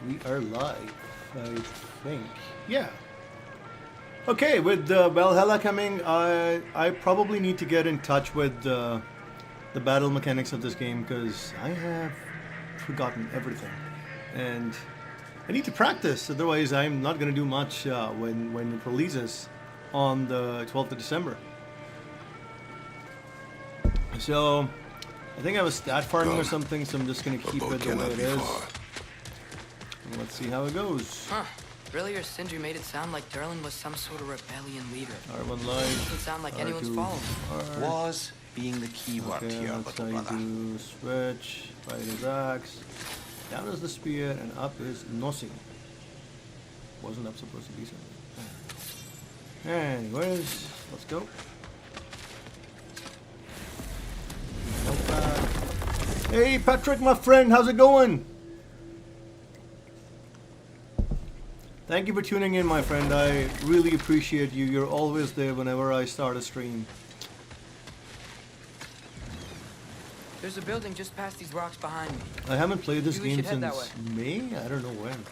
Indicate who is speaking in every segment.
Speaker 1: We are live, I think. Yeah. Okay, with Valhalla coming, I probably need to get in touch with the battle mechanics of this game because I have forgotten everything, and I need to practice. Otherwise, I'm not going to do much when it releases on the 12th of December. So I think I was stat farming or something, so I'm just going to keep it the way it is. And let's see how it goes.
Speaker 2: Huh. Earlier, Sindri made it sound like Durlin was some sort of rebellion leader.
Speaker 1: R1 live.
Speaker 2: It doesn't sound like anyone's
Speaker 1: R2,
Speaker 2: following.
Speaker 3: Was being the key word here,
Speaker 1: that's
Speaker 3: little
Speaker 1: how
Speaker 3: brother.
Speaker 1: you do switch, right is axe, down is the spear, and up is nothing. Wasn't up supposed to be something. Anyways, let's go. Hey Patrick, my friend, how's it going? Thank you for tuning in, my friend. I really appreciate you. You're always there whenever I start a stream.
Speaker 2: There's a building just past these rocks behind me.
Speaker 1: I haven't played this
Speaker 2: Maybe we
Speaker 1: game
Speaker 2: should head
Speaker 1: since
Speaker 2: that
Speaker 1: May? I don't know when.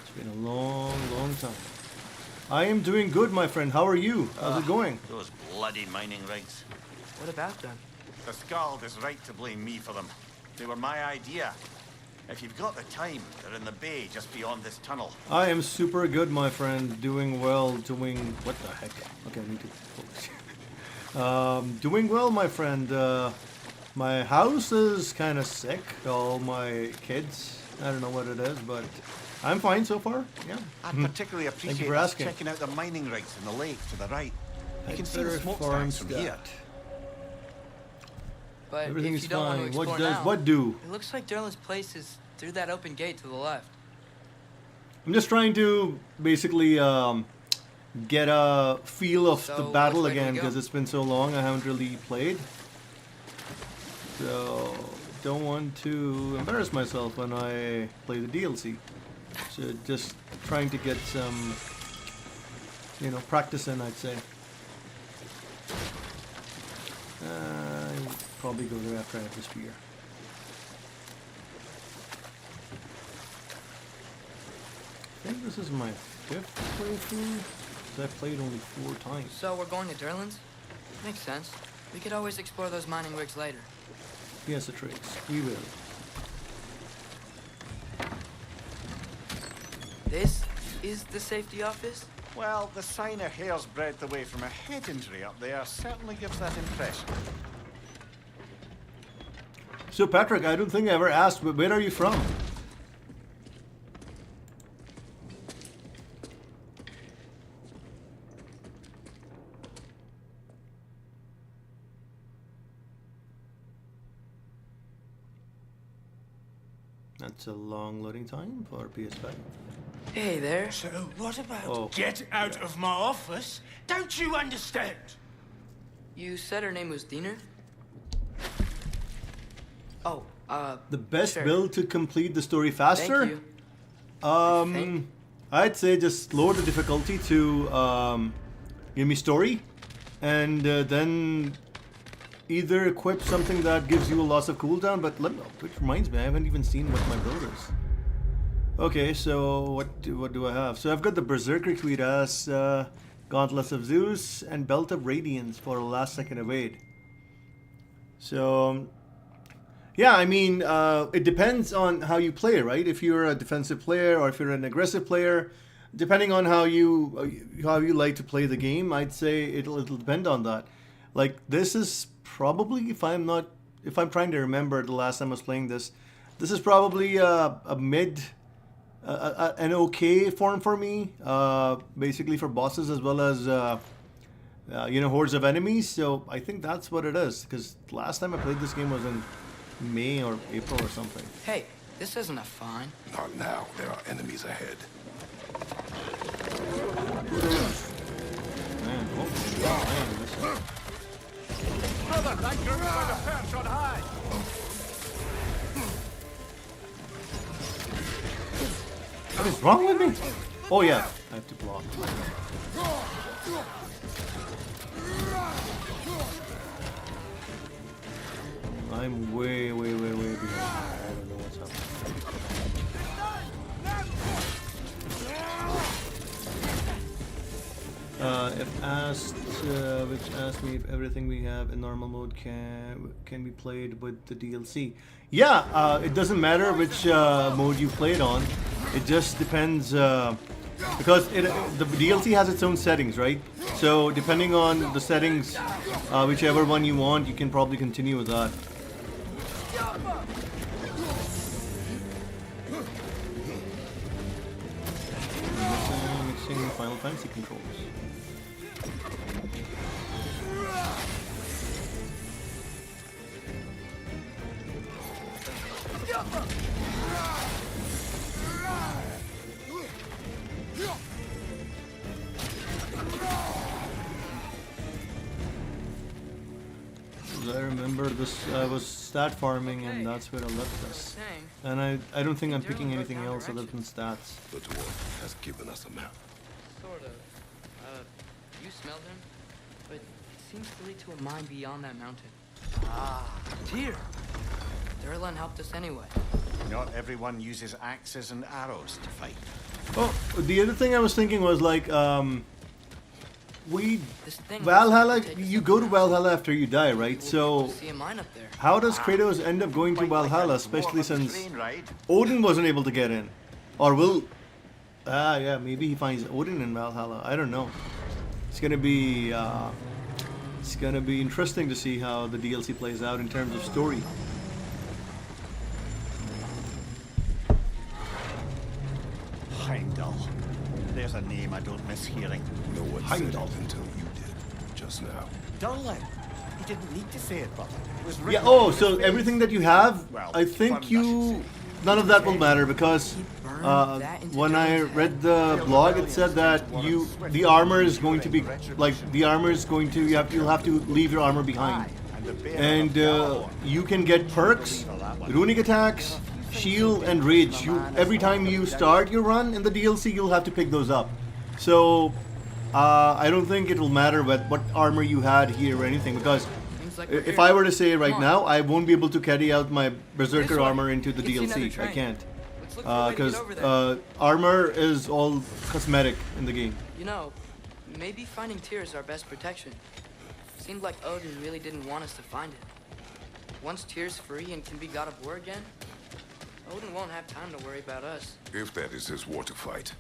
Speaker 1: It's been a long, long time. I am doing good, my friend. How are you? How's it going?
Speaker 4: Those bloody mining rigs.
Speaker 2: What about them?
Speaker 4: The Skald is right to blame me for them. They were my idea. If you've got the time, they're in the bay just beyond this tunnel.
Speaker 1: I am super good, my friend. Doing well, doing... What the heck? Okay, I need to focus. Doing well, my friend. My house is kind of sick. All my kids. I don't know what it is, but I'm fine so far. Yeah.
Speaker 4: I particularly appreciate
Speaker 1: for
Speaker 4: us
Speaker 1: asking.
Speaker 4: checking out the mining rigs in the lake to the right. You
Speaker 1: I'd
Speaker 4: can see the
Speaker 1: better
Speaker 4: smokestacks from
Speaker 1: farm
Speaker 4: here.
Speaker 1: stat.
Speaker 2: But
Speaker 1: Everything's
Speaker 2: if you don't want to
Speaker 1: fine.
Speaker 2: explore
Speaker 1: What does
Speaker 2: now,
Speaker 1: what do?
Speaker 2: it looks like Durlin's place is through that open gate to the left.
Speaker 1: I'm just trying to basically get a feel of
Speaker 2: So,
Speaker 1: the battle
Speaker 2: which way do we
Speaker 1: again
Speaker 2: go?
Speaker 1: because it's been so long. I haven't really played, so don't want to embarrass myself when I play the DLC. So just trying to get some, practice in, I'd say. I'll probably go there after I have the spear. I think this is my 5th playthrough, because I've played only 4 times.
Speaker 2: So we're going to Durlin's? Makes sense. We could always explore those mining rigs later.
Speaker 1: Yes, the tricks. We will.
Speaker 2: This is the safety office?
Speaker 4: Well, the sign a hair's breadth away from a head injury up there certainly gives that impression.
Speaker 1: So, Patrick, I don't think I ever asked, but where are you from? That's a long loading time for PS5.
Speaker 2: Hey there.
Speaker 5: So what about
Speaker 1: Oh.
Speaker 5: get out of my office? Don't you understand?
Speaker 2: You said her name was Diener? Oh,
Speaker 1: The best
Speaker 2: sure.
Speaker 1: build to complete the story faster?
Speaker 2: Thank you. think.
Speaker 1: I'd say just lower the difficulty to give me story, and then either equip something that gives you a loss of cooldown. But which reminds me, I haven't even seen what my build is. Okay, so what do I have? So I've got the Berserker Cuirass, Gauntlets of Zeus, and Belt of Radiance for a last second evade. So. Yeah, I mean, it depends on how you play, right? If you're a defensive player or if you're an aggressive player, depending on how you like to play the game, I'd say it'll depend on that. Like this is probably, if I'm trying to remember the last time I was playing this is probably a mid, an okay form for me, basically for bosses as well as hordes of enemies. So I think that's what it is. Because last time I played this game was in May or April or something.
Speaker 2: Hey, this isn't a fine.
Speaker 3: Not now. There are enemies ahead.
Speaker 1: Man,
Speaker 4: Brother, that group by the perch on high!
Speaker 1: what is wrong with me? Oh yeah, I have to block. I'm way behind. I don't know what's happening. If asked, which asked me if everything we have in normal mode can be played with the DLC. Yeah, it doesn't matter which mode you played on. It just depends because the DLC has its own settings, right? So depending on the settings, whichever one you want, you can probably continue with that. Mixing Final Fantasy controls. I remember this. I was stat farming, and that's where I left us. And I don't think I'm picking anything else other than stats.
Speaker 3: The dwarf has given us a map.
Speaker 2: Sort of. You smelled him, but it seems to lead to a mine beyond that mountain. Ah, dear. Durlan helped us anyway.
Speaker 4: Not everyone uses axes and arrows to fight.
Speaker 1: Oh, the other thing I was thinking was like, Valhalla, you go to Valhalla after you die, right? So, how does Kratos end up going to Valhalla, especially since Odin wasn't able to get in? Or will... yeah, maybe he finds Odin in Valhalla. I don't know. It's gonna be interesting to see how the DLC plays out in terms of story.
Speaker 4: Heimdall. There's a name I don't miss hearing.
Speaker 3: No one said it until you did, just now.
Speaker 4: Durlan. He didn't need to say it, brother. It was
Speaker 1: Yeah,
Speaker 4: written
Speaker 1: oh,
Speaker 4: on
Speaker 1: so
Speaker 4: his
Speaker 1: everything
Speaker 4: face.
Speaker 1: that you have,
Speaker 4: Well,
Speaker 1: I think
Speaker 4: confirmed, I should say.
Speaker 1: none of that will matter because when I read the blog, it said that the armor is going to be like you'll have to leave your armor behind, and you can get perks, runic attacks, shield, and rage. Every time you start your run in the DLC, you'll have to pick those up. So I don't think it will matter what armor you had here or anything, because if I were to say right now, I won't be able to carry out my Berserker armor into the DLC. I can't. Because armor is all cosmetic in the game.
Speaker 2: You know, maybe finding Tyr is our best protection. Seemed like Odin really didn't want us to find it. Once Tyr's free and can be God of War again, Odin won't have time to worry about us.
Speaker 3: If that is his war to fight,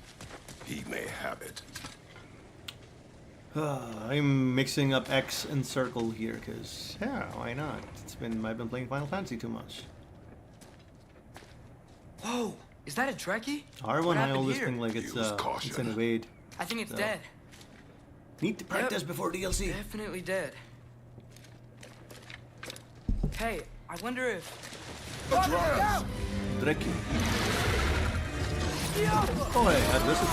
Speaker 3: he may have it.
Speaker 1: I'm mixing up X and circle here because yeah, why not? I've been playing Final Fantasy too much.
Speaker 2: Whoa, is that a Trekkie?
Speaker 1: R1 I always think like it's an evade.
Speaker 2: I think it's dead.
Speaker 1: Need to practice before DLC.
Speaker 2: Definitely dead. Hey, I wonder if...
Speaker 1: Trekkie. Oh, hey, I had this too.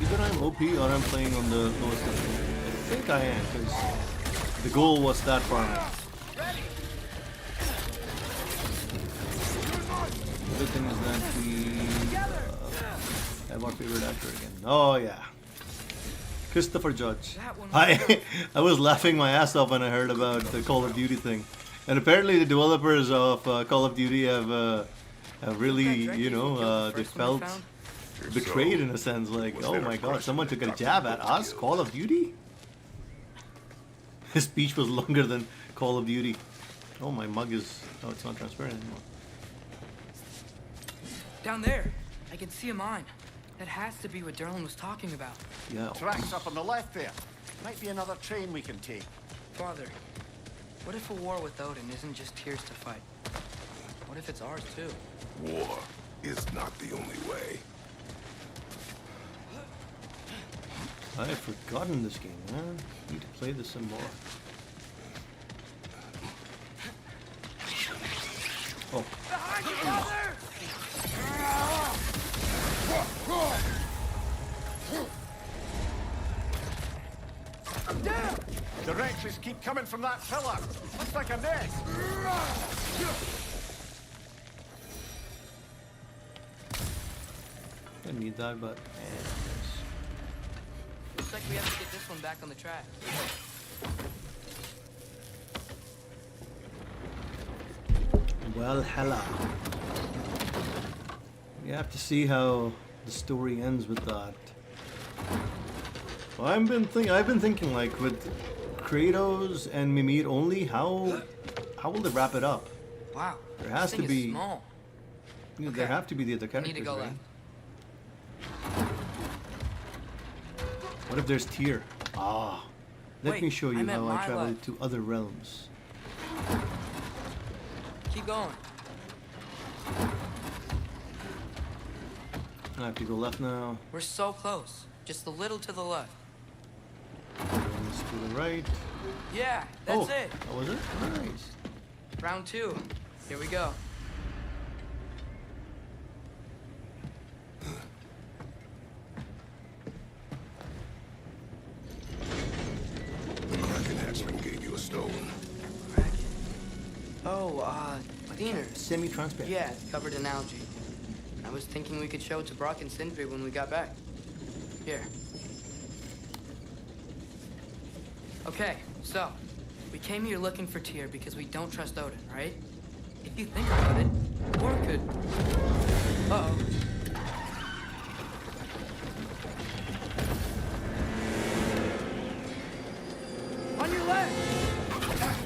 Speaker 1: Either I'm OP or I'm playing on the lowest level. I think I am, because the goal was that farming. The other thing is that we have our favorite actor again. Oh yeah, Christopher Judge. I was laughing my ass off when I heard about the Call of Duty thing, and apparently the developers of Call of Duty have really, they felt betrayed in a sense, like, oh my god, someone took a jab at us, Call of Duty? His speech was longer than Call of Duty. Oh, my mug is, oh, it's not transparent anymore.
Speaker 2: Down there, I can see a mine. That has to be what Durlan was talking about.
Speaker 1: Yeah.
Speaker 4: Tracks up on the left there. Might be another train we can take.
Speaker 2: Father, what if a war with Odin isn't just Tyr's to fight? What if it's ours too?
Speaker 3: War is not the only way.
Speaker 1: I've forgotten this game, man. Need to play this some more. Oh.
Speaker 5: Behind you, brother!
Speaker 4: I'm down! The wretches keep coming from that pillar. Looks like a nest.
Speaker 1: I need that, but
Speaker 2: Looks like we have to get this one back on the track.
Speaker 1: Valhalla. You have to see how the story ends with that. Well, I've been thinking like with Kratos and Mimir only, how will they wrap it up?
Speaker 2: Wow.
Speaker 1: There has
Speaker 2: this
Speaker 1: to
Speaker 2: thing is
Speaker 1: be.
Speaker 2: small.
Speaker 1: You know,
Speaker 2: Okay.
Speaker 1: there have to be the other
Speaker 2: We
Speaker 1: characters,
Speaker 2: need to go
Speaker 1: right?
Speaker 2: left.
Speaker 1: What if there's Tyr? Ah, let
Speaker 2: Wait,
Speaker 1: me show
Speaker 2: I
Speaker 1: you
Speaker 2: meant
Speaker 1: how I
Speaker 2: my
Speaker 1: travel
Speaker 2: left.
Speaker 1: to other realms.
Speaker 2: Keep going.
Speaker 1: I have to go left now.
Speaker 2: We're so close. Just a little to the left.
Speaker 1: And to the right.
Speaker 2: Yeah, that's
Speaker 1: oh,
Speaker 2: it.
Speaker 1: that was it? Nice.
Speaker 2: Round 2. Here we go.
Speaker 3: The Kraken hatchling gave you a stone.
Speaker 2: Kraken. Oh, Dieners.
Speaker 1: Semi-transparent.
Speaker 2: Yeah, covered in algae. I was thinking we could show it to Brock and Sindri when we got back. Here. Okay, so, we came here looking for Tyr because we don't trust Odin, right? If you think about it, Thor could... Uh-oh. On your left!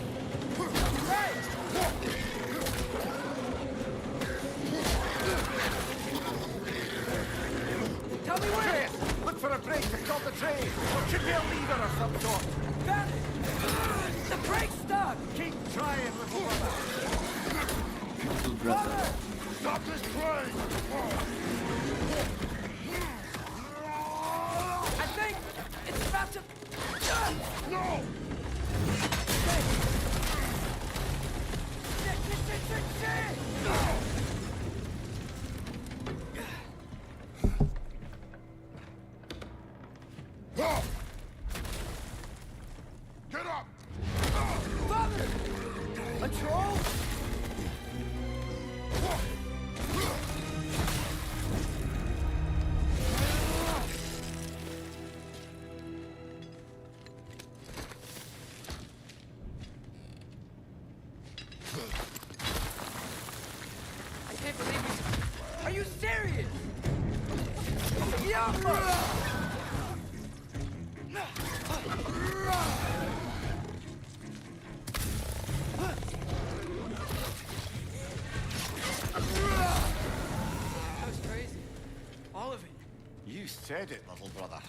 Speaker 2: Tell me where!
Speaker 4: Look for a break to stop the train. Or should be a lever or some sort.
Speaker 2: Found it! The brake's stuck!
Speaker 4: Keep trying, little brother.
Speaker 1: Little brother.
Speaker 3: Stop this train!
Speaker 2: I think it's about to...
Speaker 3: No! Get up!
Speaker 2: Father! A troll? I can't believe you... Are you serious? Yeah! That was crazy. All of it.
Speaker 4: You said it, little brother.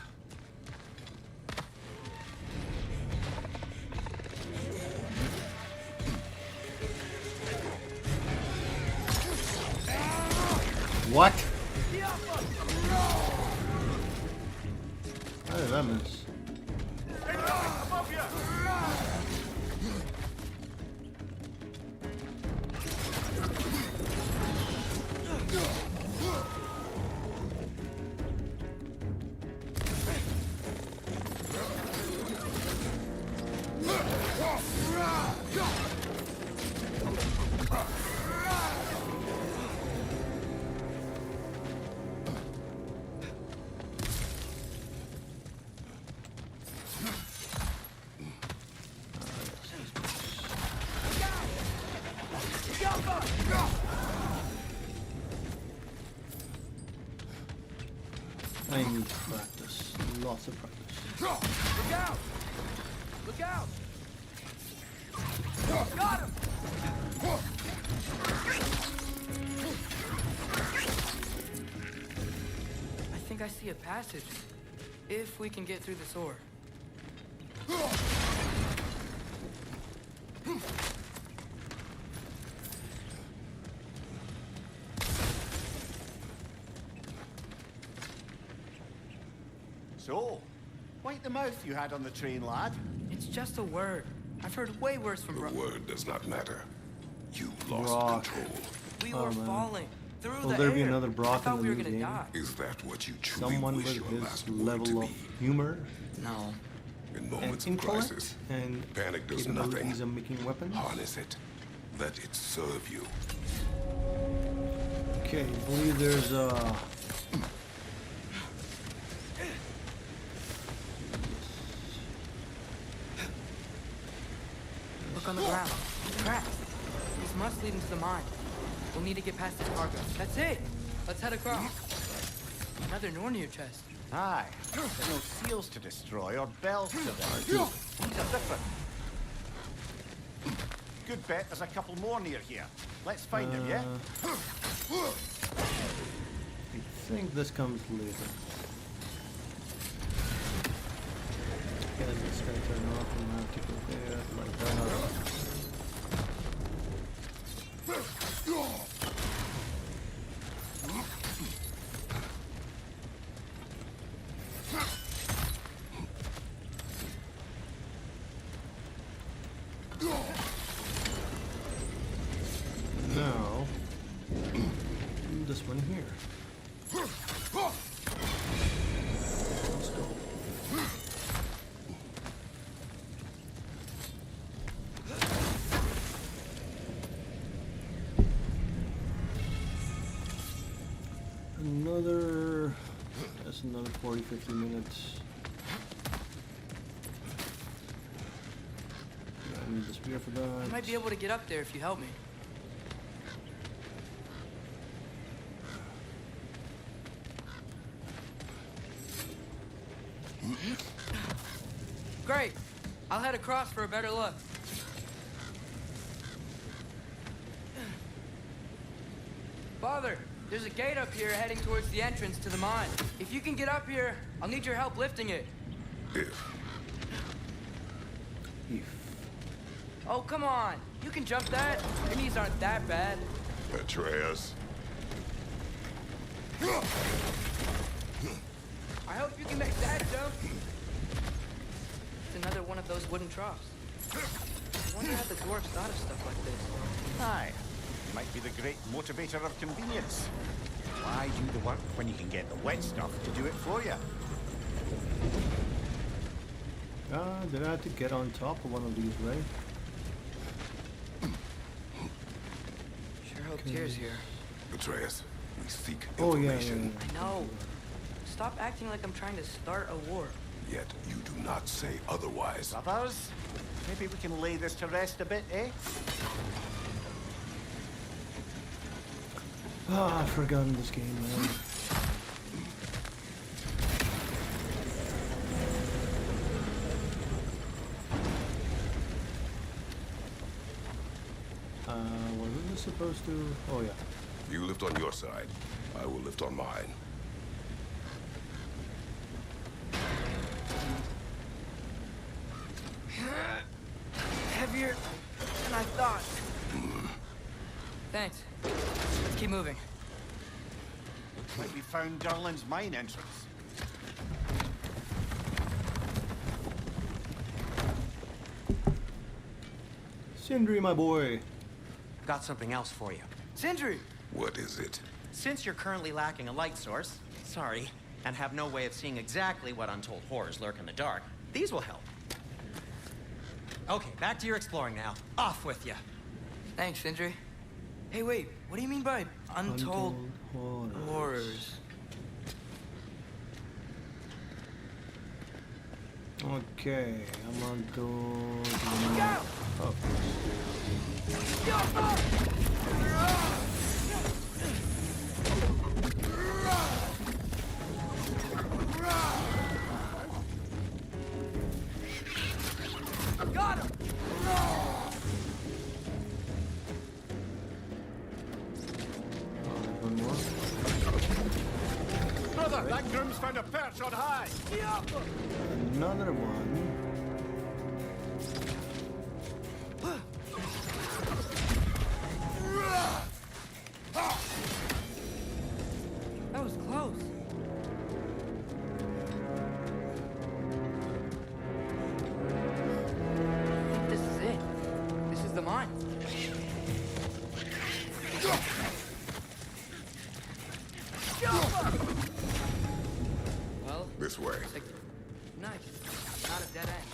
Speaker 1: What? How did that miss?
Speaker 4: Above you!
Speaker 1: I need practice. Lots of practice.
Speaker 2: Look out! Look out! Got him! I think I see a passage. If we can get through this ore.
Speaker 4: So, wipe the mouth you had on the train, lad.
Speaker 2: It's just a word. I've heard way worse from
Speaker 3: The
Speaker 2: Brock.
Speaker 3: word does not matter. You lost
Speaker 1: Brock.
Speaker 3: control.
Speaker 2: We
Speaker 1: Oh,
Speaker 2: were
Speaker 1: man.
Speaker 2: falling through
Speaker 1: Will
Speaker 2: the
Speaker 1: there
Speaker 2: air.
Speaker 1: be another Brock
Speaker 2: I thought
Speaker 1: in
Speaker 2: we
Speaker 1: the
Speaker 2: were
Speaker 1: new
Speaker 2: gonna
Speaker 1: game?
Speaker 2: die.
Speaker 3: Is that what you truly
Speaker 1: Someone
Speaker 3: wish
Speaker 1: with
Speaker 3: your
Speaker 1: his
Speaker 3: last word to
Speaker 1: level of
Speaker 3: be?
Speaker 1: humor
Speaker 2: No.
Speaker 3: In
Speaker 1: and
Speaker 3: moments of
Speaker 1: intellect
Speaker 3: crisis,
Speaker 1: and
Speaker 3: panic does
Speaker 1: capabilities
Speaker 3: nothing.
Speaker 1: of making weapons.
Speaker 3: Harness it. Let it serve you.
Speaker 1: Okay, I believe there's
Speaker 2: Look on the ground. Tracks. These must lead into the mine. We'll need to get past this cargo. That's it. Let's head across. Another Nornir chest.
Speaker 4: Aye. There's no seals to destroy or bells to them. These are different. Good bet there's a couple more near here. Let's find them, yeah?
Speaker 1: I think this comes later. Okay, this guy turn off and have to go there like that. Now, this one here. Let's go. That's another 40-50 minutes. I need the spear for that.
Speaker 2: I might be able to get up there if you help me. Great. I'll head across for a better look. Father, there's a gate up here heading towards the entrance to the mine. If you can get up here, I'll need your help lifting it.
Speaker 3: If.
Speaker 2: Oh, come on. You can jump that. Your knees aren't that bad.
Speaker 3: Atreus.
Speaker 2: I hope you can make that jump. It's another one of those wooden troughs. I wonder how the dwarves thought of stuff like this.
Speaker 4: Aye. Might be the great motivator of convenience. Why do the work when you can get the wet stuff to do it for you?
Speaker 1: Did I have to get on top of one of these, right?
Speaker 2: Sure hope Tyr's here.
Speaker 3: Atreus, we seek
Speaker 1: Oh, yeah,
Speaker 3: information.
Speaker 2: I know. Stop acting like I'm trying to start a war.
Speaker 3: Yet you do not say otherwise.
Speaker 4: Brothers, maybe we can lay this to rest a bit, eh?
Speaker 1: Ah, I've forgotten this game, man. Wasn't this supposed to... Oh, yeah.
Speaker 3: You lift on your side. I will lift on mine.
Speaker 2: Heavier than I thought. Thanks. Let's keep moving.
Speaker 4: Looks like we found Durlin's mine entrance.
Speaker 1: Sindri, my boy.
Speaker 6: Got something else for you.
Speaker 2: Sindri!
Speaker 3: What is it?
Speaker 6: Since you're currently lacking a light source, sorry, and have no way of seeing exactly what untold horrors lurk in the dark, these will help. Okay, back to your exploring now. Off with you.
Speaker 2: Thanks, Sindri. Hey, wait. What do you mean by untold horrors?
Speaker 1: Okay, I'm gonna go to the...
Speaker 2: Go!
Speaker 1: Oh.
Speaker 2: Got him!
Speaker 1: One more.
Speaker 4: Brother, that groom's found a perch on high.
Speaker 1: Another one.
Speaker 2: That was close. This is it. This is the mine. Well,
Speaker 3: This way.
Speaker 2: nice. Not a dead end.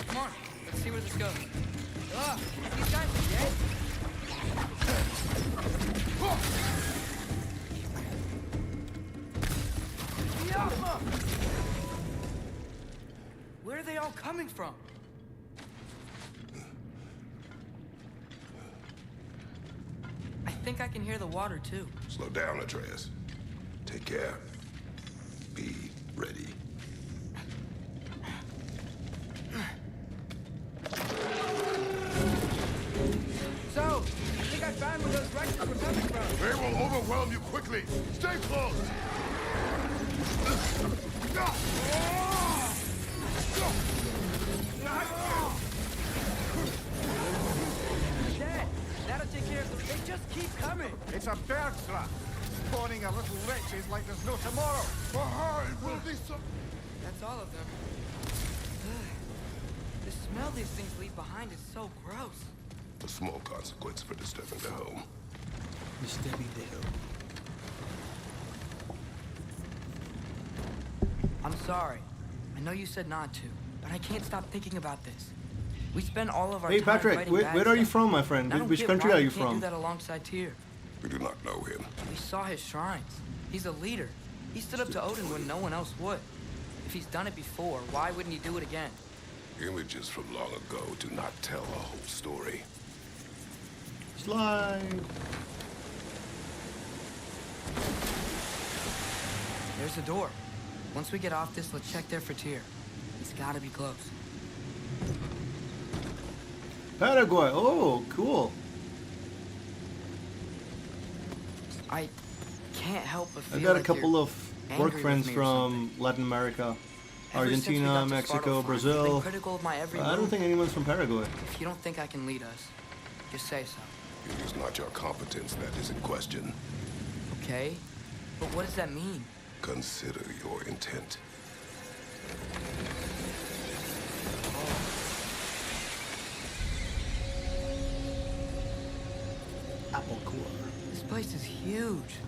Speaker 2: Come on, let's see where this goes. Ugh, these guys are dead. Where are they all coming from? I think I can hear the water too.
Speaker 3: Slow down, Atreus. Take care. Be ready.
Speaker 2: So, I think I found where those Rexes were coming from.
Speaker 3: They will overwhelm you quickly. Stay close.
Speaker 2: Dad, that'll take care of them. They just keep coming.
Speaker 4: It's a bird trap. Spawning a little wretches like there's no tomorrow.
Speaker 3: Behind will be some...
Speaker 2: That's all of them. The smell these things leave behind is so gross.
Speaker 3: A small consequence for disturbing the home.
Speaker 2: I'm sorry. I know you said not to, but I can't stop thinking about this. We spend all of our
Speaker 1: Hey
Speaker 2: time
Speaker 1: Patrick,
Speaker 2: fighting
Speaker 1: where
Speaker 2: bad
Speaker 1: are you
Speaker 2: stuff.
Speaker 1: from, my friend?
Speaker 2: And I don't
Speaker 1: Which
Speaker 2: get
Speaker 1: country
Speaker 2: why
Speaker 1: are
Speaker 2: we
Speaker 1: you
Speaker 2: can't
Speaker 1: from?
Speaker 2: do that alongside Tyr.
Speaker 3: We do not know him.
Speaker 2: We saw his shrines. He's a leader. He stood up to Odin when no one else would. If he's done it before, why wouldn't he do it again?
Speaker 3: Images from long ago do not tell a whole story.
Speaker 1: Slide.
Speaker 2: There's the door. Once we get off this, let's check there for Tyr. He's gotta be close.
Speaker 1: Paraguay. Oh, cool.
Speaker 2: I can't help but feel
Speaker 1: I got a
Speaker 2: like
Speaker 1: couple
Speaker 2: you're
Speaker 1: of
Speaker 2: angry
Speaker 1: work
Speaker 2: with
Speaker 1: friends
Speaker 2: me or
Speaker 1: from
Speaker 2: something.
Speaker 1: Latin America,
Speaker 2: Ever since we
Speaker 1: Argentina,
Speaker 2: got to
Speaker 1: Mexico,
Speaker 2: Svartalfheim, you've
Speaker 1: Brazil.
Speaker 2: been critical of my every
Speaker 1: I don't
Speaker 2: move.
Speaker 1: think anyone's from Paraguay.
Speaker 2: If you don't think I can lead us, just say so.
Speaker 3: It is not your competence that is in question.
Speaker 2: Okay? But what does that mean?
Speaker 3: Consider your intent.
Speaker 1: Apple core.
Speaker 2: This place is huge.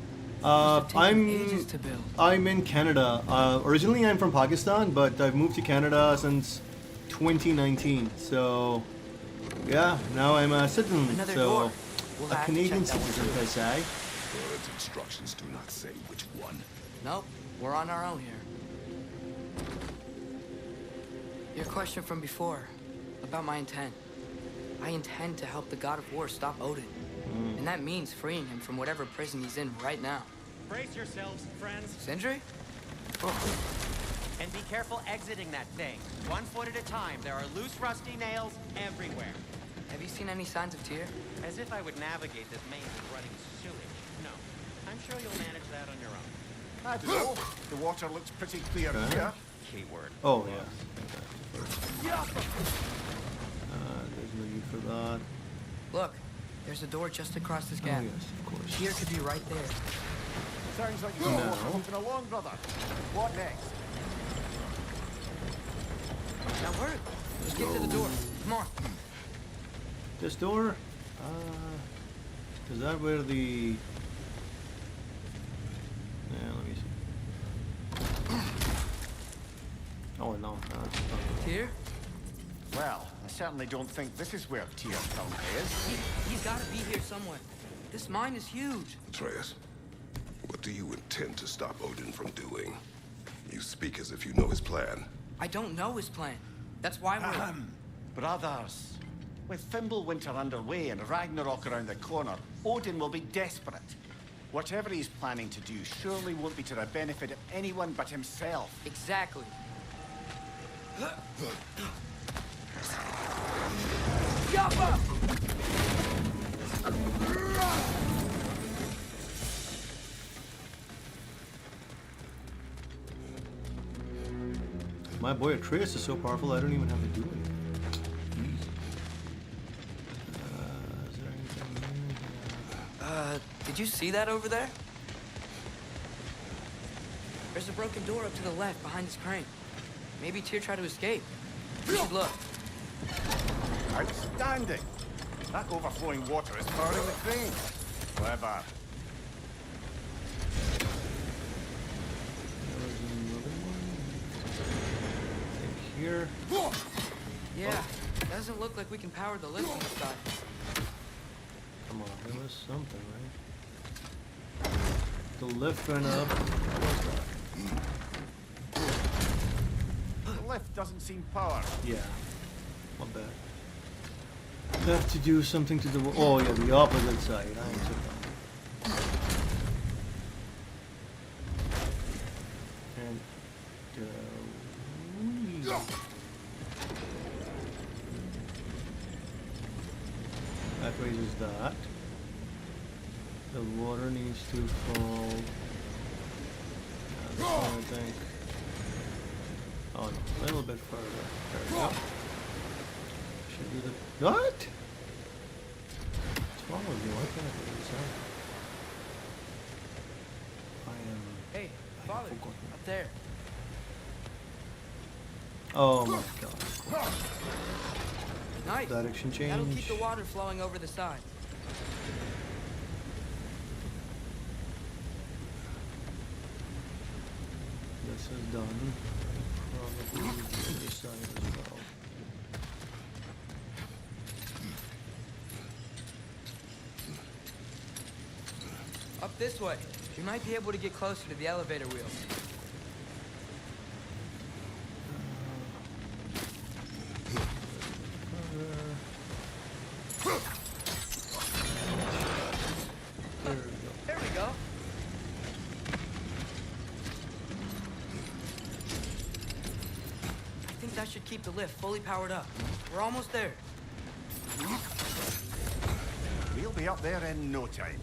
Speaker 2: Must have taken ages to build.
Speaker 1: I'm in Canada. Originally, I'm from Pakistan, but I've moved to Canada since 2019. So, yeah, now I'm a citizen.
Speaker 2: Another
Speaker 1: so,
Speaker 2: door. We'll
Speaker 1: a
Speaker 2: have to
Speaker 1: Canadian
Speaker 2: check that one
Speaker 1: citizen,
Speaker 2: too.
Speaker 1: I say.
Speaker 3: Bird's instructions do not say which one.
Speaker 2: Nope, we're on our own here. Your question from before, about my intent. I intend to help the God of War stop Odin. And that means freeing him from whatever prison he's in right now.
Speaker 6: Brace yourselves, friends,
Speaker 2: Sindri?
Speaker 6: and be careful exiting that thing. 1 foot at a time. There are loose, rusty nails everywhere.
Speaker 2: Have you seen any signs of Tyr?
Speaker 6: As if I would navigate this maze of running sewage. No. I'm sure you'll manage that on your own.
Speaker 4: I don't know. The water looks pretty clear here.
Speaker 6: Keyword.
Speaker 1: Oh, yeah. There's no need for that.
Speaker 2: Look, there's a door just across this
Speaker 1: Oh,
Speaker 2: gap.
Speaker 1: yes, of course.
Speaker 2: Tyr could be right there.
Speaker 4: Sounds like you're moving along, brother. What next?
Speaker 2: Now hurry. Let's get to the door. Come on.
Speaker 1: This door? Is that where the... Yeah, let me see. Oh, no. That's not.
Speaker 2: Tyr?
Speaker 4: Well, I certainly don't think this is where Tyr's home is.
Speaker 2: He's gotta be here somewhere. This mine is huge.
Speaker 3: Atreus, what do you intend to stop Odin from doing? You speak as if you know his plan.
Speaker 2: I don't know his plan. That's why we're...
Speaker 4: Brothers, with Fimbulwinter underway and Ragnarok around the corner, Odin will be desperate. Whatever he's planning to do surely won't be to the benefit of anyone but himself.
Speaker 2: Exactly. Yappa!
Speaker 1: My boy Atreus is so powerful, I don't even have to do anything. Is there anything here?
Speaker 2: Did you see that over there? There's a broken door up to the left behind this crane. Maybe Tyr tried to escape. We should look.
Speaker 4: Outstanding! That overflowing water is powering the crane. Clever.
Speaker 1: There was another one. I think here.
Speaker 2: Yeah, doesn't look like we can power the lift on the side.
Speaker 1: Come on, there was something, right? The lift went up. What was that?
Speaker 4: The lift doesn't seem powered.
Speaker 1: Yeah. My bad. Have to do something to the... Oh, yeah, the opposite side. I took that. And that raises that. The water needs to fall. This one, I think. Oh no, a little bit further. There we go. Should do the. What? What's wrong with you? Why can't I do this out?
Speaker 2: Hey, Father,
Speaker 1: forgotten.
Speaker 2: up there.
Speaker 1: Oh my god.
Speaker 2: Nice.
Speaker 1: Direction change.
Speaker 2: That'll keep the water flowing over the side.
Speaker 1: This is done. Probably the other side as well.
Speaker 2: Up this way. We might be able to get closer to the elevator wheels. There we go. I think that should keep the lift fully powered up. We're almost there.
Speaker 4: We'll be up there in no time.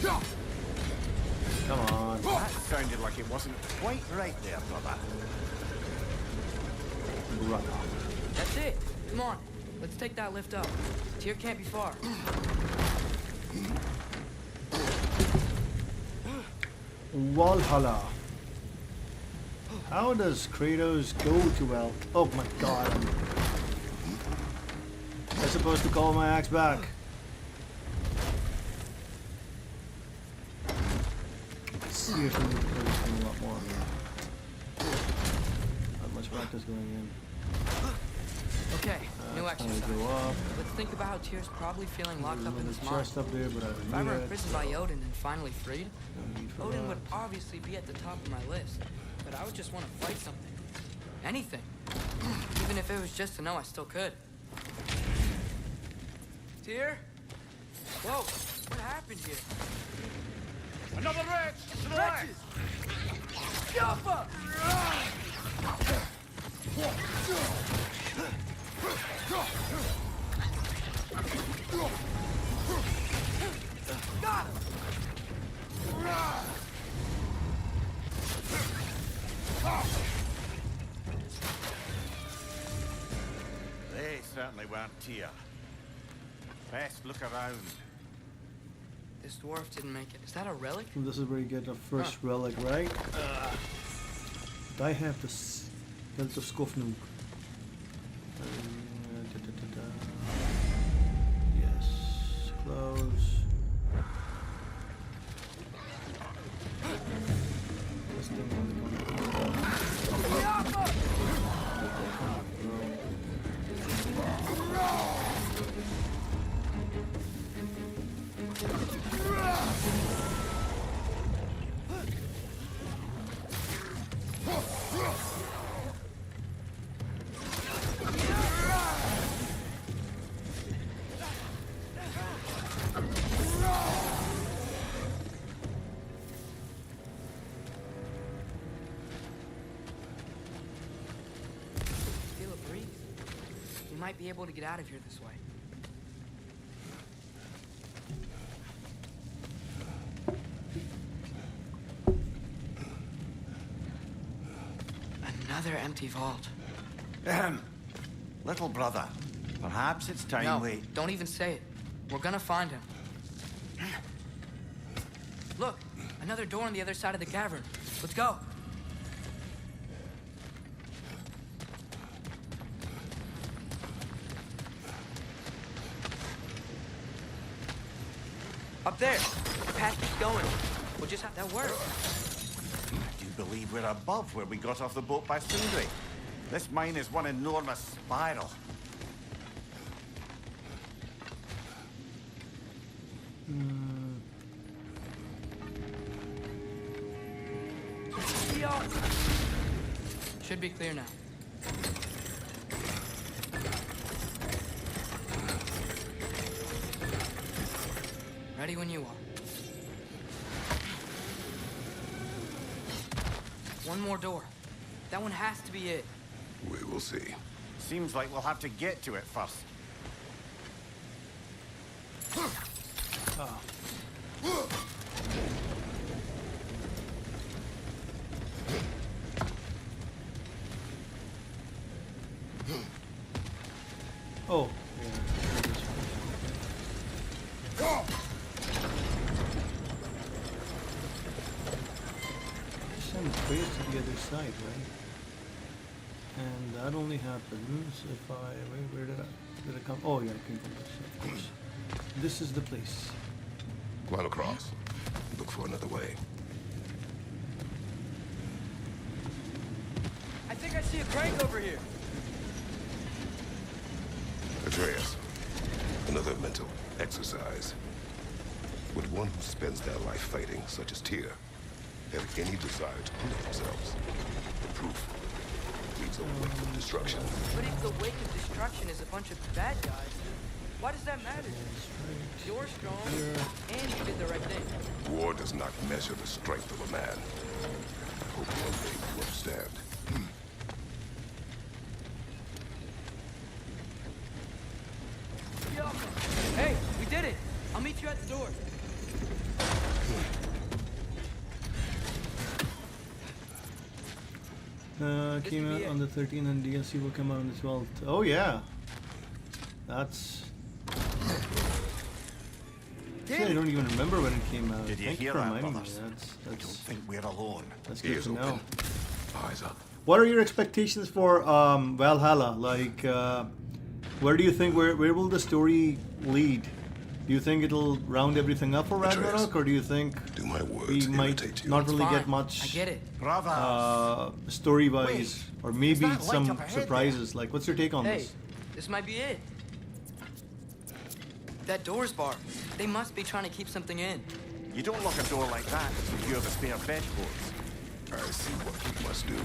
Speaker 1: Come on.
Speaker 4: That sounded like it wasn't quite right there, brother.
Speaker 1: Brother.
Speaker 2: That's it. Come on. Let's take that lift up. Tier can't be far.
Speaker 1: Valhalla. How does Kratos go to El? Oh my god. I'm supposed to call my axe back. Seriously, need to play this game a lot more. Not much practice going in.
Speaker 2: Okay, new
Speaker 1: Time to
Speaker 2: exercise.
Speaker 1: go up.
Speaker 2: Let's think about how Tyr's probably feeling locked up in his
Speaker 1: There's a
Speaker 2: mind.
Speaker 1: chest up there, but I
Speaker 2: If I
Speaker 1: don't
Speaker 2: were
Speaker 1: need it.
Speaker 2: imprisoned by Odin and finally freed,
Speaker 1: No need for
Speaker 2: Odin
Speaker 1: that.
Speaker 2: would obviously be at the top of my list. But I would just want to fight something. Anything. Even if it was just to know I still could. Tyr? Whoa, what happened here?
Speaker 5: Another wretch! To the right!
Speaker 2: Jaffa! Got him!
Speaker 4: They certainly weren't Tyr. Best look around.
Speaker 2: This dwarf didn't make it. Is that a relic?
Speaker 1: This is where you get the first relic, right? I have to get the scuff nuke. Yes, close. This thing is gonna
Speaker 2: Feel a breeze. We might be able to get out of here this way. Another empty vault.
Speaker 4: Little brother, perhaps it's time
Speaker 2: No,
Speaker 4: we...
Speaker 2: don't even say it. We're gonna find him. Look, another door on the other side of the cavern. Let's go. Up there. The path keeps going. We'll just have that work.
Speaker 4: I do believe we're above where we got off the boat by Sindri. This mine is one enormous spiral.
Speaker 2: Should be clear now. Ready when you are. One more door. That one has to be it.
Speaker 3: We will see.
Speaker 4: Seems like we'll have to get to it first.
Speaker 1: Oh, yeah. Send trace to the other side, right? And that only happens if I wait. Where did I come? Oh yeah, I came from this side, of course. This is the place.
Speaker 3: Climb across. Look for another way.
Speaker 2: I think I see a crank over here.
Speaker 3: Atreus, another mental exercise. Would one who spends their life fighting, such as Tyr, have any desire to prove themselves? The proof leaves a wake of destruction.
Speaker 2: But if the wake of destruction is a bunch of bad guys, why does that matter? You're strong, and you did the right thing.
Speaker 3: War does not measure the strength of a man. I hope one day you understand.
Speaker 2: Hey, we did it! I'll meet you at the door.
Speaker 1: Came out on the 13th and DLC will come out on the 12th. Oh yeah, that's. I don't even remember when it came out.
Speaker 4: Did you
Speaker 1: Thanks
Speaker 4: hear
Speaker 1: for
Speaker 4: that,
Speaker 1: reminding me.
Speaker 4: brothers? I don't
Speaker 1: That's
Speaker 4: think we're alone.
Speaker 1: good
Speaker 3: Ears
Speaker 1: to
Speaker 3: open.
Speaker 1: know.
Speaker 3: Eyes up.
Speaker 1: What are your expectations for Valhalla? Like, where do you think where will the story lead? Do you think it'll round everything up for Ragnarok, or do you think
Speaker 3: Do my words
Speaker 1: we might
Speaker 3: irritate you?
Speaker 1: not really get
Speaker 2: Fine.
Speaker 1: much
Speaker 2: I get it.
Speaker 4: Brothers!
Speaker 1: story-wise,
Speaker 4: Wait,
Speaker 1: or maybe
Speaker 4: that light
Speaker 1: some
Speaker 4: up ahead
Speaker 1: surprises? Like, what's your take on
Speaker 2: Hey,
Speaker 1: this?
Speaker 2: this might be it. That door's barred. They must be trying to keep something in.
Speaker 4: You don't lock a door like that to secure the spare bedclothes.
Speaker 3: I see what we must do.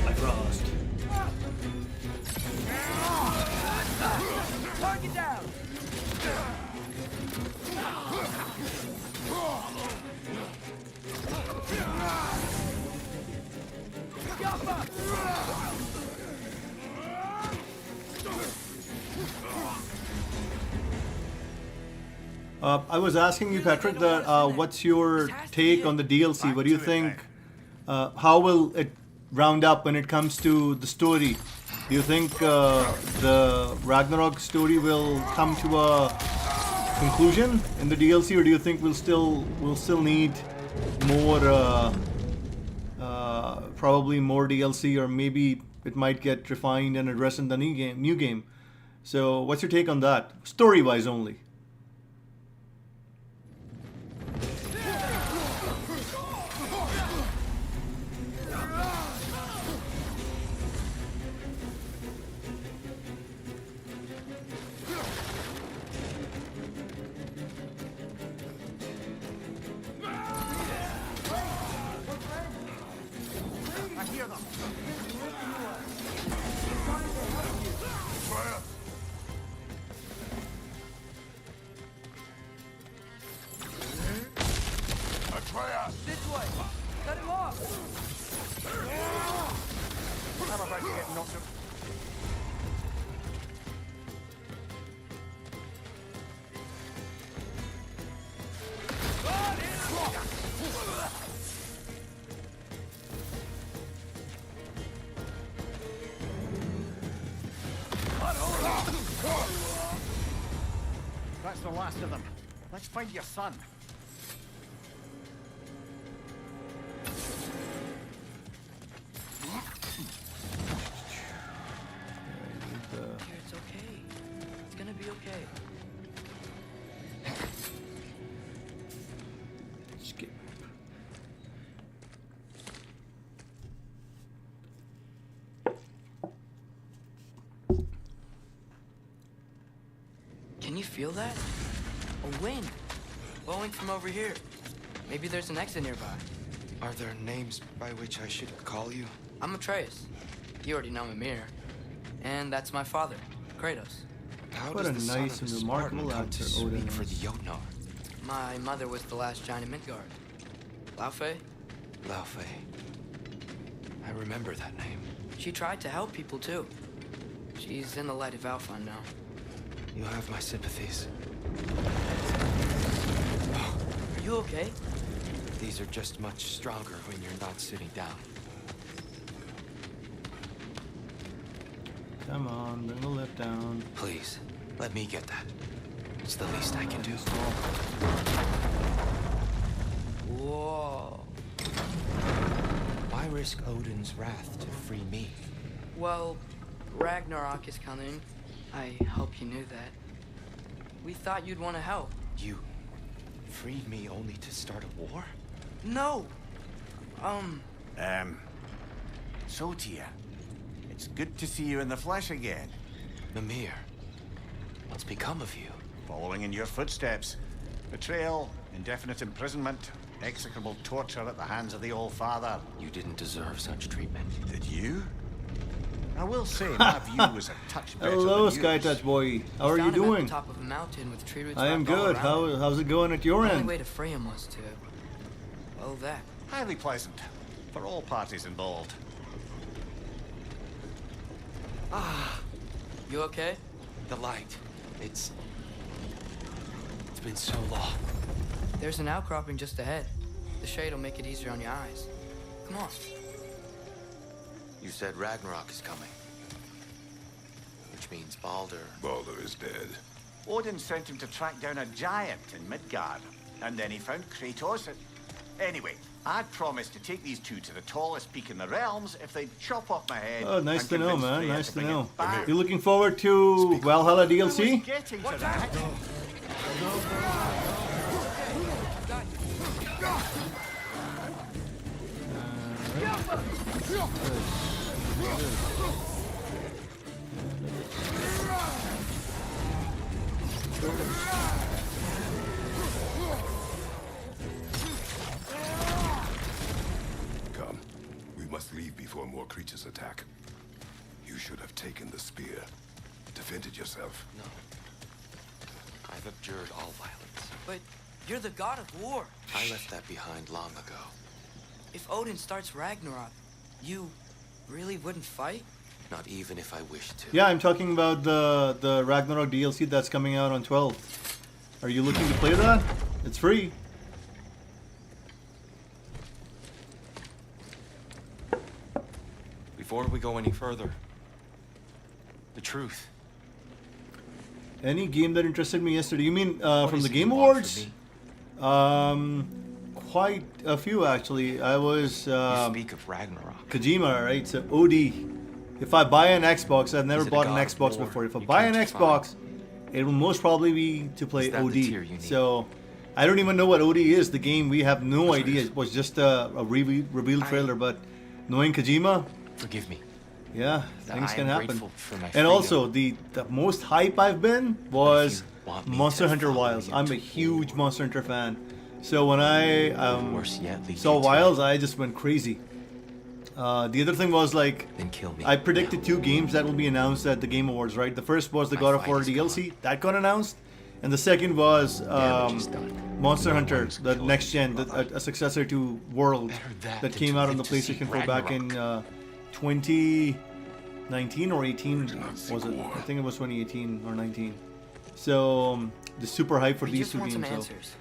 Speaker 1: I crossed.
Speaker 2: Target down!
Speaker 1: I was asking you, Patrick, that what's your take on the DLC? What do you think? How will it round up when it comes to the story? Do you think the Ragnarok story will come to a conclusion in the DLC, or do you think we'll still need more, probably more DLC, or maybe it might get refined and addressed in the new game? So, what's your take on that, story-wise only?
Speaker 4: I hear them.
Speaker 2: This way! Cut him off!
Speaker 4: I'm about to get knocked out. That's the last of them. Let's find your son.
Speaker 2: Here, it's okay. It's gonna be okay.
Speaker 1: Skip.
Speaker 2: Can you feel that? A wind blowing from over here. Maybe there's an exit nearby.
Speaker 7: Are there names by which I should call you?
Speaker 2: I'm Atreus. You already know Mimir. And that's my father, Kratos.
Speaker 7: How
Speaker 1: What
Speaker 7: does
Speaker 1: a
Speaker 7: the son
Speaker 1: nice
Speaker 7: of a
Speaker 1: and
Speaker 7: Spartan
Speaker 1: remarkable
Speaker 7: come to
Speaker 1: actor Odin
Speaker 7: speak for
Speaker 1: is.
Speaker 7: the Jotnar?
Speaker 2: My mother was the last giant in Midgard. Laufey?
Speaker 7: Laufey. I remember that name.
Speaker 2: She tried to help people too. She's in the Light of Alfheim now.
Speaker 7: You have my sympathies.
Speaker 2: Are you okay?
Speaker 7: These are just much stronger when you're not sitting down.
Speaker 1: Come on, bring the lift down.
Speaker 7: Please, let me get that. It's the least I can do.
Speaker 2: Whoa.
Speaker 7: Why risk Odin's wrath to free me?
Speaker 2: Well, Ragnarok is coming. I hope you knew that. We thought you'd want to help.
Speaker 7: You freed me only to start a war?
Speaker 2: No!
Speaker 4: So, Tyr, it's good to see you in the flesh again.
Speaker 7: Mimir, what's become of you?
Speaker 4: Following in your footsteps. Betrayal, indefinite imprisonment, execrable torture at the hands of the All-Father.
Speaker 7: You didn't deserve such treatment.
Speaker 4: Did you? I will say, my view was a touch better
Speaker 1: Hello,
Speaker 4: than
Speaker 1: Sky
Speaker 4: yours.
Speaker 1: Touch Boy. How are you
Speaker 2: Found him at
Speaker 1: doing?
Speaker 2: the top of a mountain with tree roots
Speaker 1: I am
Speaker 2: wrapped all
Speaker 1: good.
Speaker 2: around him.
Speaker 1: How's it going at your
Speaker 2: The only
Speaker 1: end?
Speaker 2: way to free him was to... well, that.
Speaker 4: Highly pleasant for all parties involved.
Speaker 2: You okay?
Speaker 7: The light. It's been so long.
Speaker 2: There's an outcropping just ahead. The shade will make it easier on your eyes. Come on.
Speaker 7: You said Ragnarok is coming. Which means Baldur.
Speaker 3: Baldur is dead.
Speaker 4: Odin sent him to track down a giant in Midgard, and then he found Kratos at... Anyway, I'd promised to take these two to the tallest peak in the realms if they'd chop off my head.
Speaker 1: Oh, nice
Speaker 4: and
Speaker 1: to know,
Speaker 4: convince
Speaker 1: man.
Speaker 4: Freya
Speaker 1: Nice to
Speaker 4: bring it
Speaker 1: know.
Speaker 4: back.
Speaker 1: You looking forward to Valhalla
Speaker 4: I was
Speaker 1: DLC?
Speaker 4: getting to that.
Speaker 3: Come. We must leave before more creatures attack. You should have taken the spear. Defended yourself.
Speaker 7: No. I've abjured all violence.
Speaker 2: But you're the god of war.
Speaker 7: I left that behind long ago.
Speaker 2: If Odin starts Ragnarok, you really wouldn't fight?
Speaker 7: Not even if I wished to.
Speaker 1: Yeah, I'm talking about the Ragnarok DLC that's coming out on 12th. Are you looking to play that? It's free.
Speaker 7: Before we go any further, the truth.
Speaker 1: Any game that interested me yesterday? You mean
Speaker 7: What
Speaker 1: from
Speaker 7: is
Speaker 1: the
Speaker 7: it
Speaker 1: Game
Speaker 7: you want from
Speaker 1: Awards? Quite a few actually. I was
Speaker 7: You speak of Ragnarok.
Speaker 1: Kojima, right? So OD. If I buy an Xbox, I've never
Speaker 7: Is it a
Speaker 1: bought an
Speaker 7: God of
Speaker 1: Xbox
Speaker 7: War
Speaker 1: before. If I
Speaker 7: you
Speaker 1: buy
Speaker 7: came
Speaker 1: an
Speaker 7: to
Speaker 1: Xbox, it will most probably be to play
Speaker 7: Is that the
Speaker 1: OD.
Speaker 7: tier you need?
Speaker 1: So I don't even know what OD is. The game, we have no idea. It was just a reveal trailer, but knowing Kojima,
Speaker 7: Forgive me.
Speaker 1: yeah, things
Speaker 7: I
Speaker 1: can
Speaker 7: am
Speaker 1: happen.
Speaker 7: grateful for my
Speaker 1: And
Speaker 7: freedom.
Speaker 1: also, the most hype I've been was
Speaker 7: you want me
Speaker 1: Monster
Speaker 7: to
Speaker 1: Hunter
Speaker 7: follow
Speaker 1: Wilds.
Speaker 7: you
Speaker 1: I'm a
Speaker 7: to
Speaker 1: huge
Speaker 7: war?
Speaker 1: Monster Hunter fan. So when I
Speaker 7: Worse yet, lead
Speaker 1: saw
Speaker 7: you to
Speaker 1: Wilds,
Speaker 7: it.
Speaker 1: I just went crazy. The other thing was like,
Speaker 7: Then kill me.
Speaker 1: I predicted two games that will be announced at the Game Awards, right? The first was the
Speaker 7: My
Speaker 1: God of
Speaker 7: fight
Speaker 1: War
Speaker 7: is
Speaker 1: DLC. That got announced. And the second was
Speaker 7: Damage is done.
Speaker 1: Monster
Speaker 7: No
Speaker 1: Hunter,
Speaker 7: one's
Speaker 1: the
Speaker 7: killed
Speaker 1: next gen,
Speaker 7: brother.
Speaker 1: a successor to World
Speaker 7: Better that
Speaker 1: that
Speaker 7: than
Speaker 1: came
Speaker 7: to
Speaker 1: out on the
Speaker 7: live to see
Speaker 1: PlayStation 4 back in 2019 or 18.
Speaker 3: do not
Speaker 1: Was
Speaker 3: seek
Speaker 1: it?
Speaker 3: war.
Speaker 1: I think it was 2018 or 19. So the super hype for
Speaker 2: We
Speaker 1: these
Speaker 2: just
Speaker 1: two
Speaker 2: want some
Speaker 1: games.
Speaker 2: answers.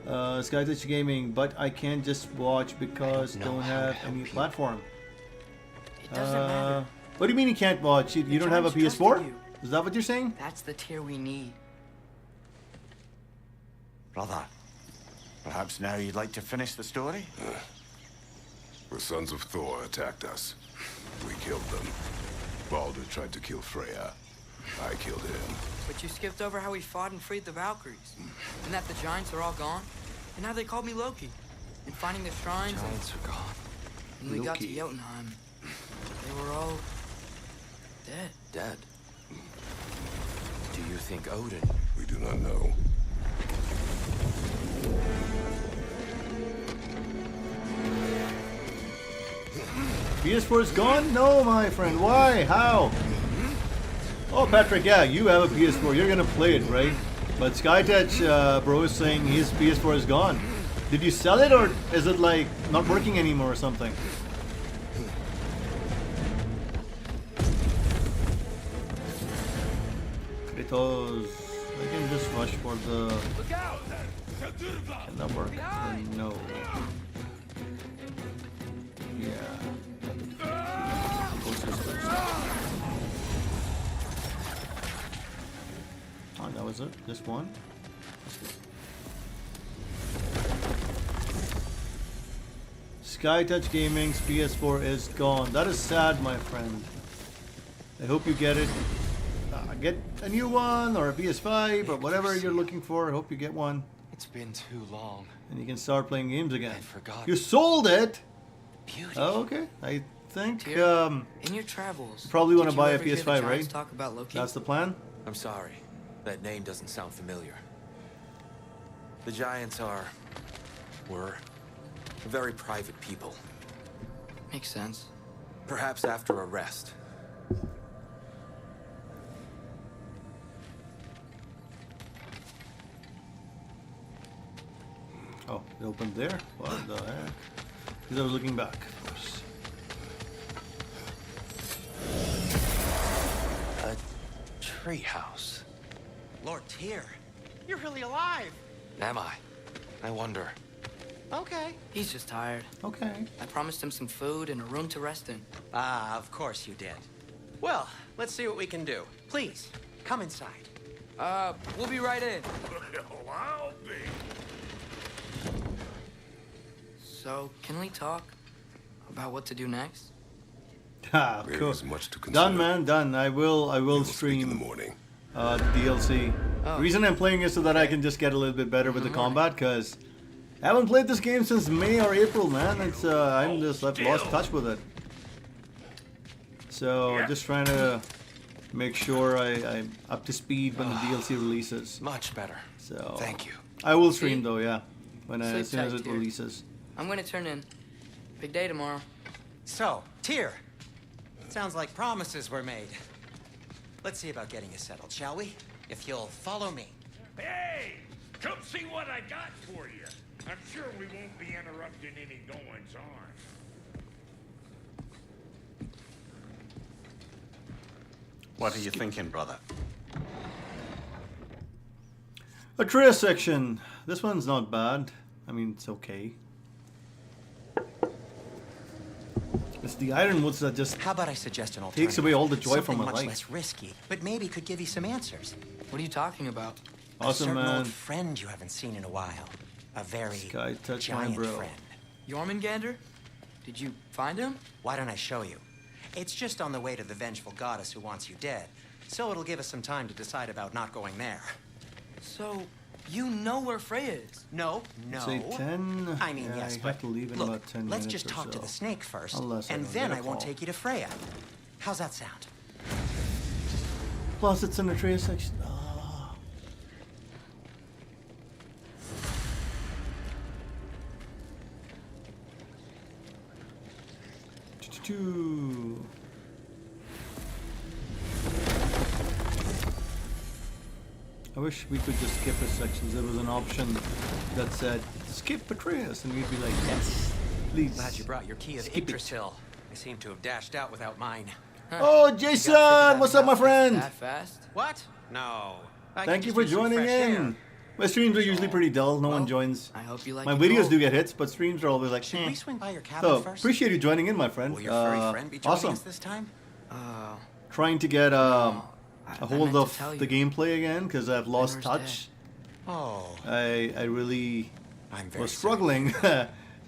Speaker 1: So, SkyTouch Gaming, but I can't just watch because
Speaker 7: I don't know
Speaker 1: don't
Speaker 7: how to
Speaker 1: have
Speaker 7: help
Speaker 1: any
Speaker 7: you.
Speaker 1: platform.
Speaker 2: It doesn't matter.
Speaker 1: What do you mean you can't watch? You don't have a
Speaker 2: giants
Speaker 1: PS4?
Speaker 2: trusted you.
Speaker 1: Is that what you're saying?
Speaker 2: That's the tier we need.
Speaker 4: Brother, perhaps now you'd like to finish the story?
Speaker 3: The sons of Thor attacked us. We killed them. Baldur tried to kill Freya. I killed him.
Speaker 2: But you skipped over how we fought and freed the Valkyries. And that the giants are all gone. And now they called me Loki. And finding the shrines,
Speaker 7: Giants are gone.
Speaker 2: and we got to
Speaker 1: Loki.
Speaker 2: Jotunheim. They were all... dead.
Speaker 7: Dead. Do you think Odin?
Speaker 3: We do not know.
Speaker 1: PS4 is gone? No, my friend. Why? How? Oh, Patrick, yeah, you have a PS4. You're gonna play it, right? But SkyTouch, bro, is saying his PS4 is gone. Did you sell it, or is it like not working anymore or something? Kratos, I can just rush for the. Can that work? No. Yeah. Oh, that was it? This one? SkyTouch Gaming's PS4 is gone. That is sad, my friend. I hope you get it. Get a new one or a PS5 or whatever you're looking for. I hope you get one.
Speaker 7: It's been too long.
Speaker 1: And you can start playing games again.
Speaker 7: I forgot.
Speaker 1: You sold it?
Speaker 7: Beauty.
Speaker 1: Oh, okay. I think
Speaker 2: Tyr, in your travels,
Speaker 1: you probably want
Speaker 2: did
Speaker 1: to
Speaker 2: you
Speaker 1: buy a
Speaker 2: ever hear the
Speaker 1: PS5,
Speaker 2: giants
Speaker 1: right?
Speaker 2: Talk about Loki?
Speaker 1: That's the plan?
Speaker 7: I'm sorry. That name doesn't sound familiar. The Giants were very private people.
Speaker 2: Makes sense.
Speaker 7: Perhaps after a rest.
Speaker 1: Oh, it opened there? What the heck? Because I was looking back, of course.
Speaker 7: A treehouse.
Speaker 6: Lord Tyr, you're really alive.
Speaker 7: Am I? I wonder.
Speaker 6: Okay.
Speaker 2: He's just tired.
Speaker 1: Okay.
Speaker 2: I promised him some food and a room to rest in.
Speaker 6: Ah, of course you did. Well, let's see what we can do. Please, come inside.
Speaker 2: We'll be right in.
Speaker 5: Well, I'll be.
Speaker 2: So, can we talk about what to do next?
Speaker 1: Ah,
Speaker 3: There
Speaker 1: cool.
Speaker 3: is much to consider.
Speaker 1: Done, man, done. I will
Speaker 3: We'll speak in the
Speaker 1: stream
Speaker 3: morning.
Speaker 1: the DLC.
Speaker 2: Oh.
Speaker 1: The reason I'm playing is so that I can just get a little bit better with the combat, because I haven't played this game since May or April, man. It's I've lost touch with it. So just trying to make sure I'm up to speed when the DLC releases.
Speaker 7: Much better.
Speaker 1: So
Speaker 7: Thank you.
Speaker 1: I will stream
Speaker 2: See?
Speaker 1: though, yeah, when
Speaker 2: Sleep
Speaker 1: as soon as
Speaker 2: tight,
Speaker 1: it
Speaker 2: dear.
Speaker 1: releases.
Speaker 2: I'm gonna turn in. Big day tomorrow.
Speaker 6: So, Tyr, sounds like promises were made. Let's see about getting you settled, shall we? If you'll follow me.
Speaker 5: Hey, come see what I got for you. I'm sure we won't be interrupting any goings on.
Speaker 4: What are you thinking, brother?
Speaker 1: Atreus section. This one's not bad. I mean, it's okay. It's the Ironwoods that just
Speaker 6: How about I suggest an alternative?
Speaker 1: takes away all the joy from
Speaker 6: Something
Speaker 1: my
Speaker 6: much
Speaker 1: life.
Speaker 6: less risky, but maybe could give you some answers.
Speaker 2: What are you talking about?
Speaker 6: A
Speaker 1: Awesome,
Speaker 6: certain
Speaker 1: man.
Speaker 6: old friend you haven't seen in a while. A very
Speaker 1: Sky touch my
Speaker 6: giant
Speaker 1: bro.
Speaker 6: friend.
Speaker 2: Jormungandr? Did you find him?
Speaker 6: Why don't I show you? It's just on the way to the vengeful goddess who wants you dead. So it'll give us some time to decide about not going there.
Speaker 2: So, you know where Freya is?
Speaker 6: No, no.
Speaker 1: Say 10.
Speaker 6: I mean,
Speaker 1: Yeah,
Speaker 6: yes,
Speaker 1: I
Speaker 6: but
Speaker 1: have to leave in
Speaker 6: look,
Speaker 1: about 10
Speaker 6: let's
Speaker 1: minutes
Speaker 6: just
Speaker 1: or
Speaker 6: talk to
Speaker 1: so.
Speaker 6: the snake first,
Speaker 1: Unless I
Speaker 6: and
Speaker 1: don't
Speaker 6: then
Speaker 1: get
Speaker 6: I
Speaker 1: a
Speaker 6: won't
Speaker 1: call.
Speaker 6: take you to Freya. How's that sound?
Speaker 1: Plus, it's an Atreus section. Ah. Choo-choo-choo. I wish we could just skip a section. There was an option that said skip Atreus, and we'd be like, yes, please.
Speaker 6: Glad you brought your key of
Speaker 1: Skip it.
Speaker 6: Yggdrasil. I seem to have dashed out without mine.
Speaker 1: Oh,
Speaker 2: You got
Speaker 1: Jason,
Speaker 2: figured out
Speaker 1: what's up, my
Speaker 2: about
Speaker 1: friend?
Speaker 2: That fast?
Speaker 6: What? No. I
Speaker 1: Thank
Speaker 6: could
Speaker 1: you
Speaker 6: just
Speaker 1: for
Speaker 6: use some
Speaker 1: joining
Speaker 6: fresh
Speaker 1: in.
Speaker 6: air.
Speaker 1: My streams are usually pretty dull. No one
Speaker 2: Well,
Speaker 1: joins.
Speaker 2: I hope you like
Speaker 1: My
Speaker 2: it
Speaker 1: videos
Speaker 2: cold.
Speaker 1: do get hits, but streams are always like,
Speaker 6: Should
Speaker 1: eh.
Speaker 6: we swing by your cabin
Speaker 1: So,
Speaker 6: first?
Speaker 1: appreciate you joining in, my friend.
Speaker 6: Will your furry friend be joining
Speaker 1: awesome.
Speaker 6: us this time?
Speaker 1: Trying to get a hold
Speaker 2: meant to
Speaker 1: of
Speaker 2: tell
Speaker 1: the
Speaker 2: you.
Speaker 1: gameplay again because I've lost
Speaker 2: Winter's
Speaker 1: touch.
Speaker 6: Oh,
Speaker 1: I really
Speaker 6: I'm very
Speaker 1: was
Speaker 6: sorry.
Speaker 1: struggling.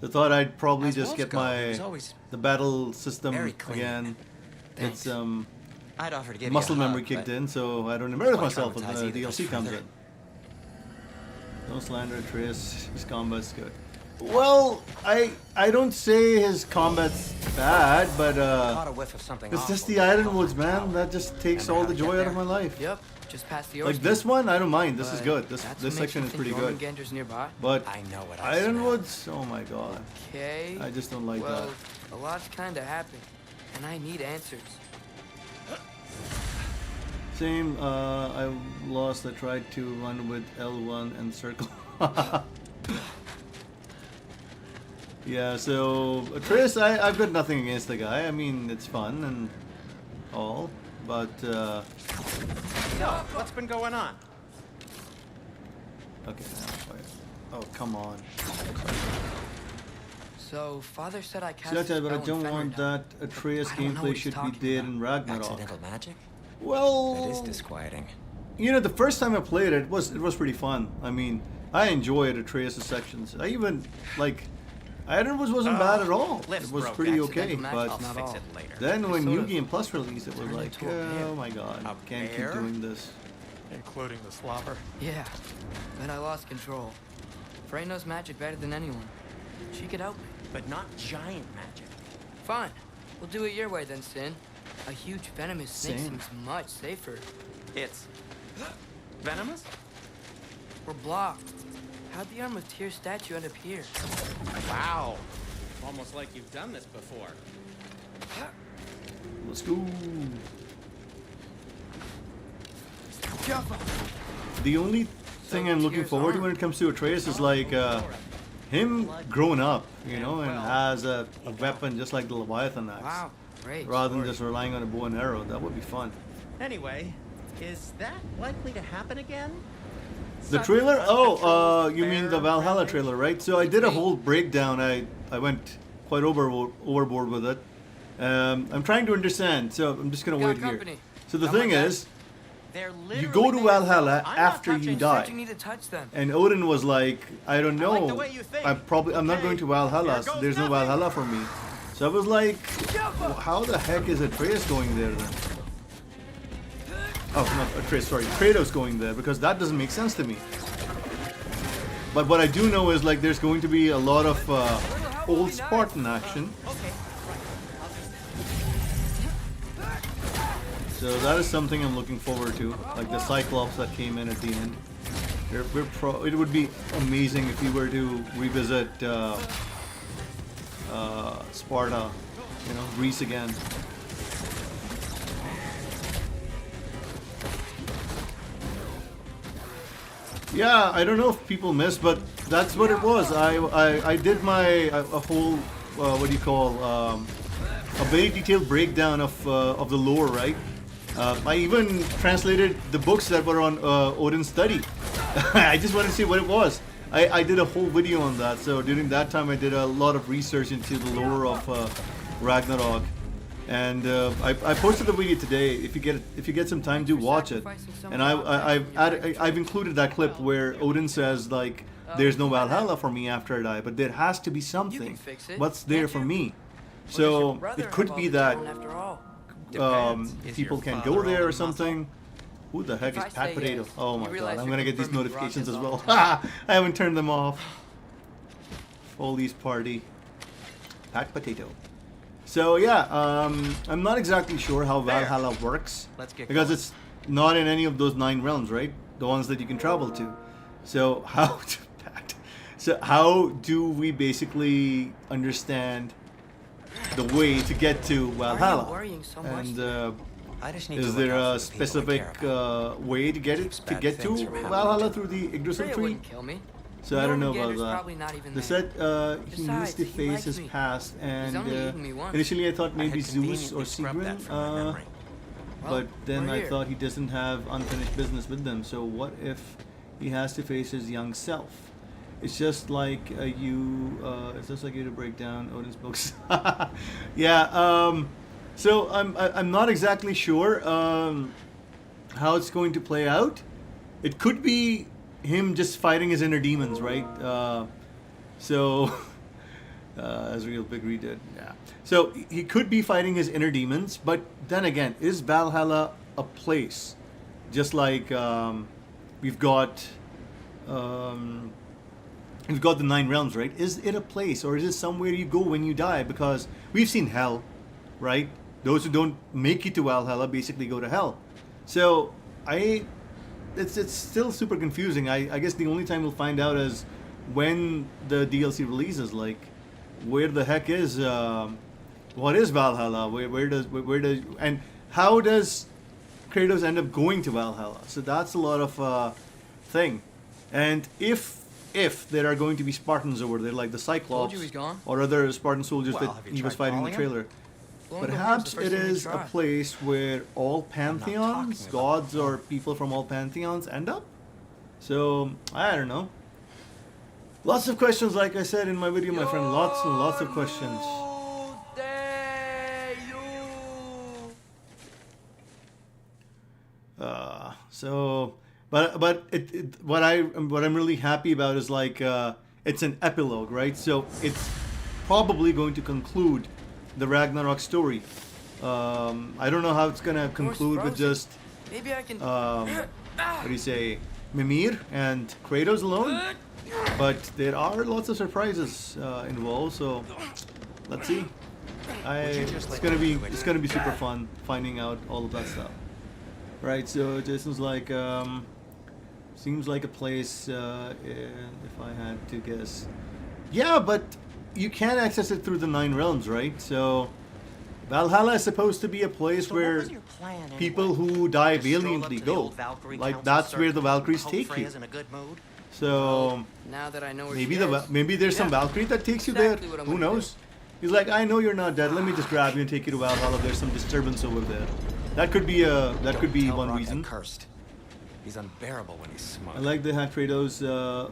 Speaker 1: So I thought I'd probably
Speaker 6: As
Speaker 1: just
Speaker 6: wolves
Speaker 1: get
Speaker 6: go,
Speaker 1: my
Speaker 6: it was always
Speaker 1: the battle system
Speaker 6: very clean.
Speaker 1: again.
Speaker 2: Thanks.
Speaker 1: It's
Speaker 6: I'd offer to give
Speaker 1: muscle
Speaker 6: you a
Speaker 1: memory
Speaker 6: hug,
Speaker 1: kicked
Speaker 6: but
Speaker 1: in, so I don't embarrass
Speaker 6: quite
Speaker 1: myself when
Speaker 6: traumatized
Speaker 1: the
Speaker 6: either
Speaker 1: DLC comes
Speaker 6: further.
Speaker 1: in. Don't slander Atreus. His combat's good. Well, I don't say his combat's bad, but
Speaker 6: Caught a whiff of something
Speaker 1: it's just
Speaker 6: awful.
Speaker 1: the Ironwoods, man. That just takes
Speaker 6: Remember
Speaker 1: all
Speaker 6: how
Speaker 1: the
Speaker 6: to get
Speaker 1: joy out of
Speaker 6: there?
Speaker 1: my life.
Speaker 2: Yep, just past the
Speaker 1: Like
Speaker 2: Oarsman.
Speaker 1: this one, I don't mind. This is
Speaker 2: But
Speaker 1: good. This
Speaker 2: that's
Speaker 1: this
Speaker 2: what makes
Speaker 1: section
Speaker 2: you
Speaker 1: is
Speaker 2: think
Speaker 1: pretty good.
Speaker 2: Jormungandr's nearby.
Speaker 1: But
Speaker 6: I know what I smell.
Speaker 1: Ironwoods, oh my god,
Speaker 2: Okay.
Speaker 1: I just don't like
Speaker 2: well,
Speaker 1: that.
Speaker 2: A lot's kinda happened, and I need answers.
Speaker 1: Same, I lost. I tried to run with L1 and circle. Yeah, so Atreus, I've got nothing against the guy. I mean, it's fun and all, but
Speaker 6: So, what's been going on?
Speaker 1: okay. Oh, come on.
Speaker 2: So, Father said I cast
Speaker 1: See,
Speaker 2: a
Speaker 1: but I
Speaker 2: spell
Speaker 1: don't
Speaker 2: and Fenrir
Speaker 1: want
Speaker 2: died.
Speaker 1: that Atreus
Speaker 2: I don't know
Speaker 1: gameplay
Speaker 2: what he's
Speaker 1: should be
Speaker 2: talking
Speaker 1: dead
Speaker 2: about.
Speaker 1: in Ragnarok.
Speaker 6: Accidental magic?
Speaker 1: Well,
Speaker 6: That is disquieting.
Speaker 1: you know, the first time I played it was pretty fun. I mean, I enjoyed Atreus' sections. I even like, I don't know, it wasn't bad at all.
Speaker 6: Lift's
Speaker 1: It was
Speaker 6: broke,
Speaker 1: pretty
Speaker 2: accidental
Speaker 1: okay,
Speaker 2: magic.
Speaker 1: but
Speaker 6: I'll
Speaker 2: Not
Speaker 6: fix
Speaker 2: all.
Speaker 6: it later.
Speaker 1: then when
Speaker 2: sort
Speaker 1: New
Speaker 2: of
Speaker 1: Game Plus released, it was
Speaker 2: turned
Speaker 1: like,
Speaker 2: into a bear.
Speaker 1: oh my god,
Speaker 6: A
Speaker 1: can't keep
Speaker 6: bear?
Speaker 1: doing this.
Speaker 8: Including the slobber.
Speaker 2: Yeah, then I lost control. Frey knows magic better than anyone. She could help me.
Speaker 6: But not giant magic.
Speaker 2: Fine. We'll do it your way then, Sin. A huge venomous snake
Speaker 1: Same.
Speaker 2: seems much safer.
Speaker 6: It's venomous?
Speaker 2: We're blocked. How'd the Arm of Tyr statue end up here?
Speaker 6: Wow. Almost like you've done this before.
Speaker 1: Let's go. The only thing I'm looking forward to when it comes to Atreus is like him growing up, you know, and has a weapon just like the Leviathan axe,
Speaker 2: Wow, great.
Speaker 1: rather than
Speaker 2: story.
Speaker 1: just relying on a bow and arrow. That would be fun.
Speaker 6: Anyway, is that likely to happen again?
Speaker 1: The
Speaker 6: Sudden
Speaker 1: trailer?
Speaker 6: uncontrolled
Speaker 1: Oh, you mean the
Speaker 6: bear
Speaker 1: Valhalla
Speaker 6: rampage?
Speaker 1: trailer, right? So I did a whole breakdown. I went quite overboard with it. I'm trying to understand, so I'm just gonna
Speaker 2: Got
Speaker 1: wait here.
Speaker 2: company.
Speaker 1: So the
Speaker 2: How much
Speaker 1: thing
Speaker 2: that?
Speaker 1: is,
Speaker 6: They're
Speaker 1: you go to
Speaker 6: literally
Speaker 1: Valhalla
Speaker 6: I'm not
Speaker 1: after you
Speaker 6: touching-
Speaker 1: die.
Speaker 2: Said you need to touch them.
Speaker 1: And Odin was like, I don't
Speaker 6: I like
Speaker 1: know.
Speaker 6: the way you think.
Speaker 1: I'm not
Speaker 6: Okay,
Speaker 1: going to Valhalla.
Speaker 6: here
Speaker 1: So
Speaker 6: goes
Speaker 1: there's no
Speaker 6: nothing.
Speaker 1: Valhalla for me. So I was like, well, how the heck is Atreus going there then? Oh, not Atreus, sorry. Kratos going there, because that doesn't make sense to me. But what I do know is like there's going to be a lot of old Spartan action.
Speaker 6: Okay.
Speaker 1: So that is something I'm looking forward to. Like the Cyclops that came in at the end. It would be amazing if we were to revisit Sparta, you know, Greece again. Yeah, I don't know if people missed, but that's what it was. I did my a whole what do you call a very detailed breakdown of the lore, right? I even translated the books that were on Odin's study. I just wanted to see what it was. I did a whole video on that. So during that time, I did a lot of research into the lore of Ragnarok, and I posted the video today. If you get some time, do watch it. And I've included that clip where Odin says like, "There's no Valhalla for me after I die, but there has to be something.
Speaker 2: fix it,
Speaker 1: What's there
Speaker 2: can't
Speaker 1: for
Speaker 2: you?
Speaker 1: me?"
Speaker 2: Or does your
Speaker 1: So
Speaker 2: brother
Speaker 1: it could
Speaker 2: have
Speaker 1: be
Speaker 2: all the
Speaker 1: that
Speaker 2: talent after all?
Speaker 6: Depends. Is
Speaker 1: people
Speaker 6: your
Speaker 1: can
Speaker 6: father
Speaker 1: go there
Speaker 6: all
Speaker 1: or
Speaker 6: the muscle?
Speaker 1: something. Who the heck
Speaker 2: If
Speaker 1: is
Speaker 2: I
Speaker 1: Pat
Speaker 2: say
Speaker 1: Potato?
Speaker 2: yes,
Speaker 1: Oh
Speaker 2: you
Speaker 1: my god,
Speaker 2: realize
Speaker 1: I'm
Speaker 2: you're
Speaker 1: gonna get these
Speaker 2: confirming Brock
Speaker 1: notifications
Speaker 2: is
Speaker 1: as
Speaker 2: all
Speaker 1: well.
Speaker 2: the time.
Speaker 1: I haven't turned them off. Foley's party. Pat Potato. So yeah, I'm not exactly sure how Valhalla works.
Speaker 6: Let's get
Speaker 1: because
Speaker 6: going.
Speaker 1: it's not in any of those 9 realms, right? The ones that you can travel to. So how do we basically understand the way to get to Valhalla?
Speaker 2: worrying so much
Speaker 1: And
Speaker 6: I just need to
Speaker 1: is
Speaker 6: look
Speaker 1: there
Speaker 6: out
Speaker 1: a
Speaker 6: for the people I
Speaker 1: specific
Speaker 6: care about.
Speaker 1: way to get
Speaker 6: Keeps
Speaker 1: to
Speaker 6: bad
Speaker 1: get to
Speaker 6: things from happening
Speaker 1: Valhalla
Speaker 6: to
Speaker 1: through the Yggdrasil
Speaker 2: Freya
Speaker 1: tree?
Speaker 2: wouldn't kill me.
Speaker 1: So I don't know about
Speaker 2: Jormungandr's
Speaker 1: that.
Speaker 2: probably not even
Speaker 1: They
Speaker 2: there.
Speaker 1: said he needs
Speaker 2: Besides,
Speaker 1: to
Speaker 2: he
Speaker 1: face
Speaker 2: likes
Speaker 1: his
Speaker 2: me.
Speaker 1: past, and
Speaker 2: only eaten me once.
Speaker 1: initially I thought
Speaker 6: I
Speaker 1: maybe
Speaker 6: had
Speaker 1: Zeus
Speaker 6: conveniently
Speaker 1: or
Speaker 6: scrubbed that
Speaker 1: Sigrun,
Speaker 6: from my memory.
Speaker 2: Well,
Speaker 1: but then
Speaker 2: we're
Speaker 1: I
Speaker 2: here.
Speaker 1: thought he doesn't have unfinished business with them. So what if he has to face his young self? It's just like it's just like you to break down Odin's books. Yeah. So I'm not exactly sure how it's going to play out. It could be him just fighting his inner demons, right? As Real Big Reed did. Yeah. So he could be fighting his inner demons, but then again, is Valhalla a place? Just like we've got the 9 realms, right? Is it a place, or is it somewhere you go when you die? Because we've seen hell, right? Those who don't make it to Valhalla basically go to hell. So it's still super confusing. I guess the only time we'll find out is when the DLC releases. Like, where the heck is what is Valhalla? Where does and how does Kratos end up going to Valhalla? So that's a lot of thing. And if there are going to be Spartans over there, like the
Speaker 2: Told
Speaker 1: Cyclops
Speaker 2: you he's gone.
Speaker 1: or other Spartan soldiers
Speaker 6: Well,
Speaker 1: that
Speaker 6: have you
Speaker 1: he was
Speaker 6: tried
Speaker 1: fighting in the
Speaker 6: calling him?
Speaker 1: trailer,
Speaker 2: Blowing the horn's
Speaker 1: perhaps
Speaker 2: the first
Speaker 1: it
Speaker 2: thing we
Speaker 1: is a
Speaker 2: try.
Speaker 1: place where all
Speaker 6: talking
Speaker 1: pantheons,
Speaker 6: about
Speaker 1: gods or people from all pantheons end up. So I don't know. Lots of questions, like I said in my video, my friend. Lots and lots of questions. What I'm really happy about is like it's an epilogue, right? So it's probably going to conclude the Ragnarok story. I don't know how it's gonna conclude with just
Speaker 2: Maybe I can.
Speaker 1: what do you say, Mimir and Kratos alone, but there are lots of surprises involved. So let's see. It's gonna be super fun finding out all of that stuff. Right, so Jason's like, seems like a place, if I had to guess. Yeah, but you can't access it through the 9 realms, right? So Valhalla is supposed to be a place
Speaker 6: So what
Speaker 1: where
Speaker 6: was your plan anyway?
Speaker 1: people who die
Speaker 6: Just stroll up
Speaker 1: valiantly
Speaker 6: to the
Speaker 1: go.
Speaker 6: old Valkyrie
Speaker 1: Like
Speaker 6: Council
Speaker 1: that's where the
Speaker 6: circle,
Speaker 1: Valkyries
Speaker 6: hope
Speaker 1: take you.
Speaker 6: Freya's in a good mood?
Speaker 1: So
Speaker 2: Now that I know where
Speaker 1: maybe
Speaker 2: she is.
Speaker 1: maybe there's some
Speaker 2: Yeah.
Speaker 1: Valkyrie that takes you
Speaker 2: Exactly
Speaker 1: there.
Speaker 2: what I'm
Speaker 1: Who
Speaker 2: gonna
Speaker 1: knows? He's like, I know you're not dead. Let me just grab you and take you to Valhalla. There's some disturbance over there. That could be
Speaker 7: Tell
Speaker 1: one
Speaker 7: Rock
Speaker 1: reason.
Speaker 7: I'm cursed. He's unbearable when he's smug.
Speaker 1: I like they had Kratos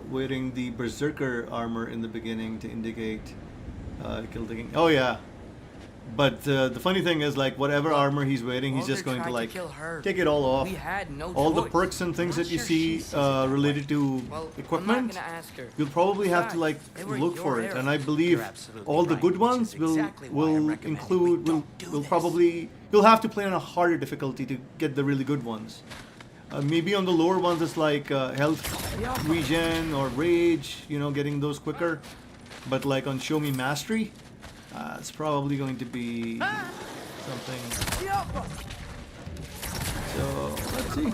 Speaker 1: wearing the Berserker armor in the beginning to indicate kill the king. Oh yeah, but the funny thing is, like, whatever armor he's wearing, he's
Speaker 2: Well,
Speaker 1: just
Speaker 2: they're
Speaker 1: going to
Speaker 2: trying
Speaker 1: like
Speaker 2: kill her.
Speaker 1: take it all off.
Speaker 2: We had no
Speaker 1: All the
Speaker 2: choice.
Speaker 1: perks and things
Speaker 6: I'm
Speaker 1: that you
Speaker 6: not sure
Speaker 1: see
Speaker 6: she sees it that
Speaker 1: related
Speaker 6: way.
Speaker 1: to
Speaker 2: Well,
Speaker 1: equipment,
Speaker 2: I'm not gonna ask her.
Speaker 1: you'll probably have to
Speaker 2: Besides,
Speaker 1: like
Speaker 2: they were
Speaker 1: look
Speaker 2: your
Speaker 1: for it.
Speaker 2: era.
Speaker 1: And I believe
Speaker 6: You're absolutely
Speaker 1: all the
Speaker 6: right,
Speaker 1: good
Speaker 6: which
Speaker 1: ones
Speaker 6: is
Speaker 1: will
Speaker 6: exactly why I'm
Speaker 1: will
Speaker 6: recommending we
Speaker 1: include will
Speaker 6: don't do
Speaker 1: will
Speaker 6: this.
Speaker 1: probably you'll have to play on a harder difficulty to get the really good ones. Maybe on the lower ones it's like health regen or rage, you know, getting those quicker. But like on Show Me Mastery, it's probably going to be something. So let's see.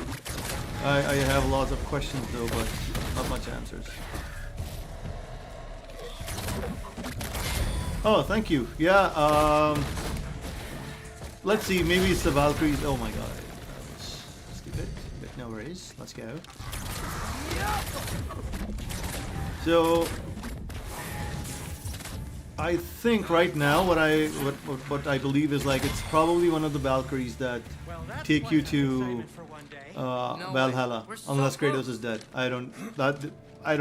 Speaker 1: I have lots of questions though, but not much answers. Oh, thank you. Yeah. Let's see. Maybe it's the Valkyries. Oh my God. That was stupid. But no worries. Let's go. So I think right now what I believe is like it's probably one of the Valkyries that take you to
Speaker 2: No way.
Speaker 1: Valhalla,
Speaker 2: We're so
Speaker 1: unless Kratos
Speaker 2: close.
Speaker 1: is dead. I don't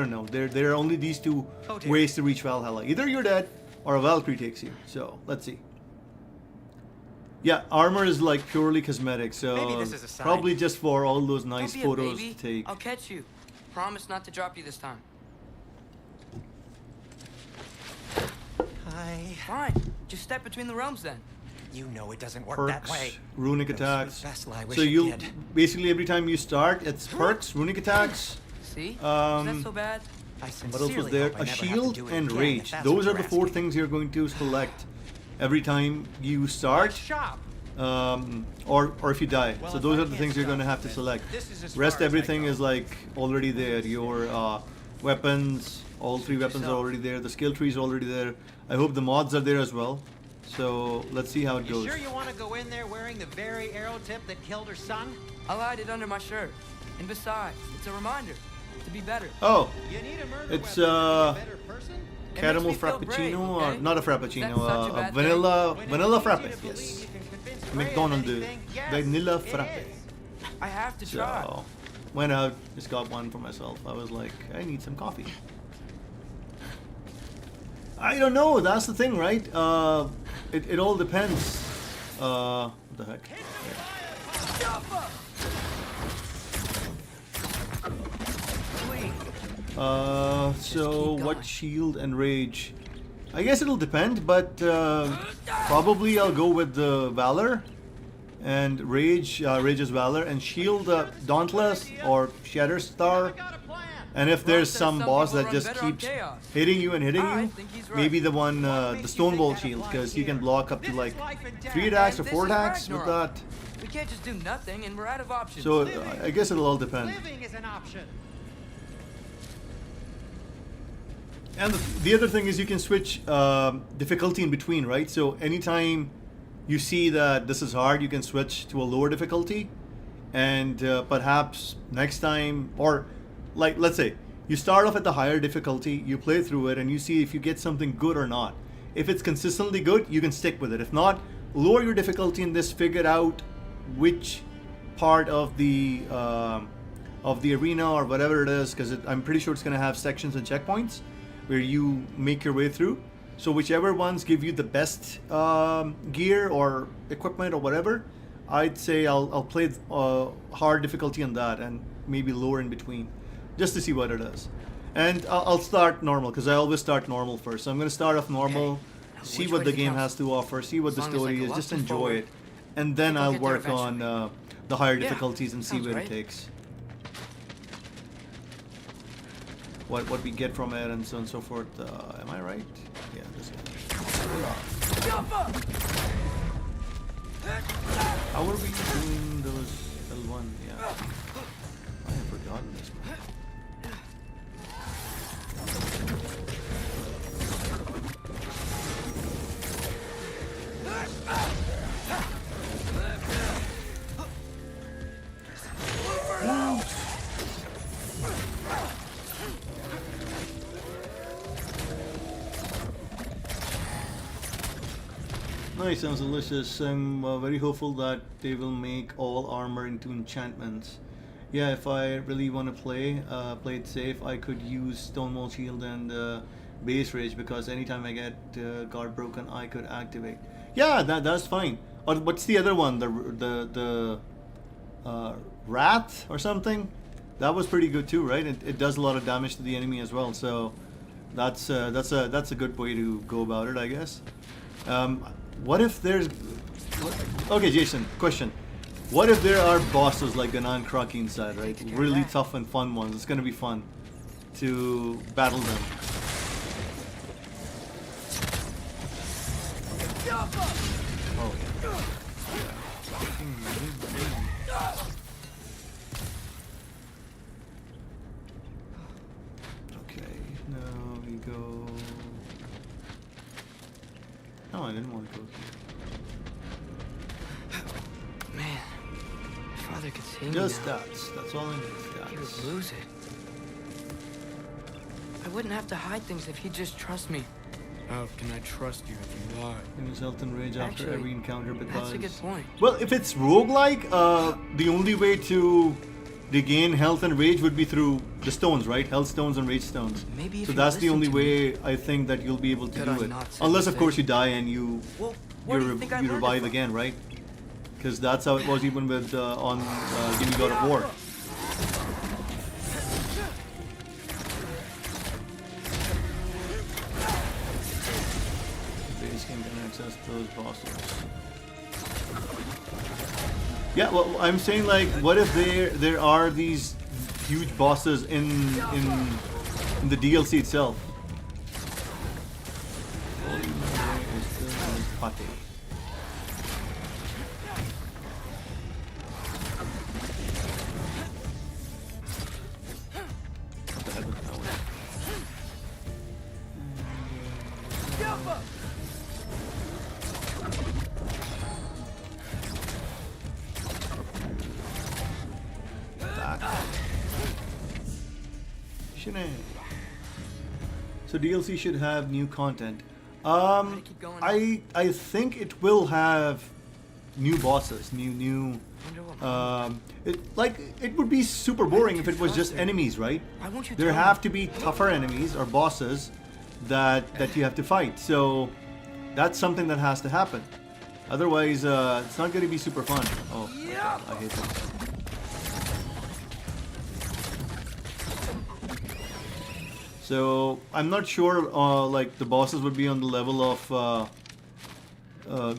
Speaker 1: know. There are only these two
Speaker 6: Oh, dear.
Speaker 1: ways to reach Valhalla. Either you're dead or a Valkyrie takes you. So let's see. Yeah, armor is like purely cosmetic, so
Speaker 6: Maybe this is a sign.
Speaker 1: probably just for all those nice
Speaker 2: Don't be a
Speaker 1: photos
Speaker 2: baby.
Speaker 1: to take.
Speaker 2: I'll catch you. Promise not to drop you this time. Fine. Just step between the realms then.
Speaker 6: You know it doesn't work that
Speaker 1: Perks,
Speaker 6: way.
Speaker 1: runic
Speaker 6: Those
Speaker 1: attacks.
Speaker 6: sweet Vesla, I wish
Speaker 1: So
Speaker 6: it
Speaker 1: you
Speaker 6: did.
Speaker 1: basically every time you start, it's perks, runic attacks.
Speaker 2: See? Is
Speaker 1: Um,
Speaker 2: that so bad?
Speaker 6: I
Speaker 1: What else was
Speaker 6: sincerely
Speaker 1: there?
Speaker 6: hope I
Speaker 1: A
Speaker 6: never have to
Speaker 1: shield
Speaker 6: do it
Speaker 1: and
Speaker 6: again,
Speaker 1: rage.
Speaker 6: if that's
Speaker 1: Those
Speaker 6: what
Speaker 1: are
Speaker 6: you're
Speaker 1: the 4
Speaker 6: asking.
Speaker 1: things you're going to select every time you start,
Speaker 6: Shop.
Speaker 1: or if you die.
Speaker 6: Well,
Speaker 1: So
Speaker 6: if
Speaker 1: those
Speaker 6: I
Speaker 1: are the
Speaker 6: can't
Speaker 1: things you're
Speaker 6: stop
Speaker 1: going to
Speaker 6: it,
Speaker 1: have to
Speaker 6: then
Speaker 1: select.
Speaker 6: this is as
Speaker 1: Rest
Speaker 6: far as I
Speaker 1: everything
Speaker 6: go.
Speaker 1: is like already there. Your weapons, all 3 weapons are
Speaker 6: yourself.
Speaker 1: already there. The skill tree is already there. I hope the mods are there as well. So let's see how it
Speaker 6: You
Speaker 1: goes.
Speaker 6: sure you want to go in there wearing the very arrow tip that killed her son?
Speaker 2: I'll hide it under my shirt. And besides, it's a reminder to be better.
Speaker 1: Oh,
Speaker 6: You need a murder
Speaker 1: it's
Speaker 6: weapon to be a better person?
Speaker 2: It
Speaker 1: caramel
Speaker 2: makes me feel brave,
Speaker 1: frappuccino,
Speaker 2: okay?
Speaker 1: or not a
Speaker 2: Is that
Speaker 1: frappuccino,
Speaker 2: such a
Speaker 1: a
Speaker 2: bad
Speaker 1: vanilla
Speaker 6: When
Speaker 1: vanilla
Speaker 6: it's easy
Speaker 1: frappe.
Speaker 6: to believe
Speaker 1: Yes,
Speaker 6: you can convince Freya of
Speaker 1: McDonald's
Speaker 6: anything, yes,
Speaker 1: vanilla
Speaker 6: it
Speaker 1: frappe.
Speaker 6: is.
Speaker 2: I have to try.
Speaker 1: So went out, just got one for myself. I was like, I need some coffee. I don't know. That's the thing, right? It all depends. What the heck? So
Speaker 2: keep
Speaker 1: what
Speaker 2: going.
Speaker 1: shield and rage? I guess it'll depend, but probably I'll go with the Valor and Rage, Rage is Valor, and Shield, Dauntless or Shatterstar. And if there's
Speaker 2: says
Speaker 1: some
Speaker 2: some
Speaker 1: boss
Speaker 2: people
Speaker 1: that
Speaker 2: run
Speaker 1: just
Speaker 2: better on
Speaker 1: keeps
Speaker 2: chaos.
Speaker 1: hitting you and hitting
Speaker 2: I
Speaker 1: you,
Speaker 2: think he's right.
Speaker 1: maybe the one, the Stonewall Shield, because you can block up to like 3 attacks or
Speaker 2: And
Speaker 1: 4
Speaker 2: this is
Speaker 1: attacks with
Speaker 2: Ragnarok.
Speaker 1: that.
Speaker 2: We can't just do nothing, and we're out of options.
Speaker 1: So I guess it'll all depend.
Speaker 6: Living is an option.
Speaker 1: And the other thing is you can switch difficulty in between, right? So anytime you see that this is hard, you can switch to a lower difficulty, and perhaps next time, or like let's say you start off at the higher difficulty, you play through it, and you see if you get something good or not. If it's consistently good, you can stick with it. If not, lower your difficulty in this, figure out which part of the arena or whatever it is, because I'm pretty sure it's going to have sections and checkpoints where you make your way through. So whichever ones give you the best gear or equipment or whatever, I'd say I'll play hard difficulty on that and maybe lower in between, just to see what it is. And I'll start normal, because I always start normal first. So I'm going to start off normal, see what the game has to offer, see what the story is, just enjoy it. And then I'll work on the higher difficulties and see where it takes. What we get from it and so on and so forth. Am I right? Yeah, this guy. How are we doing those L1? Yeah. I have forgotten this one. Nice, sounds delicious. I'm very hopeful that they will make all armor into enchantments. Yeah, if I really want to play it safe, I could use Stonewall Shield and Base Rage, because anytime I get guard broken, I could activate. Yeah, that's fine. Or what's the other one? The Wrath or something? That was pretty good too, right? It does a lot of damage to the enemy as well. So that's a good way to go about it, I guess. What if there's... Okay, Jason, question. What if there are bosses like Ganon and Crocky inside, right? Really tough and fun ones. It's gonna be fun to battle them. Oh, yeah. Okay, now we go... No, I didn't want to go here.
Speaker 2: Man, if Father could see me
Speaker 1: Just
Speaker 2: now,
Speaker 1: stats. That's all I need.
Speaker 2: he would
Speaker 1: Stats.
Speaker 2: lose it. I wouldn't have to hide things if he'd just trust me.
Speaker 8: How can I trust you if you lie?
Speaker 1: Use health and rage after
Speaker 2: Actually,
Speaker 1: every encounter because...
Speaker 2: That's a good point.
Speaker 1: Well, if it's roguelike, the only way to regain health and rage would be through the stones, right? Health stones and rage stones.
Speaker 2: Maybe if
Speaker 1: So
Speaker 2: you
Speaker 1: that's the
Speaker 2: listen
Speaker 1: only
Speaker 2: to me.
Speaker 1: way I think that you'll be able to
Speaker 2: Could
Speaker 1: do
Speaker 2: I
Speaker 1: it.
Speaker 2: not say
Speaker 1: Unless,
Speaker 2: the
Speaker 1: of course,
Speaker 2: same?
Speaker 1: you die and you
Speaker 2: Well, where do you think I learned it
Speaker 1: revive
Speaker 2: from?
Speaker 1: again, right? Because that's how it was even with on Gimme God of War. Base game can access those bosses. Yeah, well, I'm saying, like, what if there are these huge bosses in the DLC itself? Holy Mary is the party. What the heck was that one? So DLC should have new content. I think it will have new bosses, new. It would be super boring if it was just enemies, right? There have to be tougher enemies or bosses that you have to fight. So that's something that has to happen. Otherwise, it's not going to be super fun. Oh my God, I hate this. So I'm not sure like the bosses would be on the level of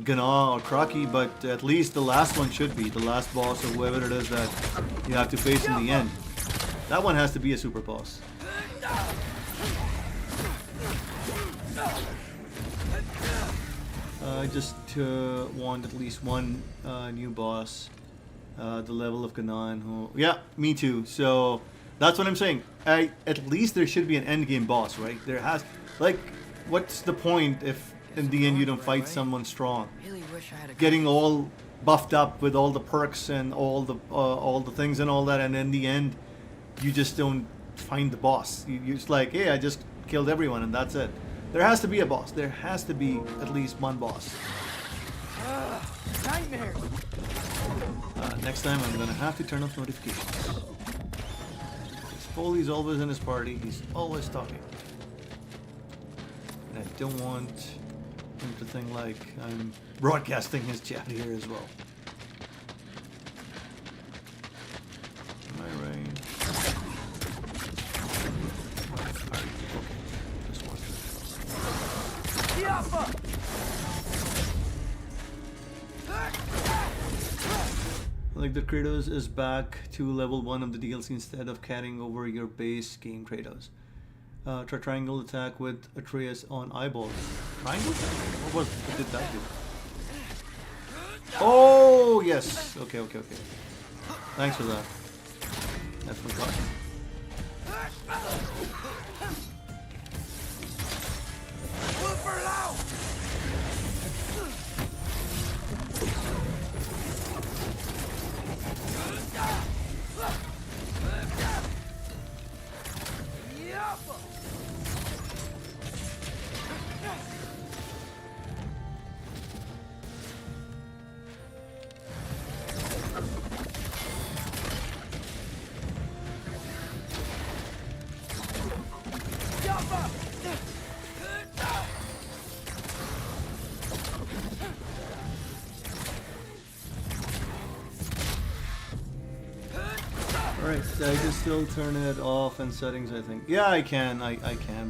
Speaker 1: Gana or Crocky, but at least the last one should be. The last boss or whoever it is that you have to face in the end. That one has to be a super boss. I just want at least one new boss. The level of Ganon. Who, yeah, me too. So That's what I'm saying. At least there should be an end game boss, right? There has, like, what's the point if in the end you don't fight someone strong?
Speaker 2: Really wish I had a
Speaker 1: Getting all buffed up with all the perks and all the things and all that, and in the end, you just don't find the boss. You're just like, hey, I just killed everyone, and that's it. There has to be a boss. There has to be at least one boss.
Speaker 2: nightmare.
Speaker 1: Next time, I'm gonna have to turn off notifications. Foley's always in his party. He's always talking. And I don't want him to think like I'm broadcasting his chat here as well. Am I right? Alright, okay. This one. Like the Kratos is back to level 1 of the DLC instead of carrying over your base game Kratos. Try triangle attack with Atreus on eyeballs. Triangle attack? What did that do? Oh yes! Okay. Thanks for that. That's my thought. Alright, I can still turn it off in settings, I think. Yeah, I can,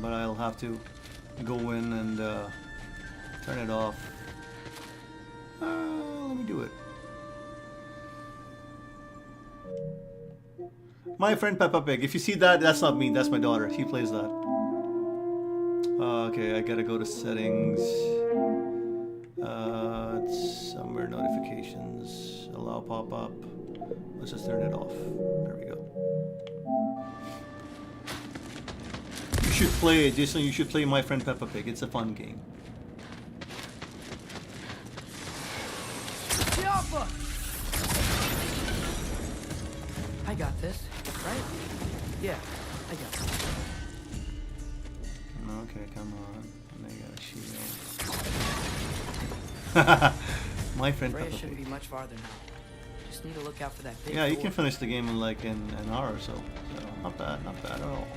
Speaker 1: but I'll have to go in and turn it off. Let me do it. My friend Peppa Pig. If you see that, that's not me, that's my daughter. She plays that. Okay, I gotta go to settings. It's somewhere, notifications, allow pop-up. Let's just turn it off. There we go. You should play it, Jason. You should play My Friend Peppa Pig. It's a fun game.
Speaker 2: I got this, right? Yeah, I got this.
Speaker 1: Okay, come on. And I got a shield. My Friend
Speaker 2: Freya
Speaker 1: Peppa
Speaker 2: shouldn't
Speaker 1: Pig.
Speaker 2: be much farther now. Just need to look out for that big
Speaker 1: Yeah, you
Speaker 2: door.
Speaker 1: can finish the game in like an hour or so. So not bad at all.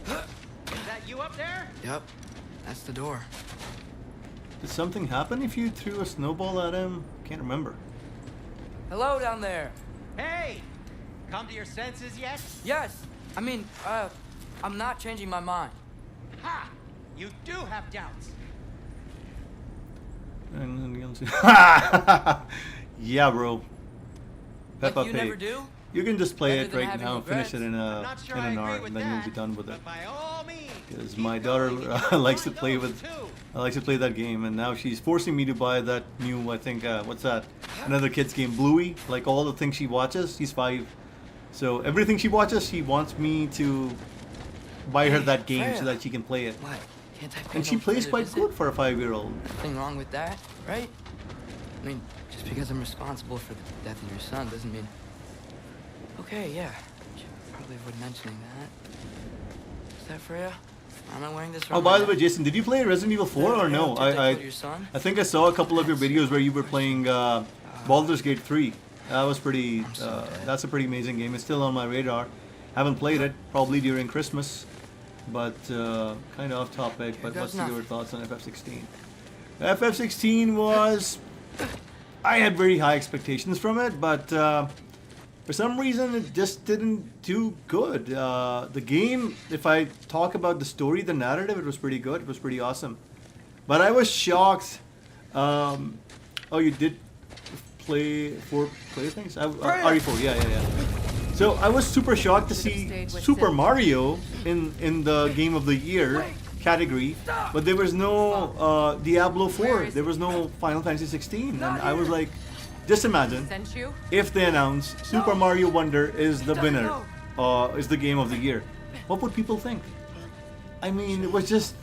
Speaker 6: Is that you up there?
Speaker 2: Yep, that's the door.
Speaker 1: Did something happen if you threw a snowball at him? Can't remember.
Speaker 2: Hello down there.
Speaker 6: Hey! Come to your senses yet?
Speaker 2: Yes, I mean, I'm not changing my mind.
Speaker 6: Ha! You do have doubts.
Speaker 1: And then you see. Yeah, bro. Peppa
Speaker 2: Like you
Speaker 1: Pig.
Speaker 2: never do?
Speaker 1: You can just play
Speaker 2: Better
Speaker 1: it
Speaker 2: than
Speaker 1: right
Speaker 2: having
Speaker 1: now and finish it in
Speaker 6: I'm not sure I
Speaker 1: an
Speaker 6: agree
Speaker 1: hour,
Speaker 6: with
Speaker 1: and then
Speaker 6: that,
Speaker 1: you'll be done with it.
Speaker 6: but by all means,
Speaker 1: Because
Speaker 6: keep
Speaker 1: my
Speaker 6: going.
Speaker 1: daughter
Speaker 6: You can
Speaker 1: likes to
Speaker 6: find
Speaker 1: play
Speaker 6: those
Speaker 1: with.
Speaker 6: too.
Speaker 1: I like to play that game, and now she's forcing me to buy that new. I think what's that? Another kids game, Bluey. Like all the things she watches. She's 5, so everything she watches, she wants me to buy her that game so
Speaker 2: Freya.
Speaker 1: that she can play it.
Speaker 2: What? Can't I pay
Speaker 1: And she
Speaker 2: no
Speaker 1: plays
Speaker 2: further
Speaker 1: quite
Speaker 2: visit?
Speaker 1: good for a 5-year-old.
Speaker 2: Nothing wrong with that, right? I mean, just because I'm responsible for the death of your son doesn't mean... Okay, yeah. Should probably avoid mentioning that. Is that Freya? Am I wearing this
Speaker 1: Oh,
Speaker 2: around
Speaker 1: by
Speaker 2: my
Speaker 1: the way,
Speaker 2: neck?
Speaker 1: Jason, did you play Resident Evil 4 or no?
Speaker 2: Did I
Speaker 1: I
Speaker 2: kill your son?
Speaker 1: think I saw a couple of your videos where you were playing Baldur's Gate 3. That was pretty. That's a pretty amazing game. It's still on my radar. Haven't played it. Probably during Christmas. But kind of off topic. But what's your thoughts on FF16? FF16 was. I had very high expectations from it, but for some reason it just didn't do good. The game, if I talk about the story, the narrative, it was pretty good. It was pretty awesome. But I was shocked. Oh, you did play 4 things? RE4, yeah. So I was super shocked to see Super Mario in the Game of the Year category, but there was no Diablo 4. There was no Final Fantasy 16, and I was like, just imagine
Speaker 9: Sent you?
Speaker 1: if they announce Super Mario Wonder is the winner, is the game of the year. What would people think? I mean, it was just,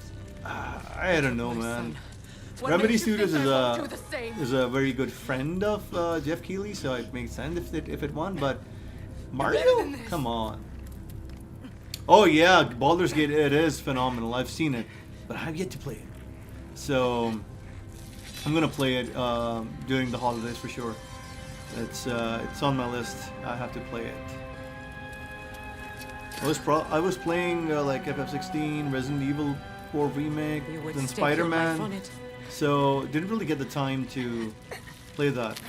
Speaker 1: I don't know, man.
Speaker 9: What
Speaker 1: Remedy
Speaker 9: makes you
Speaker 1: Studios
Speaker 9: think I won't do the same?
Speaker 1: is a very good friend of Jeff Keighley, so it makes sense if it won. But Mario, come on. Oh yeah, Baldur's Gate, it is phenomenal. I've seen it, but I've yet to play it. So I'm gonna play it during the holidays for sure. It's on my list. I have to play it. I was playing like FF16, Resident Evil 4 remake,
Speaker 9: You would
Speaker 1: then
Speaker 9: stake your life on
Speaker 1: Spider-Man.
Speaker 9: it.
Speaker 1: So didn't really get the time to play that.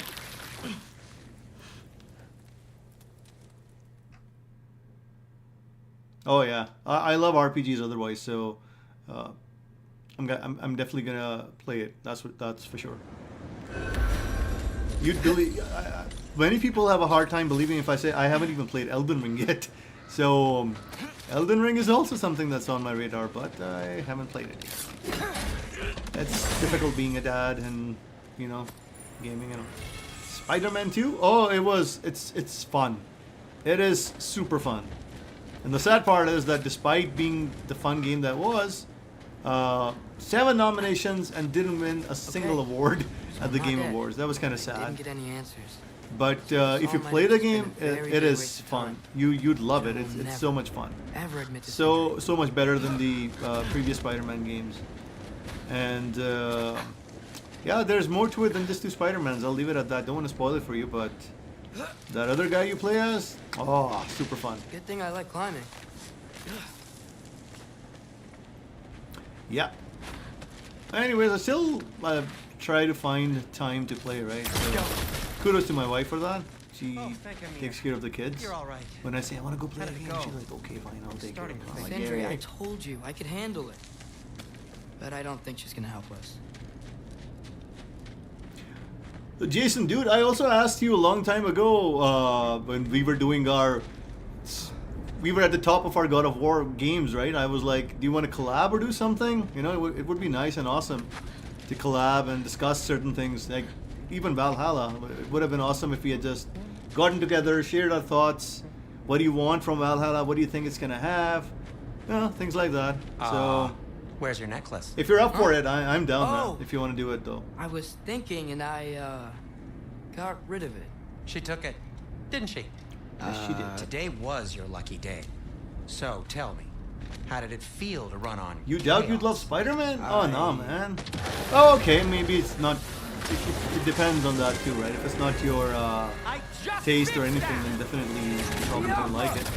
Speaker 1: Oh yeah, I love RPGs otherwise, so I'm definitely gonna play it. That's for sure. You'd believe many people have a hard time believing if I say I haven't even played Elden Ring yet. So Elden Ring is also something that's on my radar, but I haven't played it yet. It's difficult being a dad and gaming and all. Spider-Man 2? Oh, it's fun. It is super fun. And the sad part is that despite being the fun game that was, 7 nominations and didn't win a single award at the
Speaker 2: not
Speaker 1: Game
Speaker 2: dead.
Speaker 1: Awards. That was kind of
Speaker 2: Didn't
Speaker 1: sad.
Speaker 2: get any answers.
Speaker 1: But if you
Speaker 2: all my
Speaker 1: play the
Speaker 2: life, it's
Speaker 1: game,
Speaker 2: been a very,
Speaker 1: it
Speaker 2: very
Speaker 1: is
Speaker 2: waste of
Speaker 1: fun.
Speaker 2: time.
Speaker 1: You'd love it.
Speaker 2: I will
Speaker 1: It's
Speaker 2: never,
Speaker 1: so much fun.
Speaker 2: Ever admit to
Speaker 1: So much better than the previous Spider-Man games. And yeah, there's more to it than just 2 Spider-Mans. I'll leave it at that. Don't want to spoil it for you, but that other guy you play as, oh, super fun.
Speaker 2: Good thing I like climbing.
Speaker 1: Yeah. Anyways, I still try to find time to play, right? So, kudos to my wife for that. She takes care of the kids.
Speaker 6: You're all right.
Speaker 1: When I say I want to go play
Speaker 6: How'd
Speaker 1: a
Speaker 6: it
Speaker 1: game,
Speaker 6: go?
Speaker 1: she's like, okay, fine, I'll take
Speaker 6: Starting
Speaker 1: it.
Speaker 6: to
Speaker 1: I'm like,
Speaker 2: Sindri,
Speaker 1: yeah.
Speaker 2: I told you I could handle it. But I don't think she's gonna help us.
Speaker 1: Jason, dude, I also asked you a long time ago when we were doing we were at the top of our God of War games, right? I was like, do you want to collab or do something? It would be nice and awesome to collab and discuss certain things. Like, even Valhalla. It would have been awesome if we had just gotten together, shared our thoughts. What do you want from Valhalla? What do you think it's going to have? Things like that. So,
Speaker 6: Where's your necklace?
Speaker 1: if you're up for it, I'm down,
Speaker 2: Oh.
Speaker 1: man, if you want to do it, though.
Speaker 2: I was thinking and I got rid of it.
Speaker 6: She took it, didn't she?
Speaker 1: Yes, she did.
Speaker 6: Today was your lucky day. So tell me, how did it feel to run on?
Speaker 1: You doubt you'd
Speaker 6: chaos?
Speaker 1: love Spider-Man? Oh, no, man. Oh, okay, maybe it's not... It depends on that too, right? If it's not your taste or anything, then definitely you probably don't like it.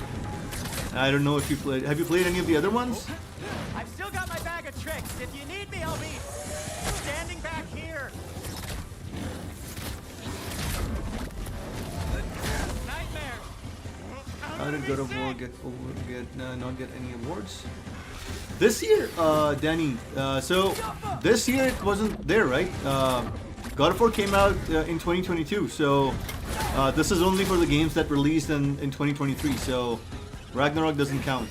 Speaker 1: I don't know if you played... Have you played any of the other ones?
Speaker 4: I've still got my bag of tricks. If you need me, I'll be standing back here. Nightmare.
Speaker 1: How did God of War not get any awards? This year, Danny, so this year it wasn't there, right? God of War came out in 2022, so this is only for the games that released in 2023, so Ragnarok doesn't count.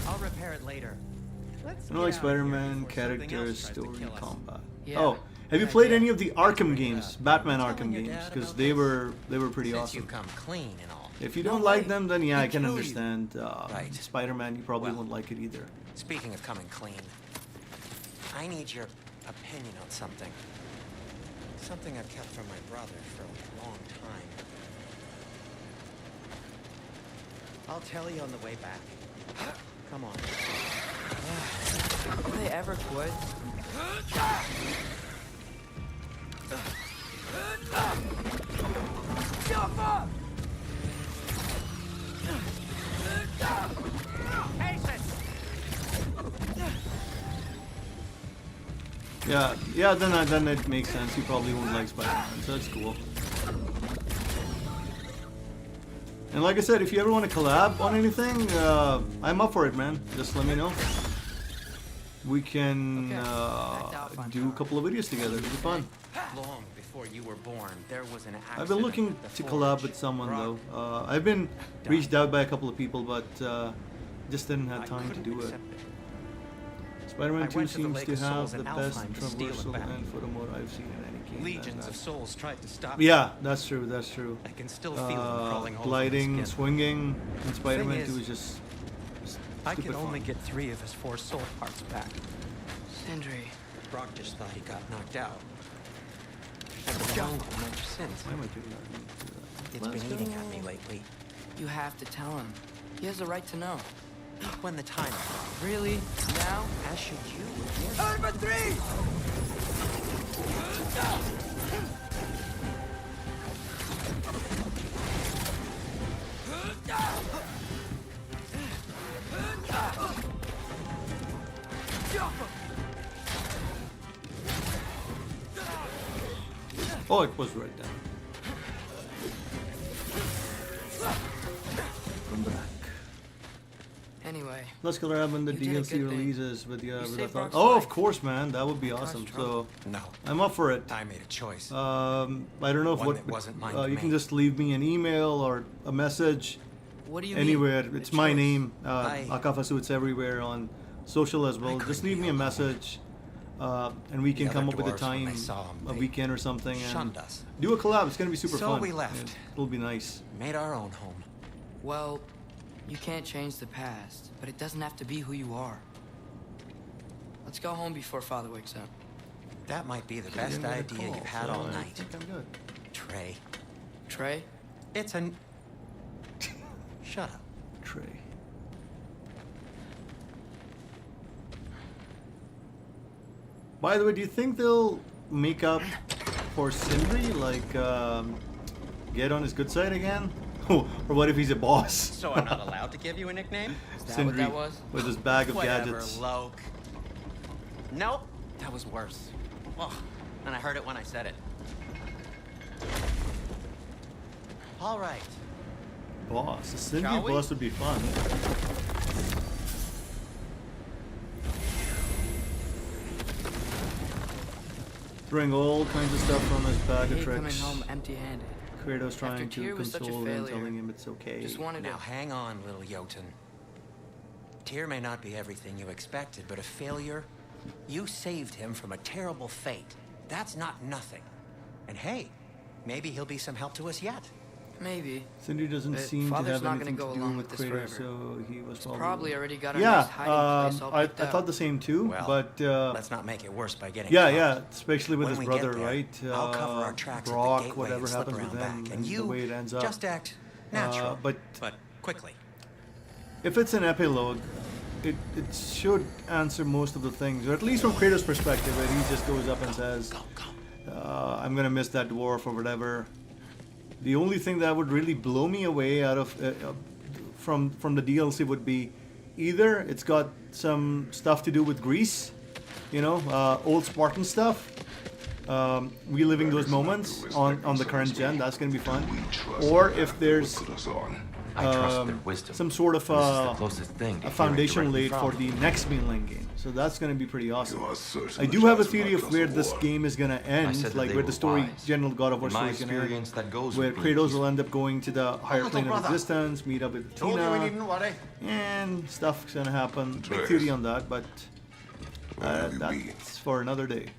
Speaker 6: I'll repair it later. Let's
Speaker 1: I don't like
Speaker 6: get out of here
Speaker 1: Spider-Man
Speaker 6: before something
Speaker 1: characters,
Speaker 6: else tries to
Speaker 1: story,
Speaker 6: kill us.
Speaker 1: combat.
Speaker 2: Yeah.
Speaker 1: Oh, have you
Speaker 2: Yeah,
Speaker 1: played
Speaker 2: yeah.
Speaker 1: any of the Arkham games, Batman
Speaker 6: Telling
Speaker 1: Arkham
Speaker 6: your
Speaker 1: games?
Speaker 6: dad
Speaker 1: Because
Speaker 6: about
Speaker 1: they
Speaker 6: this?
Speaker 1: were pretty
Speaker 6: Since
Speaker 1: awesome.
Speaker 6: you've come clean and all.
Speaker 1: If you
Speaker 2: No
Speaker 1: don't like
Speaker 2: way.
Speaker 1: them, then yeah, I can
Speaker 6: kill you.
Speaker 1: understand.
Speaker 6: Right.
Speaker 1: Spider-Man, you probably
Speaker 6: Well.
Speaker 1: won't like it either.
Speaker 6: Speaking of coming clean, I need your opinion on something. Something I've kept from my brother for a long time. I'll tell you on the way back. Come on.
Speaker 2: Will they ever quit?
Speaker 1: Yeah, then it makes sense. You probably won't like Spider-Man, so that's cool. And like I said, if you ever want to collab on anything, I'm up for it, man. Just let me know. we can
Speaker 2: Okay. Back to Alpine
Speaker 1: do a
Speaker 2: Tower.
Speaker 1: couple of videos together. It'll be fun.
Speaker 6: Long before you were born, there was an accident.
Speaker 1: I've been looking
Speaker 6: at
Speaker 1: to
Speaker 6: the
Speaker 1: collab
Speaker 6: forge.
Speaker 1: with someone
Speaker 6: Brock
Speaker 1: though. I've been
Speaker 6: died.
Speaker 1: reached out by a couple of people, but just didn't have
Speaker 6: I
Speaker 1: time to
Speaker 6: couldn't
Speaker 1: do it.
Speaker 6: accept
Speaker 1: Spider-Man
Speaker 6: I
Speaker 1: 2
Speaker 6: went to the
Speaker 1: seems
Speaker 6: Lake
Speaker 1: to
Speaker 6: of
Speaker 1: have
Speaker 6: Souls
Speaker 1: the
Speaker 6: in
Speaker 1: best
Speaker 6: Alfheim to steal it
Speaker 1: traversal
Speaker 6: back.
Speaker 1: and photo mode I've seen in any game.
Speaker 6: Legions
Speaker 1: and
Speaker 6: of souls tried to stop
Speaker 1: yeah, that's true. That's true.
Speaker 6: I can still feel them crawling all over my
Speaker 1: Gliding,
Speaker 6: skin.
Speaker 1: swinging in Spider-Man 2
Speaker 6: is,
Speaker 1: is just
Speaker 6: I
Speaker 1: stupid
Speaker 6: can only
Speaker 1: fun.
Speaker 6: get 3 of his 4 soul parts back.
Speaker 2: Sindri.
Speaker 6: Brock just thought he got knocked out. I've been known for much since.
Speaker 1: Why am I doing that?
Speaker 6: It's
Speaker 1: Let's
Speaker 6: been eating
Speaker 1: go.
Speaker 6: at me lately.
Speaker 2: You have to tell him. He has the right to know.
Speaker 6: When the time comes,
Speaker 2: Really? Now?
Speaker 6: as should you.
Speaker 2: Number 3!
Speaker 1: Oh, it was right down. Come back.
Speaker 2: Anyway,
Speaker 1: Let's go grab when the
Speaker 2: You did a
Speaker 1: DLC
Speaker 2: good thing.
Speaker 1: releases with
Speaker 2: You
Speaker 1: with
Speaker 2: saved
Speaker 1: a thought.
Speaker 2: Brock's
Speaker 1: Oh,
Speaker 2: life.
Speaker 1: of course, man. That would be awesome. So
Speaker 2: trouble.
Speaker 6: No,
Speaker 1: I'm up for it.
Speaker 6: I made a choice.
Speaker 1: I don't know if
Speaker 6: One
Speaker 1: what
Speaker 6: that wasn't mine to
Speaker 1: you can
Speaker 6: make.
Speaker 1: just leave me an email or a message
Speaker 2: what do you
Speaker 1: anywhere.
Speaker 2: mean?
Speaker 1: It's
Speaker 2: A
Speaker 1: my
Speaker 2: choice?
Speaker 1: name,
Speaker 6: I-
Speaker 1: Akafasu. It's everywhere on social as well.
Speaker 6: couldn't
Speaker 1: Just leave
Speaker 6: be
Speaker 1: me a
Speaker 6: alone.
Speaker 1: message, and we can
Speaker 6: The
Speaker 1: come
Speaker 6: other
Speaker 1: up with a
Speaker 6: dwarves, when
Speaker 1: time,
Speaker 6: they saw him,
Speaker 1: a
Speaker 6: they
Speaker 1: weekend or something, and
Speaker 6: shunned us.
Speaker 1: do a collab. It's gonna be super
Speaker 6: So
Speaker 1: fun.
Speaker 6: we left.
Speaker 1: It'll be nice.
Speaker 6: Made our own home.
Speaker 2: Well, you can't change the past, but it doesn't have to be who you are. Let's go home before Father wakes up.
Speaker 6: That might be the
Speaker 1: I
Speaker 6: best
Speaker 1: didn't get a
Speaker 6: idea
Speaker 1: call,
Speaker 6: you've had
Speaker 1: so
Speaker 6: all
Speaker 1: I
Speaker 6: night.
Speaker 1: think I'm good.
Speaker 6: Trey.
Speaker 2: Trey?
Speaker 6: It's an... Shut up.
Speaker 1: Trey. By the way, do you think they'll make up for Sindri? Like, get on his good side again? Or what if he's a boss?
Speaker 6: So I'm not allowed to give you a nickname?
Speaker 2: Is that
Speaker 1: Sindri
Speaker 2: what that was?
Speaker 1: with his bag of
Speaker 6: Whatever,
Speaker 1: gadgets.
Speaker 6: Loke. Nope, that was worse. Oh, and I heard it when I said it. All right.
Speaker 1: Boss. A Sindri
Speaker 6: Shall we?
Speaker 1: boss would be fun. Throwing all kinds of stuff from his
Speaker 2: I
Speaker 1: bag of
Speaker 2: hate coming
Speaker 1: tricks.
Speaker 2: home empty-handed.
Speaker 1: Kratos trying
Speaker 2: Tyr
Speaker 1: to
Speaker 2: was such a
Speaker 1: console him,
Speaker 2: failure.
Speaker 1: telling him it's okay.
Speaker 2: Just wanted
Speaker 6: Now
Speaker 2: to...
Speaker 6: hang on, little Jotun. Tyr may not be everything you expected, but a failure? You saved him from a terrible fate. That's not nothing. And hey, maybe he'll be some help to us yet.
Speaker 2: Maybe.
Speaker 1: Sindri doesn't
Speaker 2: But
Speaker 1: seem to
Speaker 2: Father's
Speaker 1: have
Speaker 2: not
Speaker 1: anything
Speaker 2: gonna go
Speaker 1: to do
Speaker 2: along
Speaker 1: with
Speaker 2: with this
Speaker 1: Kratos,
Speaker 2: forever.
Speaker 1: so he was
Speaker 2: Probably already got a
Speaker 1: yeah,
Speaker 2: nice hiding place all
Speaker 1: I
Speaker 2: picked up.
Speaker 1: thought the same too,
Speaker 6: Well,
Speaker 1: but
Speaker 6: let's not make it worse by getting
Speaker 1: yeah,
Speaker 6: caught.
Speaker 1: yeah, especially with
Speaker 6: When
Speaker 1: his
Speaker 6: we
Speaker 1: brother,
Speaker 6: get there,
Speaker 1: right?
Speaker 6: I'll cover our tracks
Speaker 1: Brock,
Speaker 6: at the gateway
Speaker 1: whatever
Speaker 6: and slip
Speaker 1: happens with
Speaker 6: around
Speaker 1: them,
Speaker 6: back,
Speaker 1: and
Speaker 6: and you
Speaker 1: the way it ends up.
Speaker 6: just act natural,
Speaker 1: but
Speaker 6: quickly.
Speaker 1: if it's an epilogue, it should answer most of the things, or at least from Kratos' perspective, where he just goes up and says, "I'm gonna miss that dwarf" or whatever. The only thing that would really blow me away out of from the DLC would be either it's got some stuff to do with Greece, you know, old Spartan stuff, reliving those moments on the current gen. That's gonna be fun. Or if there's
Speaker 10: I trust their wisdom.
Speaker 1: some sort of
Speaker 10: This is the closest thing to
Speaker 1: a
Speaker 10: hearing
Speaker 1: foundation
Speaker 10: directly
Speaker 1: laid
Speaker 10: from
Speaker 1: for the next mainline game. So that's going to be pretty awesome.
Speaker 3: You are certain
Speaker 1: I
Speaker 3: the
Speaker 1: do have a
Speaker 3: giants will
Speaker 1: theory
Speaker 3: not
Speaker 1: of
Speaker 3: trust
Speaker 1: where
Speaker 3: the
Speaker 1: this
Speaker 3: war.
Speaker 1: game is going to
Speaker 10: I
Speaker 1: end,
Speaker 10: said that
Speaker 1: like
Speaker 10: they
Speaker 1: where the
Speaker 10: were
Speaker 1: story,
Speaker 10: wise.
Speaker 1: general God of War
Speaker 10: In my
Speaker 1: story is going to end.
Speaker 10: experience, that goes
Speaker 1: Where
Speaker 10: with being
Speaker 1: Kratos
Speaker 10: peaceful.
Speaker 1: will end up going to the higher
Speaker 4: little
Speaker 1: plane of
Speaker 4: brother.
Speaker 1: existence, meet up with
Speaker 4: Told you we
Speaker 1: Tina,
Speaker 4: needn't worry.
Speaker 1: and stuff's going to happen. Big
Speaker 3: Atreus.
Speaker 1: theory on that, but
Speaker 3: Where have you been?
Speaker 1: that's for another day.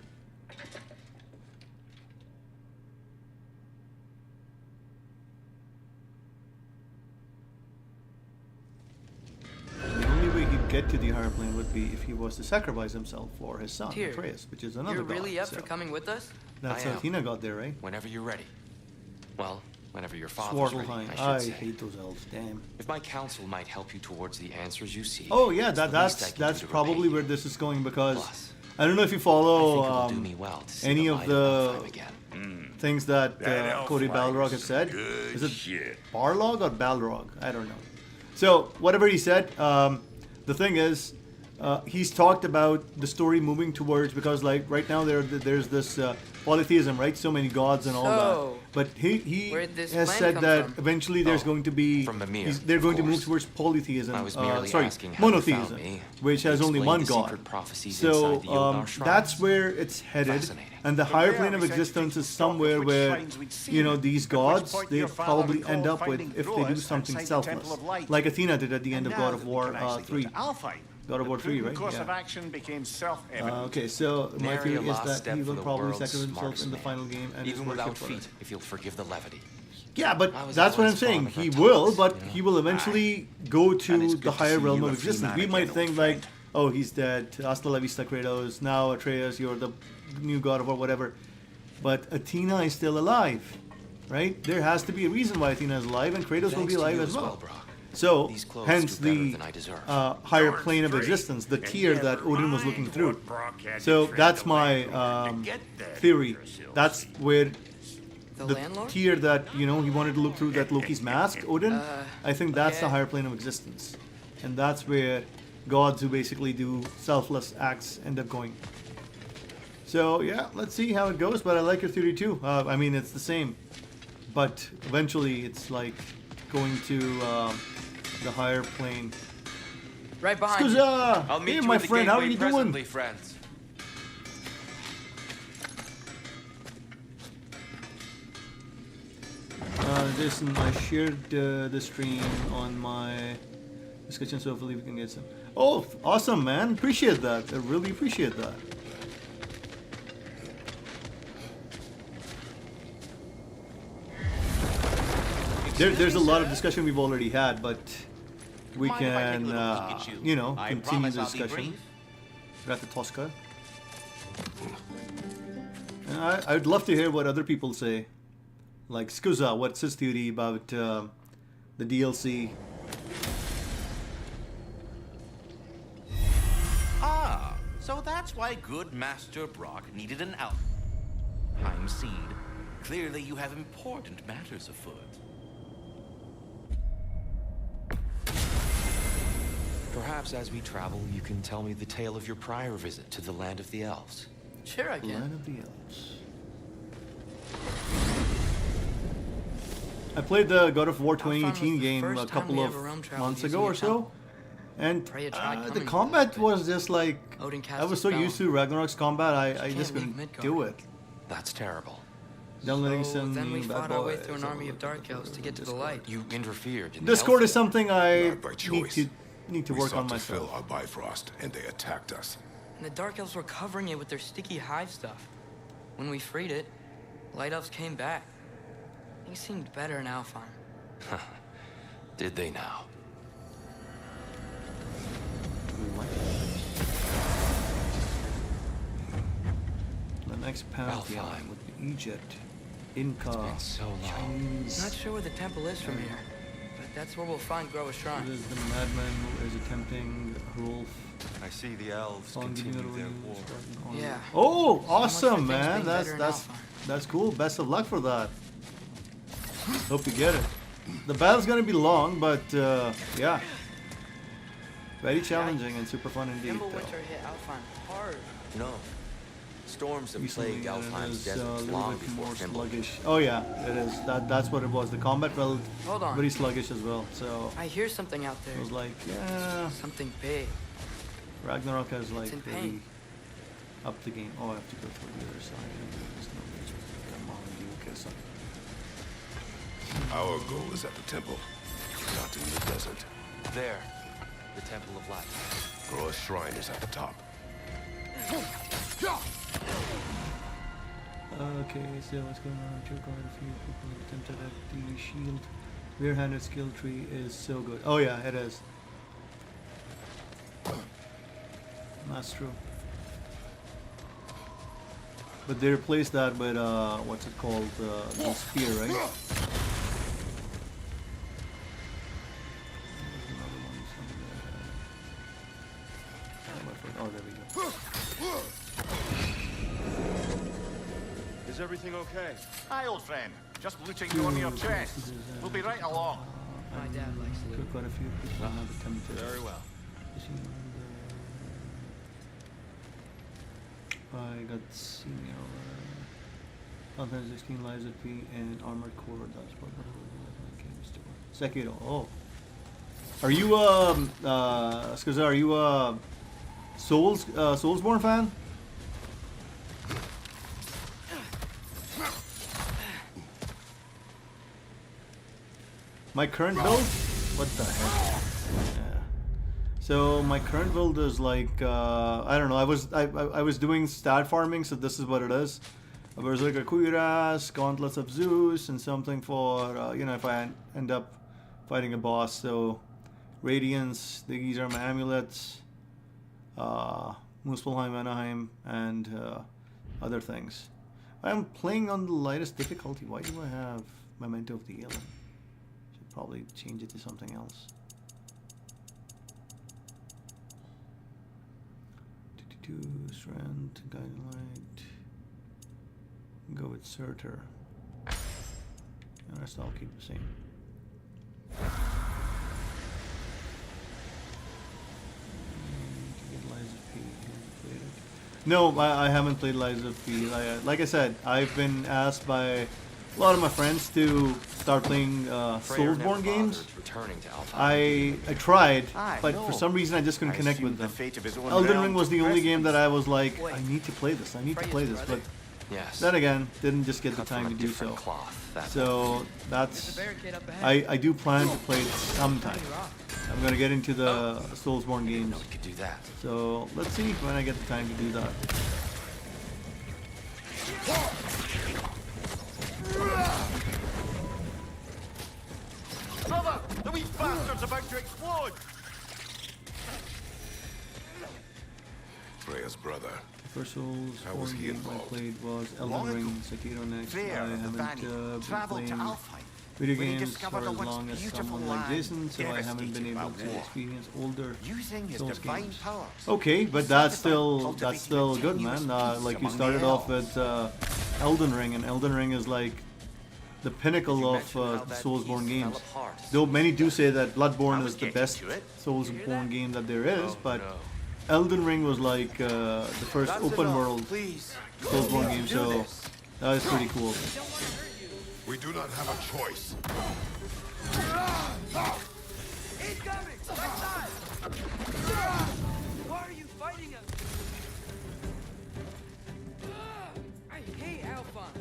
Speaker 1: The only way he'd get to the higher plane would be if he was to sacrifice himself for his son,
Speaker 2: Tyr,
Speaker 1: Atreus, which is another
Speaker 2: You're
Speaker 1: god.
Speaker 2: really up
Speaker 1: so
Speaker 2: for coming with us?
Speaker 1: That's
Speaker 7: I
Speaker 1: how
Speaker 7: am.
Speaker 1: Tina got there, right?
Speaker 7: Whenever you're ready. Well, whenever your father's ready,
Speaker 1: Swartelheim.
Speaker 7: I should
Speaker 1: I
Speaker 7: say.
Speaker 1: hate those elves. Damn.
Speaker 7: If my counsel might help you towards the answers you seek.
Speaker 1: Oh yeah,
Speaker 7: it's the least I
Speaker 1: that's
Speaker 7: can do to
Speaker 1: probably
Speaker 7: repay
Speaker 1: where
Speaker 7: you.
Speaker 1: this is going because
Speaker 7: Plus,
Speaker 1: I don't know if you
Speaker 7: I
Speaker 1: follow
Speaker 7: think it'll do me well to see
Speaker 1: any
Speaker 7: the
Speaker 1: of
Speaker 7: light
Speaker 1: the
Speaker 7: Alfheim again.
Speaker 1: things that
Speaker 5: That elf
Speaker 1: Cody
Speaker 5: life
Speaker 1: Balrog
Speaker 5: is
Speaker 1: has
Speaker 5: some
Speaker 1: said.
Speaker 5: good
Speaker 1: Is it
Speaker 5: shit.
Speaker 1: Barlog or Balrog? I don't know. So whatever he said, the thing is, he's talked about the story moving towards, because like right now there's this polytheism, right? So many gods and all
Speaker 2: So,
Speaker 1: that. But he
Speaker 2: where'd this
Speaker 1: has
Speaker 2: plan
Speaker 1: said
Speaker 2: come
Speaker 1: that
Speaker 2: from?
Speaker 1: eventually there's going to be
Speaker 7: from Mimir,
Speaker 1: they're going
Speaker 7: of
Speaker 1: to move
Speaker 7: course.
Speaker 1: towards polytheism.
Speaker 7: I was merely
Speaker 1: sorry,
Speaker 7: asking how you found
Speaker 1: monotheism,
Speaker 7: me.
Speaker 1: which has
Speaker 7: You
Speaker 1: only
Speaker 7: explained
Speaker 1: one
Speaker 7: the
Speaker 1: god.
Speaker 7: secret prophecies
Speaker 1: So
Speaker 7: inside the Yodar
Speaker 1: that's
Speaker 7: shrines.
Speaker 1: where it's headed,
Speaker 7: Fascinating.
Speaker 1: and the higher
Speaker 4: Yeah,
Speaker 1: plane of
Speaker 4: we said
Speaker 1: existence
Speaker 4: keep
Speaker 1: is
Speaker 4: stock of
Speaker 1: somewhere
Speaker 4: which
Speaker 1: where
Speaker 4: shrines we'd seen,
Speaker 1: you know these
Speaker 4: at which
Speaker 1: gods
Speaker 4: point
Speaker 1: they
Speaker 4: your father
Speaker 1: probably
Speaker 4: recalled
Speaker 1: end up with
Speaker 4: finding
Speaker 1: if they do
Speaker 4: Groas
Speaker 1: something
Speaker 4: outside the Temple
Speaker 1: selfless,
Speaker 4: of Light.
Speaker 1: like Athena did at the end
Speaker 4: And
Speaker 1: of
Speaker 4: now
Speaker 1: God of
Speaker 4: that we
Speaker 1: War
Speaker 4: can actually go
Speaker 1: 3.
Speaker 4: to Alfheim,
Speaker 1: God of War
Speaker 4: the
Speaker 1: 3,
Speaker 4: prudent
Speaker 1: right?
Speaker 4: course
Speaker 1: Yeah.
Speaker 4: of action became self-evident.
Speaker 1: Okay, so my
Speaker 7: Nary
Speaker 1: theory
Speaker 7: a
Speaker 1: is
Speaker 7: lost
Speaker 1: that
Speaker 7: step
Speaker 1: he
Speaker 7: for
Speaker 1: will
Speaker 7: the
Speaker 1: probably
Speaker 7: world's
Speaker 1: sacrifice himself
Speaker 7: smartest
Speaker 1: in the
Speaker 7: man.
Speaker 1: final game and
Speaker 7: Even
Speaker 1: his
Speaker 7: without
Speaker 1: worship for
Speaker 7: feet,
Speaker 1: it.
Speaker 7: if you'll forgive the levity.
Speaker 1: Yeah, but
Speaker 7: I was
Speaker 1: that's what I'm
Speaker 7: always
Speaker 1: saying.
Speaker 7: fond of
Speaker 1: He
Speaker 7: her
Speaker 1: will,
Speaker 7: topics,
Speaker 1: but
Speaker 7: you know?
Speaker 1: he will eventually go
Speaker 4: And
Speaker 1: to
Speaker 4: it's
Speaker 1: the
Speaker 4: good to
Speaker 1: higher
Speaker 4: see
Speaker 1: realm
Speaker 4: you
Speaker 1: of
Speaker 4: a free
Speaker 1: existence.
Speaker 4: man
Speaker 1: We might
Speaker 4: again,
Speaker 1: think
Speaker 4: old
Speaker 1: like,
Speaker 4: friend.
Speaker 1: oh, he's dead. Hasta la vista, Kratos. Now Atreus, you're the new god of War, whatever. But Athena is still alive, right? There has to be a reason why Athena is alive, and Kratos will
Speaker 7: Thanks
Speaker 1: be
Speaker 7: to
Speaker 1: alive
Speaker 7: you
Speaker 1: as well.
Speaker 7: Brock.
Speaker 1: So,
Speaker 7: These clothes
Speaker 1: hence
Speaker 7: do better
Speaker 1: the
Speaker 7: than I deserve.
Speaker 1: higher
Speaker 5: Darn
Speaker 1: plane of
Speaker 5: straight.
Speaker 1: existence, the
Speaker 5: And
Speaker 1: tier that
Speaker 5: never
Speaker 1: Odin was
Speaker 5: mind
Speaker 1: looking
Speaker 5: what
Speaker 1: through.
Speaker 5: Brock had to
Speaker 1: So
Speaker 5: tread
Speaker 1: that's
Speaker 5: the
Speaker 1: my
Speaker 5: landlord to get that
Speaker 1: theory.
Speaker 5: Yggdrasil
Speaker 1: That's
Speaker 5: seal.
Speaker 1: where
Speaker 2: The
Speaker 1: the
Speaker 2: landlord?
Speaker 1: tier that he wanted to look through that Loki's mask, Odin. I think that's the
Speaker 2: okay.
Speaker 1: higher plane of existence, and that's where gods who basically do selfless acts end up going. So yeah, let's see how it goes. But I like your theory too. I mean, it's the same, but eventually it's like going to the higher plane.
Speaker 2: Right behind you.
Speaker 1: Scusa!
Speaker 7: I'll meet
Speaker 1: Hey,
Speaker 7: you
Speaker 1: my
Speaker 7: at the
Speaker 1: friend, how are
Speaker 7: gateway
Speaker 1: you doing?
Speaker 7: presently, friends.
Speaker 1: Jason, I shared the stream on my discussion, so hopefully we can get some. Oh, awesome, man! Appreciate that. I really appreciate that. There's a lot of discussion we've already had, but we
Speaker 11: Mind if I take a
Speaker 1: can,
Speaker 11: little peek at you?
Speaker 1: you know,
Speaker 11: I
Speaker 1: continue
Speaker 11: promise
Speaker 1: the
Speaker 11: I'll be
Speaker 1: discussion.
Speaker 11: brief.
Speaker 1: Got the Tosca. I'd love to hear what other people say. Like Scusa, what's his theory about the DLC?
Speaker 11: Ah, so that's why good Master Brock needed an Alfheim seed. Clearly you have important matters afoot.
Speaker 7: Perhaps as we travel, you can tell me the tale of your prior visit to the land of the elves.
Speaker 2: Sure, I
Speaker 1: Land
Speaker 2: can.
Speaker 1: of the Elves. I played the God of War
Speaker 2: Alfheim was
Speaker 1: 2018
Speaker 2: the
Speaker 1: game
Speaker 2: first
Speaker 1: a
Speaker 2: time
Speaker 1: couple
Speaker 2: we
Speaker 1: of
Speaker 2: ever realm traveled
Speaker 1: months
Speaker 2: using
Speaker 1: ago
Speaker 2: a
Speaker 1: or so,
Speaker 2: temple.
Speaker 1: and
Speaker 2: Freya tried
Speaker 1: the
Speaker 2: coming
Speaker 1: combat
Speaker 2: to us,
Speaker 1: was just like
Speaker 2: Odin cast
Speaker 1: I
Speaker 2: a
Speaker 1: was so
Speaker 2: spell
Speaker 1: used
Speaker 2: on
Speaker 1: to Ragnarok's combat, I
Speaker 2: can't
Speaker 1: just
Speaker 2: leave
Speaker 1: couldn't
Speaker 2: Midgard.
Speaker 1: do it.
Speaker 7: That's terrible.
Speaker 1: Downloading
Speaker 2: So
Speaker 1: some
Speaker 2: then we
Speaker 1: bad
Speaker 2: fought our way
Speaker 1: boys
Speaker 2: through an
Speaker 1: all
Speaker 2: army
Speaker 1: over
Speaker 2: of dark elves to get to the
Speaker 1: Discord.
Speaker 2: light.
Speaker 7: You interfered in the
Speaker 1: Discord
Speaker 7: elf
Speaker 1: is something I
Speaker 3: Not by
Speaker 1: need
Speaker 3: choice.
Speaker 1: to
Speaker 3: We
Speaker 1: work
Speaker 3: sought
Speaker 1: on
Speaker 3: to
Speaker 1: myself.
Speaker 3: fill our Bifrost, and they attacked us.
Speaker 2: And the dark elves were covering it with their sticky hive stuff. When we freed it, light elves came back. Things seemed better in Alfheim.
Speaker 7: Did they now?
Speaker 1: The next pantheon
Speaker 7: Alfheim.
Speaker 1: would be Egypt, Inca,
Speaker 7: been so long.
Speaker 1: Chinese.
Speaker 2: Not sure where the temple is from here, but that's where we'll find Groa's
Speaker 1: It
Speaker 2: shrine.
Speaker 1: is the madman who is attempting Rolf.
Speaker 7: I see the elves
Speaker 1: on
Speaker 7: continue
Speaker 1: Gideon
Speaker 7: their
Speaker 1: Reviews,
Speaker 7: war.
Speaker 1: on-
Speaker 2: Yeah.
Speaker 1: Oh,
Speaker 2: So much for
Speaker 1: awesome,
Speaker 2: things
Speaker 1: man!
Speaker 2: being
Speaker 1: That's
Speaker 2: better in
Speaker 1: that's
Speaker 2: Alfheim.
Speaker 1: that's cool. Best of luck for that. Hope you get it. The battle's gonna be long, but yeah, very challenging and super fun indeed.
Speaker 2: Remember
Speaker 1: Though.
Speaker 2: winter hit Alfheim hard.
Speaker 7: No. Storms have
Speaker 1: Recently,
Speaker 7: plagued
Speaker 1: it
Speaker 7: Alfheim's
Speaker 1: is a
Speaker 7: deserts
Speaker 1: little
Speaker 7: long
Speaker 1: bit
Speaker 7: before
Speaker 1: more
Speaker 7: Fimbul.
Speaker 1: sluggish. Oh yeah, it is. That's what it was. The combat felt
Speaker 2: Hold on.
Speaker 1: very sluggish as well. So
Speaker 2: I hear something out there.
Speaker 1: it was like, yeah,
Speaker 2: Something big.
Speaker 1: Ragnarok has like
Speaker 2: in
Speaker 1: really
Speaker 2: pain.
Speaker 1: up the game. Oh, I have to go through the other side. There's no way to come on and do kiss.
Speaker 3: Our goal is at the temple, not in the desert.
Speaker 7: There. The Temple of Light.
Speaker 3: Groa's shrine is at the top.
Speaker 1: Okay, so what's going on? Quite a few people attempted at the shield. Rear-handed skill tree is so good. Oh yeah, it is. That's true. But they replaced that with what's it called? The spear, right? There's another one somewhere. Oh, there we go.
Speaker 12: Is everything okay?
Speaker 4: Hi, old friend. Just looting you on your chest. We'll be right along.
Speaker 2: My dad likes it.
Speaker 1: Quite a few people have attempted.
Speaker 12: Very well.
Speaker 1: I got senior. Content 16 lives of P and armored core. That's what the game store. Sekiro. Oh. Are you Skaza, are you a Soulsborne fan? My current build? What the heck? Yeah. So my current build is like I don't know. I was doing stat farming, so this is what it is. A Berserker Kuiras, Gauntlets of Zeus, and something for you know, if I end up fighting a boss. So Radiance, these are my amulets, Muspelheim, Anaheim, and other things. I'm playing on the lightest difficulty. Why do I have Memento of the Alien? Should probably change it to something else. Strength, Guiding Light. Go with Surtur. The rest I'll keep the same. No, I haven't played Lies of P. Like I said, I've been asked by a lot of my friends to start playing Soulsborne games. I tried, but for some reason I just couldn't connect with them. Elden Ring was the only game that I was like, I need to play this, but then again, didn't just get the time to do so. So that's, I do plan to play it sometime. I'm gonna get into the Soulsborne games. So let's see when I get the time to do that.
Speaker 4: Brother, the wee bastard's about to explode!
Speaker 3: Freya's brother.
Speaker 1: First Soulsborne game I played was Elden Ring, Sekiro next. I haven't been playing video games for as long as someone like Jason, so I haven't been able to experience older Souls games. Okay, but that's still good, man. Like you started off with Elden Ring, and Elden Ring is like the pinnacle of Soulsborne games. Though many do say that Bloodborne is the best Soulsborne game that there is, but Elden Ring was like the first open world Soulsborne game, so that was pretty cool.
Speaker 3: We do not have a choice.
Speaker 2: He's coming! Right side! Why are you fighting us? I hate Alphon.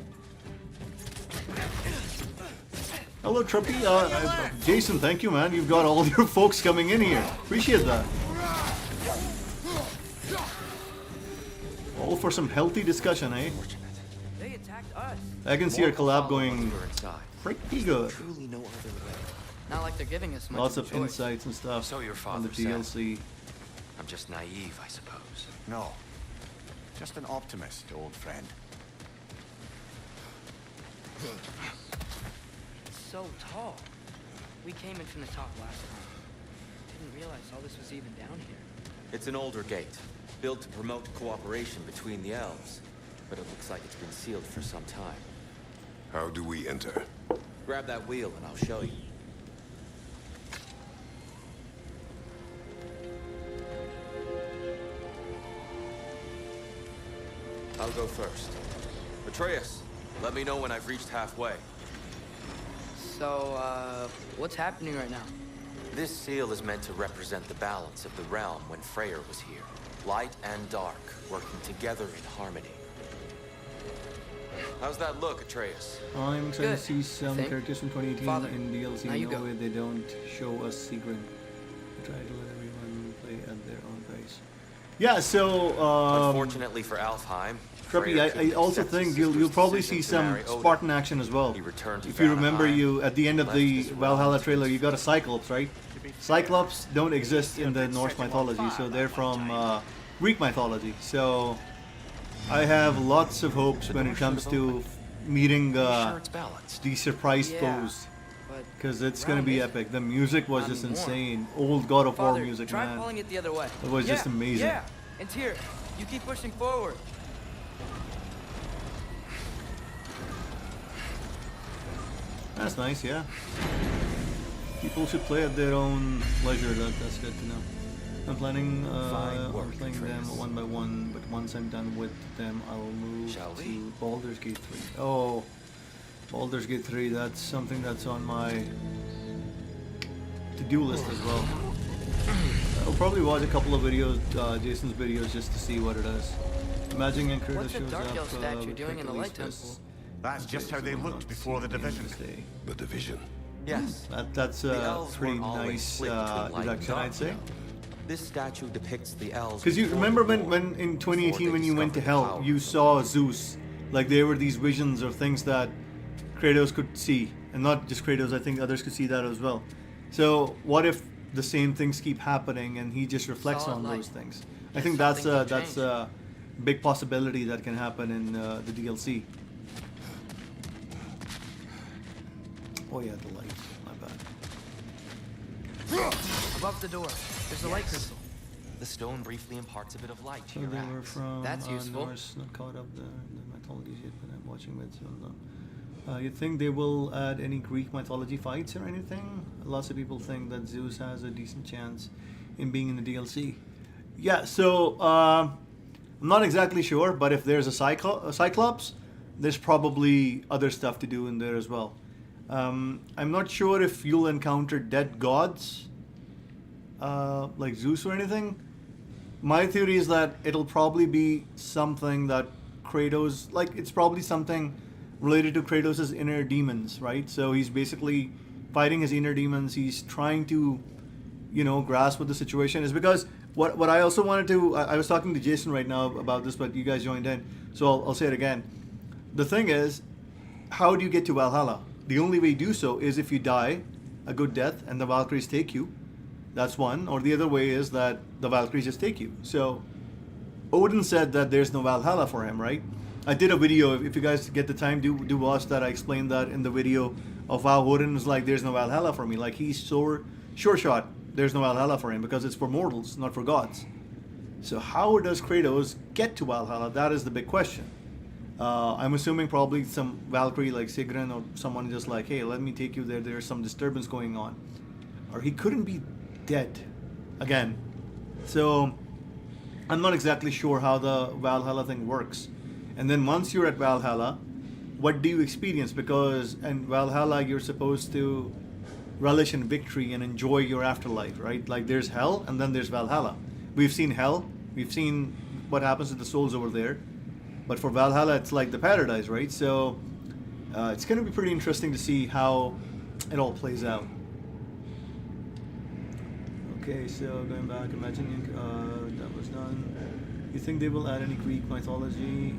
Speaker 1: Hello, Trippy. Jason, thank you, man. You've got all your folks coming in here. Appreciate that. All for some healthy discussion, eh?
Speaker 2: They attacked us.
Speaker 1: I can see our collab going pretty good.
Speaker 2: Not like they're giving us much
Speaker 1: Lots
Speaker 2: of
Speaker 1: of
Speaker 2: choice.
Speaker 1: insights and stuff
Speaker 6: So your
Speaker 1: on the
Speaker 6: father said.
Speaker 1: DLC.
Speaker 6: I'm just naive, I suppose.
Speaker 4: No. Just an optimist, old friend.
Speaker 2: It's so tall. We came in from the top last time. Didn't realize all this was even down here.
Speaker 7: It's an older gate, built to promote cooperation between the elves. But it looks like it's been sealed for some time.
Speaker 3: How do we enter?
Speaker 7: Grab that wheel and I'll show you. I'll go first. Atreus, let me know when I've reached halfway.
Speaker 2: So, what's happening right now?
Speaker 6: This seal is meant to represent the balance of the realm when Freyr was here. Light and dark, working together in harmony. How's that look, Atreus?
Speaker 1: I'm excited
Speaker 2: Good.
Speaker 1: to see some
Speaker 2: Think?
Speaker 1: characters from 2018
Speaker 2: Father,
Speaker 1: in DLC.
Speaker 2: now you
Speaker 1: No
Speaker 2: go.
Speaker 1: way they don't show us Sigrun. I try to let everyone play at their own pace. Yeah, so
Speaker 6: Unfortunately for Alfheim,
Speaker 1: Trippy, I also think you'll probably see some Spartan action as well. If you remember, you at the end of the Valhalla trailer, you got a Cyclops, right? Cyclops don't exist in the Norse mythology, so they're from Greek mythology. So I have lots of hopes when it comes to meeting these surprise foes, because it's gonna be epic. The music was just insane. Old God of War
Speaker 2: Father,
Speaker 1: music,
Speaker 2: try
Speaker 1: man.
Speaker 2: pulling it the other way.
Speaker 1: It was just amazing.
Speaker 2: Yeah, and here, you keep pushing forward.
Speaker 1: That's nice, yeah. People should play at their own leisure. That's good to know. I'm planning
Speaker 7: Fine work,
Speaker 1: on playing them
Speaker 7: Atreus.
Speaker 1: one by one, but once I'm done with them, I'll move
Speaker 7: Shall we?
Speaker 1: to Baldur's Gate 3. Oh, Baldur's Gate 3, that's something that's on my to-do list as well. I'll probably watch a couple of videos, Jason's videos, just to see what it is. Imagining and Kratos
Speaker 2: What's the
Speaker 1: shows
Speaker 2: Dark
Speaker 1: up
Speaker 2: Elf statue
Speaker 1: with
Speaker 2: doing in the
Speaker 1: Hercules
Speaker 2: Light
Speaker 1: fists.
Speaker 2: Temple?
Speaker 4: That's just how they
Speaker 1: so we'll
Speaker 4: looked
Speaker 1: not
Speaker 4: before the
Speaker 1: see
Speaker 4: division.
Speaker 1: this day.
Speaker 3: The division.
Speaker 7: Yes.
Speaker 1: That's
Speaker 7: The
Speaker 1: a
Speaker 7: elves
Speaker 1: pretty
Speaker 7: weren't always
Speaker 1: nice
Speaker 7: split between light and
Speaker 1: deduction,
Speaker 7: dark,
Speaker 1: I'd say.
Speaker 7: you know. This statue depicts the elves.
Speaker 1: Because you
Speaker 7: before
Speaker 1: remember
Speaker 7: the war,
Speaker 1: when in 2018
Speaker 7: before they
Speaker 1: when you went to
Speaker 7: discovered
Speaker 1: Hell,
Speaker 7: power.
Speaker 1: you saw Zeus. Like there were these visions or things that Kratos could see. And not just Kratos, I think others could see that as well. So what if the same things keep happening and he just reflects
Speaker 2: Solid
Speaker 1: on
Speaker 2: light.
Speaker 1: those things? I
Speaker 2: Guess
Speaker 1: think
Speaker 2: some
Speaker 1: that's
Speaker 2: things
Speaker 1: that's
Speaker 2: have
Speaker 1: a big possibility that can happen in the DLC. Oh yeah, the light. My bad.
Speaker 2: Above the door, there's a light crystal.
Speaker 7: The stone briefly imparts a bit of light to
Speaker 1: So
Speaker 7: your
Speaker 1: they were
Speaker 7: axe.
Speaker 1: from
Speaker 2: That's useful.
Speaker 1: Norse, not caught up the mythologies yet, but I'm watching with some. You think they will add any Greek mythology fights or anything? Lots of people think that Zeus has a decent chance in being in the DLC. Yeah, so I'm not exactly sure, but if there's a Cyclops, there's probably other stuff to do in there as well. I'm not sure if you'll encounter dead gods like Zeus or anything. My theory is that it'll probably be something that Kratos, like it's probably something related to Kratos' inner demons, right? So he's basically fighting his inner demons. He's trying to, grasp what the situation is. Because what I also wanted to, I was talking to Jason right now about this, but you guys joined in, so I'll say it again. The thing is, how do you get to Valhalla? The only way you do so is if you die a good death and the Valkyries take you. That's one. Or the other way is that the Valkyries just take you. So Odin said that there's no Valhalla for him, right? I did a video. If you guys get the time, do watch that. I explained that in the video of how Odin was like, there's no Valhalla for me. Like he's sure shot, there's no Valhalla for him because it's for mortals, not for gods. So how does Kratos get to Valhalla? That is the big question. I'm assuming probably some Valkyrie like Sigrun or someone just like, hey, let me take you there. There's some disturbance going on. Or he couldn't be dead again. So I'm not exactly sure how the Valhalla thing works. And then once you're at Valhalla, what do you experience? Because in Valhalla, you're supposed to relish in victory and enjoy your afterlife, right? Like there's hell and then there's Valhalla. We've seen hell. We've seen what happens to the souls over there. But for Valhalla, it's like the paradise, right? So it's going to be pretty interesting to see how it all plays out. Okay, so going back, imagining that was done. You think they will add any Greek mythology?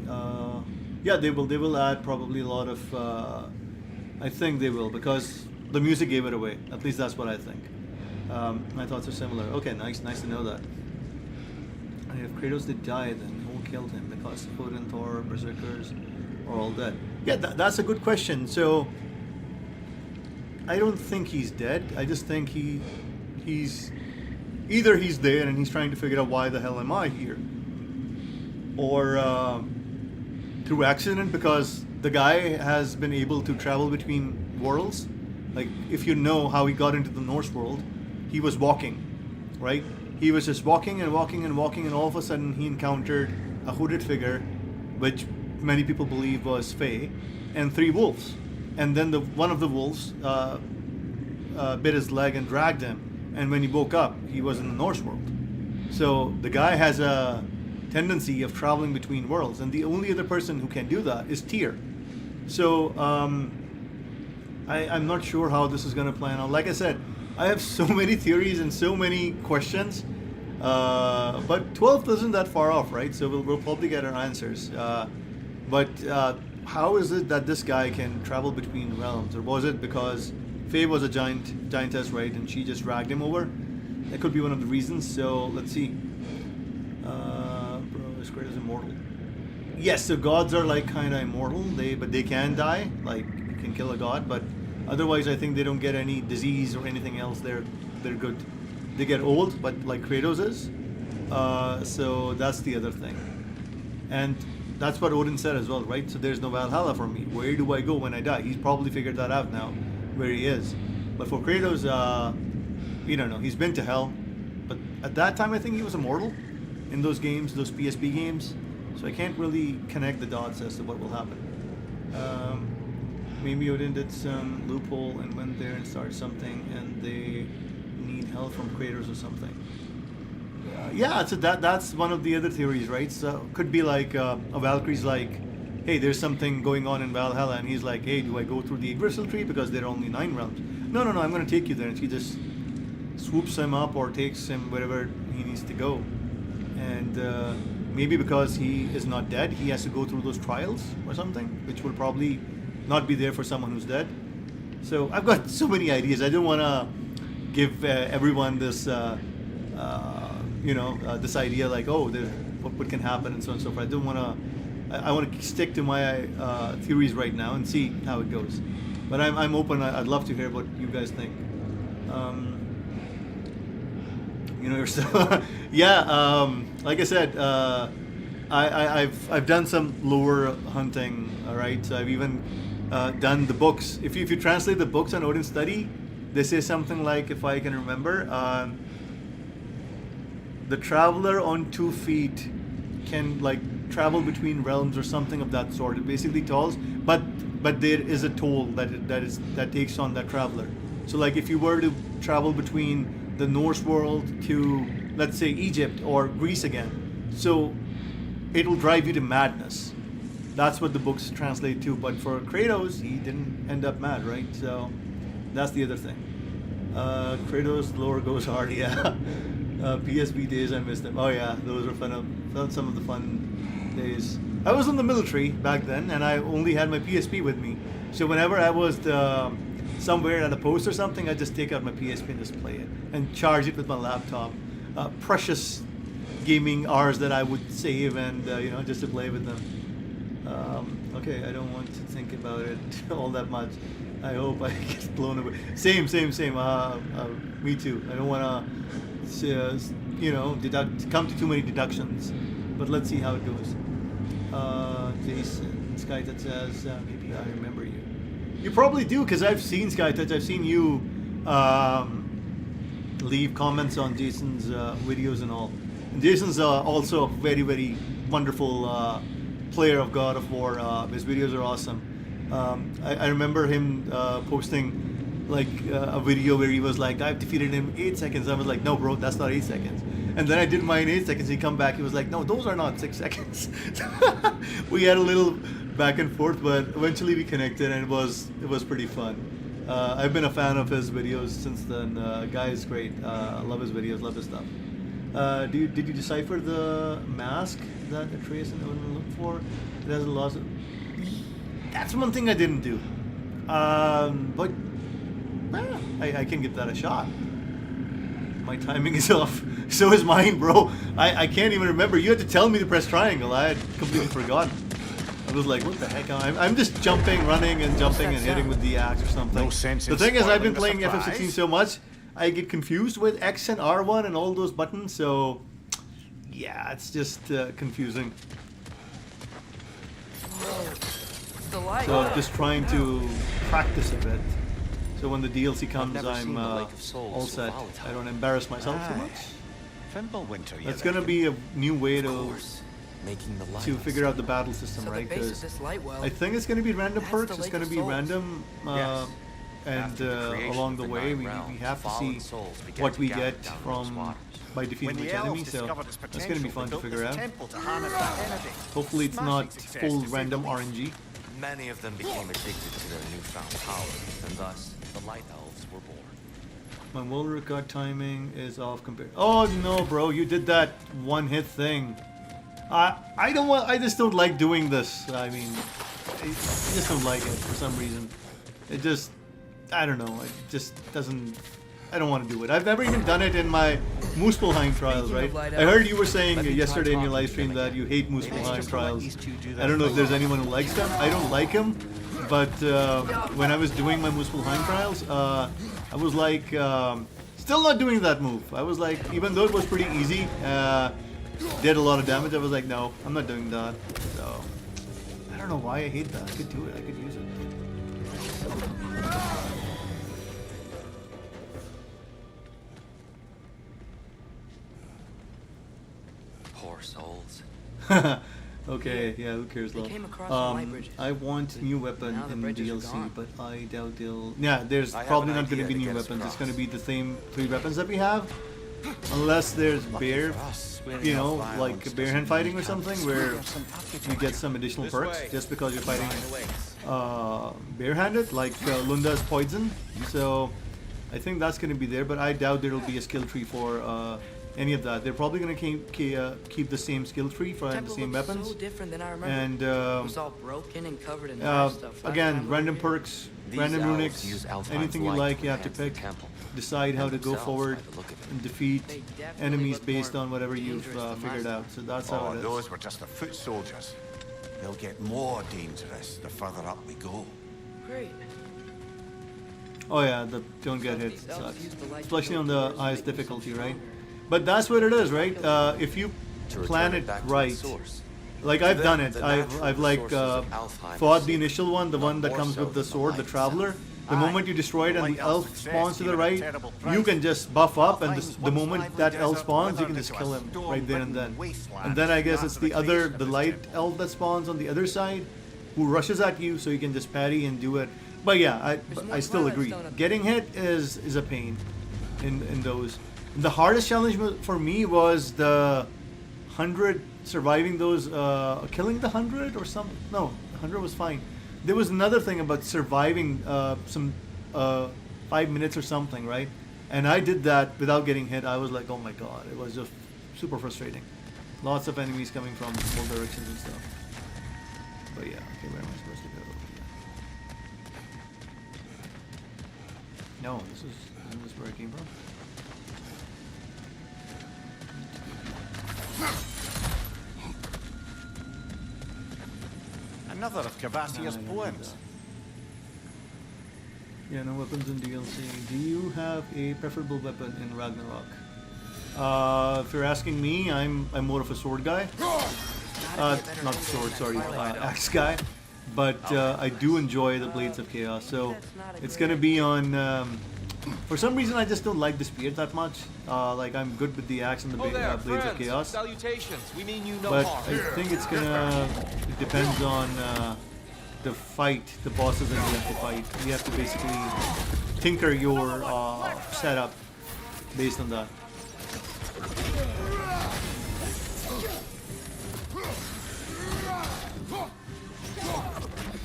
Speaker 1: Yeah, they will. They will add probably a lot of. I think they will because the music gave it away. At least that's what I think. My thoughts are similar. Okay, nice to know that. And if Kratos did die, then who killed him? Because Odin, Thor, Berserkers are all dead. Yeah, that's a good question. So I don't think he's dead. I just think he's either he's there and he's trying to figure out why the hell am I here, or through accident because the guy has been able to travel between worlds. Like if you know how he got into the Norse world, he was walking, right? He was just walking and walking and walking, and all of a sudden he encountered a hooded figure, which many people believe was Fae, and 3 wolves. And then one of the wolves bit his leg and dragged him. And when he woke up, he was in the Norse world. So the guy has a tendency of traveling between worlds, and the only other person who can do that is Tyr. So I'm not sure how this is going to plan out. Like I said, I have so many theories and so many questions, but 12th isn't that far off, right? So we'll probably get our answers. But how is it that this guy can travel between realms? Or was it because Faye was a giantess, right, and she just dragged him over? That could be one of the reasons. So let's see. Bro, is Kratos immortal? Yes, so gods are like kind of immortal. But they can die. Like you can kill a god, but otherwise, I think they don't get any disease or anything else. They're good. They get old, but like Kratos is. So that's the other thing. And that's what Odin said as well, right? So there's no Valhalla for me. Where do I go when I die? He's probably figured that out now, where he is. But for Kratos, we don't know. He's been to hell, but at that time I think he was immortal in those games, those PSP games. So I can't really connect the dots as to what will happen. Maybe Odin did some loophole and went there and started something, and they need help from Kratos or something. Yeah, so that's one of the other theories, right? So could be like a Valkyrie's like, hey, there's something going on in Valhalla, and he's like, hey, do I go through the Yggdrasil tree because there are only 9 realms? No, I'm going to take you there, and she just swoops him up or takes him wherever he needs to go, and maybe because he is not dead, he has to go through those trials or something, which will probably not be there for someone who's dead. So I've got so many ideas. I don't want to give everyone this, this idea like, oh, what can happen and so on and so forth. I don't want to. I want to stick to my theories right now and see how it goes. But I'm open. I'd love to hear what you guys think. Yeah. Like I said, I've done some lore hunting. All right. So I've even done the books. If you translate the books on Odin Study, they say something like, if I can remember, the traveler on 2 feet can like travel between realms or something of that sort. It basically tells, but there is a toll that takes on that traveler. So like if you were to travel between the Norse world to, let's say, Egypt or Greece again, so it'll drive you to madness. That's what the books translate to. But for Kratos, he didn't end up mad, right? So that's the other thing. Kratos lore goes hard, yeah. PSP days, I missed them. Oh yeah, those were fun. Some of the fun days. I was in the military back then, and I only had my PSP with me. So whenever I was somewhere at a post or something, I just take out my PSP and just play it and charge it with my laptop. Precious gaming hours that I would save and just to play with them. Okay, I don't want to think about it all that much. I hope I get blown away. Same. Me too. I don't want to, come to too many deductions. But let's see how it goes. Jason SkyTouch says, maybe I remember you. You probably do, because I've seen SkyTouch. I've seen you leave comments on Jason's videos and all. And Jason's also a very, very wonderful player of God of War. His videos are awesome. I remember him posting like a video where he was like, I've defeated him in 8 seconds. I was like, no, bro, that's not 8 seconds. And then I did mine in 8 seconds. He come back. He was like, no, those are not 6 seconds. We had a little back and forth, but eventually we connected, and it was pretty fun. I've been a fan of his videos since then. Guy is great. I love his videos. Love his stuff. Did you decipher the mask that Atreus and Odin looked for? It has a lot of... That's one thing I didn't do. But I can give that a shot. My timing is off. So is mine, bro. I can't even remember. You had to tell me to press triangle. I had completely forgotten. I was like, what the heck? I'm just jumping, running, and jumping and hitting with the axe or something.
Speaker 4: No sense in
Speaker 1: the thing is, I've been
Speaker 4: spoiling
Speaker 1: playing
Speaker 4: the
Speaker 1: FF16
Speaker 4: surprise.
Speaker 1: so much, I get confused with X and R1 and all those buttons. So, yeah, it's just confusing.
Speaker 2: The light.
Speaker 1: So I'm just trying to practice a bit. So when the DLC comes,
Speaker 10: never
Speaker 1: I'm
Speaker 10: seen the Lake of Souls
Speaker 1: all
Speaker 10: so
Speaker 1: set.
Speaker 10: volatile.
Speaker 1: I don't embarrass myself too much.
Speaker 4: Fimbulwinter,
Speaker 1: That's gonna be a new way to
Speaker 10: making the light
Speaker 1: figure out the battle system,
Speaker 2: So the
Speaker 1: right?
Speaker 2: base of
Speaker 1: Because
Speaker 2: this light well,
Speaker 1: I think it's gonna be random
Speaker 2: that's
Speaker 1: perks.
Speaker 2: the
Speaker 1: It's
Speaker 2: Lake
Speaker 1: gonna
Speaker 2: of
Speaker 1: be
Speaker 2: Souls.
Speaker 1: random,
Speaker 10: Yes.
Speaker 1: and
Speaker 10: After the creation
Speaker 1: along
Speaker 10: of
Speaker 1: the
Speaker 10: the
Speaker 1: way
Speaker 10: Nine
Speaker 1: we
Speaker 10: Realms,
Speaker 1: have to
Speaker 10: fallen
Speaker 1: see
Speaker 10: souls began
Speaker 1: what
Speaker 10: to
Speaker 1: we
Speaker 10: gather
Speaker 1: get
Speaker 10: down those
Speaker 1: from
Speaker 10: waters.
Speaker 1: by
Speaker 4: When
Speaker 1: defeating
Speaker 4: the
Speaker 1: which enemy.
Speaker 4: elves
Speaker 1: So
Speaker 4: discovered its
Speaker 1: that's gonna be
Speaker 4: potential,
Speaker 1: fun
Speaker 4: they
Speaker 1: to
Speaker 4: built
Speaker 1: figure
Speaker 4: this
Speaker 1: out.
Speaker 4: temple to harness that energy.
Speaker 1: Hopefully it's
Speaker 4: Smashing
Speaker 1: not
Speaker 4: success,
Speaker 1: full
Speaker 4: to say the
Speaker 1: random
Speaker 4: least.
Speaker 1: RNG.
Speaker 7: Many of them became addicted to their newfound power, and thus the Light Elves were born.
Speaker 1: My wall record timing is off compared. Oh no, bro! You did that one-hit thing. I don't want. I just don't like doing this. I mean, I just don't like it for some reason. It just, I don't know. It just doesn't. I don't want to do it. I've never even done it in my Muspelheim trials, right? I heard you were saying yesterday in your live stream that you hate Muspelheim trials. I don't know if there's anyone who likes them. I don't like them, but when I was doing my Muspelheim trials, I was like, still not doing that move. I was like, even though it was pretty easy, did a lot of damage, I was like, no, I'm not doing that. So, I don't know why I hate that. I could do it. I could use it.
Speaker 10: Poor souls.
Speaker 1: Okay, yeah, who cares,
Speaker 2: They
Speaker 1: love?
Speaker 2: came across some light bridges.
Speaker 1: I want new weapon
Speaker 2: Now the
Speaker 1: in
Speaker 2: bridges are
Speaker 1: DLC,
Speaker 2: gone.
Speaker 1: but I doubt they'll... Yeah, there's
Speaker 7: I have
Speaker 1: probably
Speaker 7: an
Speaker 1: not going to
Speaker 7: idea
Speaker 1: be
Speaker 7: to
Speaker 1: new
Speaker 7: get us
Speaker 1: weapons. It's going to
Speaker 7: across.
Speaker 1: be the same 3 weapons that we have. Unless there's bear,
Speaker 7: for us, we
Speaker 1: you know,
Speaker 7: have
Speaker 1: like
Speaker 7: violence
Speaker 1: bear
Speaker 7: doesn't
Speaker 1: hand fighting
Speaker 7: mean
Speaker 1: or something,
Speaker 7: we
Speaker 1: where
Speaker 7: have some
Speaker 1: you get some additional
Speaker 7: This
Speaker 1: perks
Speaker 7: way.
Speaker 1: just because you're fighting
Speaker 7: Right
Speaker 1: barehanded, like Lunda's poison. So I think that's going to be there, but I doubt there will be a skill tree for any of that. They're probably going to keep the same skill tree for the
Speaker 2: Temple
Speaker 1: same
Speaker 2: looks
Speaker 1: weapons.
Speaker 2: so different than I remember.
Speaker 1: And
Speaker 2: it was all broken and covered in knife stuff. last time
Speaker 1: again,
Speaker 2: we
Speaker 1: random
Speaker 2: were here.
Speaker 1: perks,
Speaker 10: These
Speaker 1: random
Speaker 10: elves
Speaker 1: runics,
Speaker 10: use Alfheim's
Speaker 1: anything you
Speaker 10: light
Speaker 1: like,
Speaker 10: to
Speaker 1: you have to
Speaker 10: enhance the
Speaker 1: pick.
Speaker 10: temple.
Speaker 1: Decide how
Speaker 10: And
Speaker 1: to go
Speaker 10: themselves,
Speaker 1: forward
Speaker 10: by the look of it.
Speaker 1: and defeat
Speaker 2: They definitely
Speaker 1: enemies
Speaker 2: look
Speaker 1: based
Speaker 2: more
Speaker 1: on whatever you've
Speaker 2: dangerous than
Speaker 1: figured
Speaker 2: last
Speaker 1: out. So that's how
Speaker 4: Oh,
Speaker 1: it is.
Speaker 4: those were just the foot soldiers. They'll get more dangerous the further up we go.
Speaker 2: Great.
Speaker 1: Oh yeah, the don't get
Speaker 2: So
Speaker 1: hit
Speaker 2: these elves
Speaker 1: sucks,
Speaker 2: use the light to
Speaker 1: especially
Speaker 2: kill
Speaker 1: on the
Speaker 2: doors,
Speaker 1: highest
Speaker 2: making them
Speaker 1: difficulty,
Speaker 2: so
Speaker 1: right?
Speaker 2: stronger.
Speaker 1: But that's what it is, right? If you
Speaker 10: To
Speaker 1: plan
Speaker 10: return
Speaker 1: it
Speaker 10: back to
Speaker 1: right,
Speaker 10: its source.
Speaker 1: like
Speaker 10: To
Speaker 1: I've
Speaker 10: them,
Speaker 1: done it.
Speaker 10: the
Speaker 1: I've
Speaker 10: natural
Speaker 1: like
Speaker 10: resources of Alfheim
Speaker 1: fought
Speaker 10: are
Speaker 1: the initial one, the one that
Speaker 10: more
Speaker 1: comes
Speaker 10: so
Speaker 1: with the
Speaker 10: than the
Speaker 1: sword, the
Speaker 10: light
Speaker 1: traveler.
Speaker 10: itself.
Speaker 1: The moment you destroy it and the elf spawns to the right, you can just buff up, and the moment that elf spawns, you can just kill him right there and then. And then I guess it's the light elf that spawns on the other side, who rushes at you, so you can just parry and do it. But yeah, I still agree. Getting hit is a pain in those. The hardest challenge for me was the 100, surviving those, killing the 100 or something. No, 100 was fine. There was another thing about surviving some 5 minutes or something, right? And I did that without getting hit. I was like, oh my god, it was just super frustrating. Lots of enemies coming from all directions and stuff. But yeah, okay, where am I supposed to go? No, isn't this where I came from?
Speaker 4: Another of Cavassia's poems.
Speaker 1: Yeah, no weapons in DLC. Do you have a preferable weapon in Ragnarok? If you're asking me, I'm more of a sword guy. Not sword, sorry, axe guy. But I do enjoy the Blades of Chaos. So it's gonna be on. For some reason, I just don't like the spear that much. Like I'm good with the axe and the Blades of Chaos.
Speaker 7: Salutations. We mean you no
Speaker 1: But
Speaker 7: harm.
Speaker 1: I think it's gonna. It depends on the fight, the bosses that you have to fight. You have to basically tinker your setup based on that.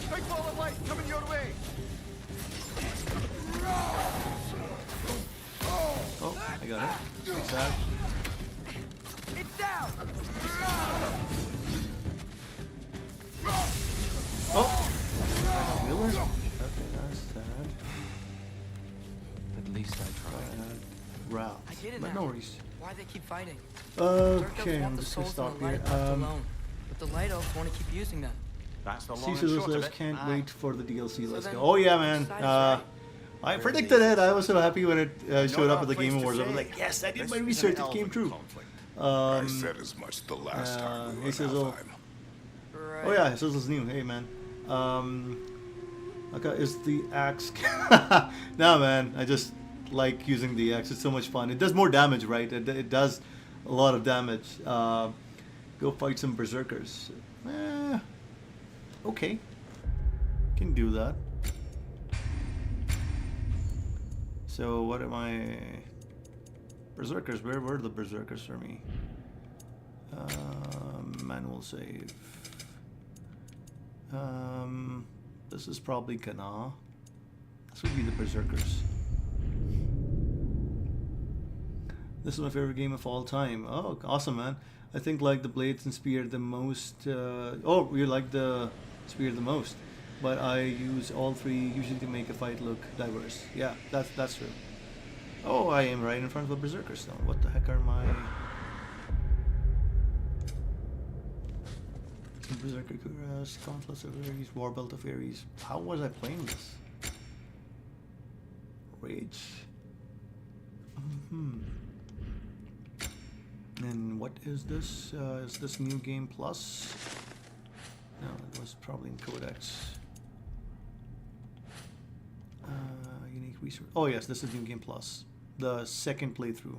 Speaker 4: Big ball of light coming your way.
Speaker 1: Oh, I got it. Fix that.
Speaker 4: It's down.
Speaker 1: Oh! Wheeler? Okay, that's sad.
Speaker 10: At least I tried.
Speaker 1: Route.
Speaker 2: I get it
Speaker 1: But
Speaker 2: now.
Speaker 1: no worries.
Speaker 2: Why they keep fighting?
Speaker 1: Okay,
Speaker 2: want
Speaker 1: I'm
Speaker 2: the
Speaker 1: just gonna
Speaker 2: souls
Speaker 1: stop
Speaker 2: on the
Speaker 1: here.
Speaker 2: light left alone, but the light elves want to keep using them.
Speaker 4: That's the long
Speaker 1: Cecil
Speaker 4: and short of
Speaker 1: says,
Speaker 4: it.
Speaker 1: can't wait for the DLC. Let's
Speaker 2: then
Speaker 1: go. Oh yeah, man.
Speaker 2: decide is right.
Speaker 1: I predicted it. I was so happy when it showed up at the
Speaker 4: Place
Speaker 1: Game
Speaker 4: to
Speaker 1: Awards. I was
Speaker 4: say.
Speaker 1: like, yes, I did
Speaker 4: This
Speaker 1: my
Speaker 4: is an
Speaker 1: research. It
Speaker 4: elven
Speaker 1: came true.
Speaker 4: conflict.
Speaker 3: I said as much the last time we
Speaker 1: Hey
Speaker 3: were in
Speaker 1: Sizzle.
Speaker 3: Alfheim.
Speaker 2: Right.
Speaker 1: Oh yeah, Sizzle's new. Hey man. Okay, is the axe? No man, I just like using the axe. It's so much fun. It does more damage, right? It does a lot of damage. Go fight some berserkers. Okay, can do that. So what am I? Berserkers. Where were the berserkers for me? Manual save. This is probably Kana. This would be the berserkers. This is my favorite game of all time. Oh, awesome, man. I think like the blades and spear the most. Oh, you like the spear the most. But I use all three usually to make a fight look diverse. Yeah, that's true. Oh, I am right in front of a berserker stone. What the heck are my... Berserker Kuras, Gauntlets of Ares, Warbelt of Ares. How was I playing this? Rage. And what is this? Is this New Game Plus? No, it was probably in Codex. Unique resource. Oh yes, this is New Game Plus. The second playthrough.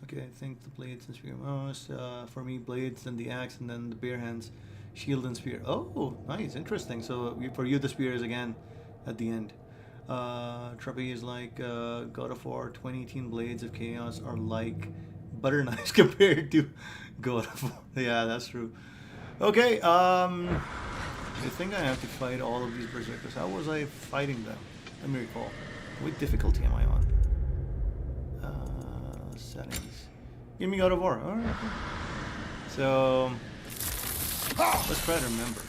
Speaker 1: Okay, I think the blades and spear most. For me, blades and the axe, and then the bare hands, shield and spear. Oh, nice, interesting. So for you, the spear is again at the end. Truppy is like God of War. 2018 blades of chaos are like butter knives compared to God of War. Yeah, that's true. Okay, I think I have to fight all of these berserkers. How was I fighting them? Let me recall. What difficulty am I on? Settings. Give me God of War. Alright. Okay. So let's try to remember.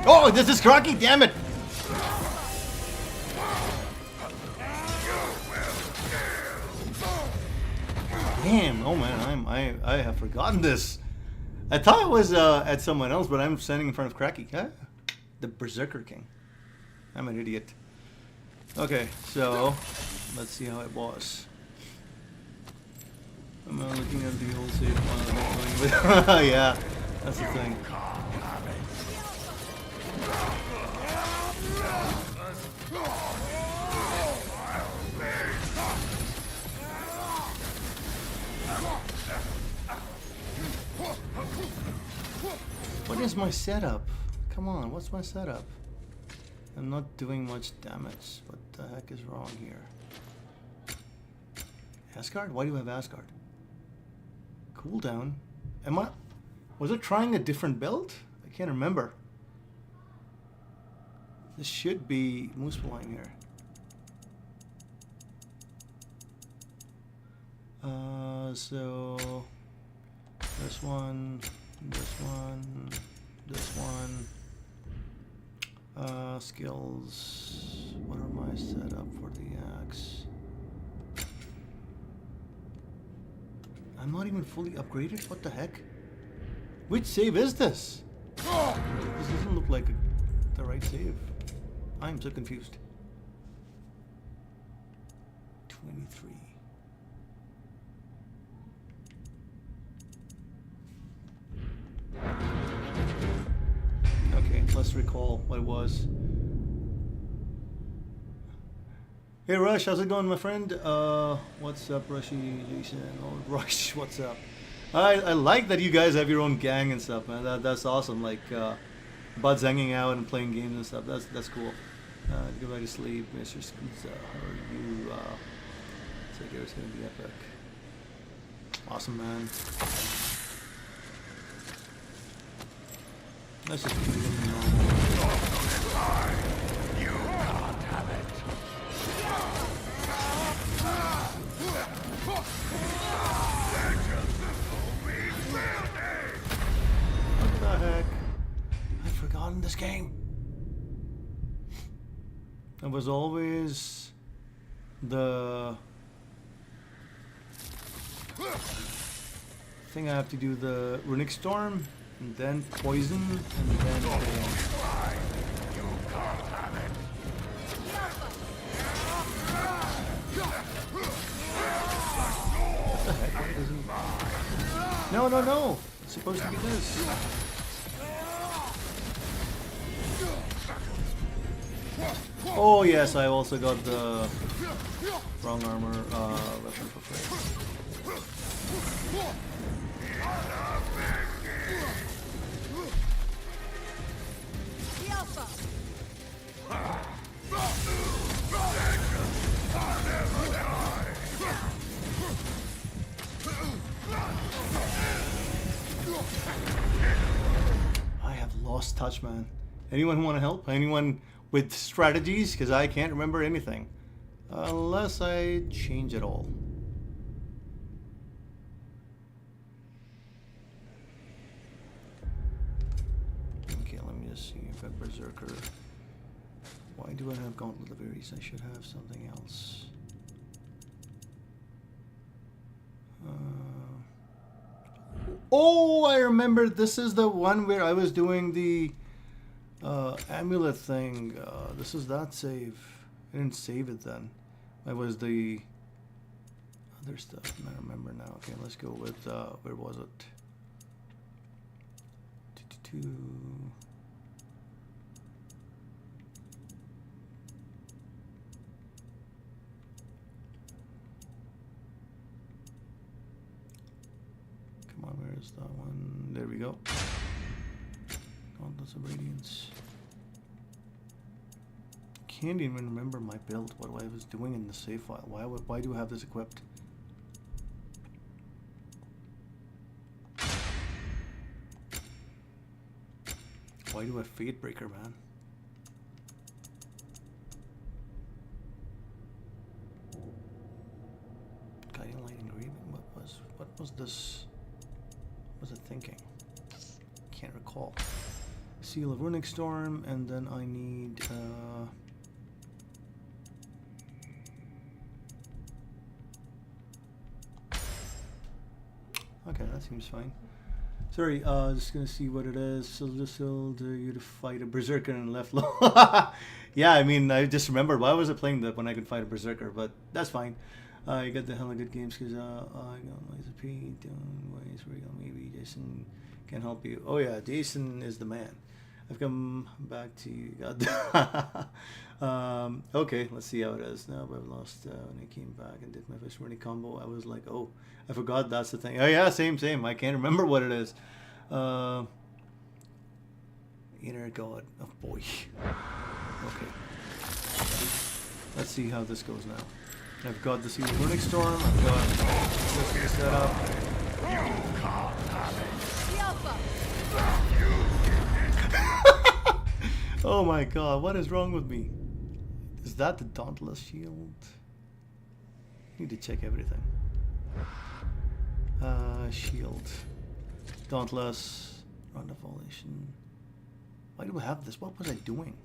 Speaker 1: Oh, this is Crocky, damn it! Damn, oh man, I have forgotten this. I thought it was at someone else, but I'm standing in front of Cracky. Huh? The Berserker King. I'm an idiot. Okay, so let's see how it was. I'm looking at the old save file. Yeah, that's the thing. What is my setup? Come on, what's my setup? I'm not doing much damage. What the heck is wrong here? Asgard? Why do you have Asgard? Cooldown? Was it trying a different build? I can't remember. This should be Muspelheim here. So this one, this one. Skills. What are my setup for the axe? I'm not even fully upgraded? What the heck? Which save is this? This doesn't look like the right save. I'm so confused. 23. Okay, let's recall what it was. Hey Rush, how's it going, my friend? What's up, Rushy, Jason? Oh, Rush, what's up? I like that you guys have your own gang and stuff, man. That's awesome. Like buds hanging out and playing games and stuff. That's cool. Go back to sleep, Mr. Scusa. How are you? It's like it was gonna be epic. Awesome, man. Let's just keep it normal.
Speaker 5: You can't have it.
Speaker 1: What the heck? I've forgotten this game. It was always the thing I have to do, the Runic Storm, and then Poison, and then
Speaker 5: You can't have it.
Speaker 1: What the heck? Why doesn't... No, no, no! It's supposed to be this. Oh yes, I also got the wrong armor weapon for free. I have lost touch, man. Anyone who want to help? Anyone with strategies? Because I can't remember anything. Unless I change it all. Okay, let me just see if I have Berserker. Why do I have Gauntlet of Ares? I should have something else. Oh, I remember. This is the one where I was doing the amulet thing. This is that save. I didn't save it then. That was the other stuff. I remember now. Okay, let's go with where was it? What's that one? There we go. Gauntlets of Radiance. Can't even remember my build, what I was doing in the save file. Why do I have this equipped? Why do I have Fatebreaker, man? Guiding Light Engraving. What was this? What was it thinking? Can't recall. Seal of Runic Storm, and then I need okay, that seems fine. Sorry, just gonna see what it is. So this will do you to fight a berserker in left low. Yeah, I mean, I just remembered why was I playing that when I could fight a berserker, but that's fine. You got the hell of good games because I got Laser P doing ways where you go. Maybe Jason can help you. Oh yeah, Jason is the man. I've come back to you. Okay, let's see how it is now. But I've lost when I came back and did my first running combo. I was like, oh, I forgot that's the thing. Oh yeah, same. I can't remember what it is. Inner God of Boy. Okay. Let's see how this goes now. I've got the Seal of Runic Storm. I've got this set up. Oh my god, what is wrong with me? Is that the Dauntless Shield? Need to check everything. Shield. Dauntless. Round of Evolution. Why do I have this? What was I doing?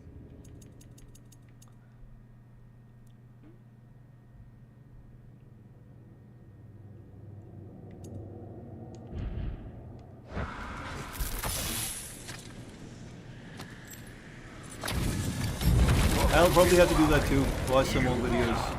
Speaker 1: I'll probably have to do that too. Watch some old videos.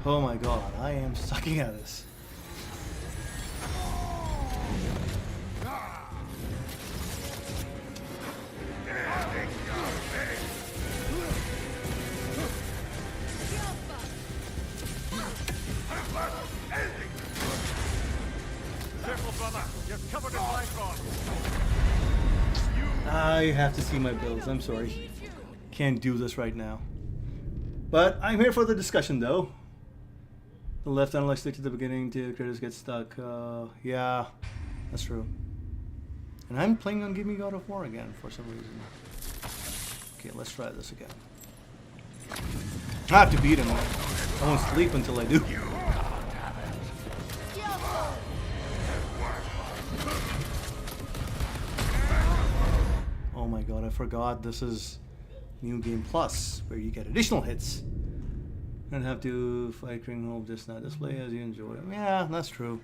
Speaker 1: Oh my god, I am sucking at this.
Speaker 4: Careful, brother. You're covered in Bifrost.
Speaker 1: I have to see my builds. I'm sorry. Can't do this right now. But I'm here for the discussion though. The left analog stick to the beginning till critters get stuck. Yeah, that's true. And I'm playing on Give Me God of War again for some reason. Okay, let's try this again. I have to beat him. I won't sleep until I do. Oh my god, I forgot this is New Game Plus, where you get additional hits. And have to fight Kringhold just not display as you enjoy. Yeah, that's true.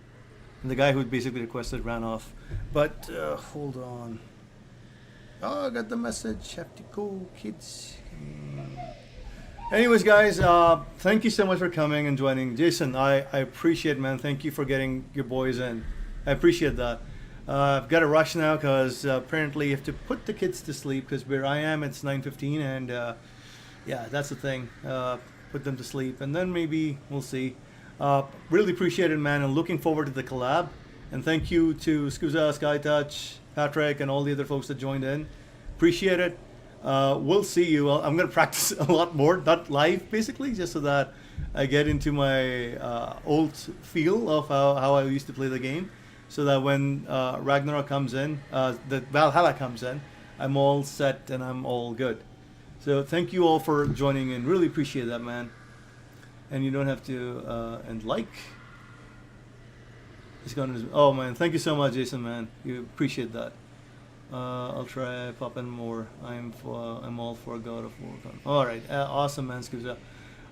Speaker 1: And the guy who basically requested ran off. But, hold on. Oh, I got the message. Have to go, kids. Anyways, guys, thank you so much for coming and joining. Jason, I appreciate it, man. Thank you for getting your boys in. I appreciate that. I've got to rush now because apparently you have to put the kids to sleep because where I am, it's 9:15 and yeah, that's the thing. Put them to sleep and then maybe we'll see. Really appreciate it, man, and looking forward to the collab. And thank you to Scusa, SkyTouch, Patrick, and all the other folks that joined in. Appreciate it. We'll see you. I'm going to practice a lot more, not live basically, just so that I get into my old feel of how I used to play the game. So that when Ragnarok comes in, the Valhalla comes in, I'm all set and I'm all good. So thank you all for joining in. Really appreciate that, man. And you don't have to and like. It's gonna. Oh man, thank you so much, Jason, man. You appreciate that. I'll try popping more. I'm all for God of War. All right, awesome, man. Scusa.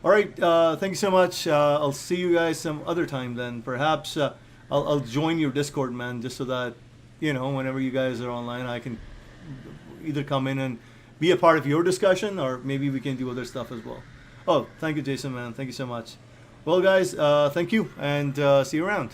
Speaker 1: All right, thank you so much. I'll see you guys some other time then. Perhaps I'll join your Discord, man, just so that you know, whenever you guys are online, I can either come in and be a part of your discussion, or maybe we can do other stuff as well. Oh, thank you, Jason, man. Thank you so much. Well, guys, thank you, and see you around.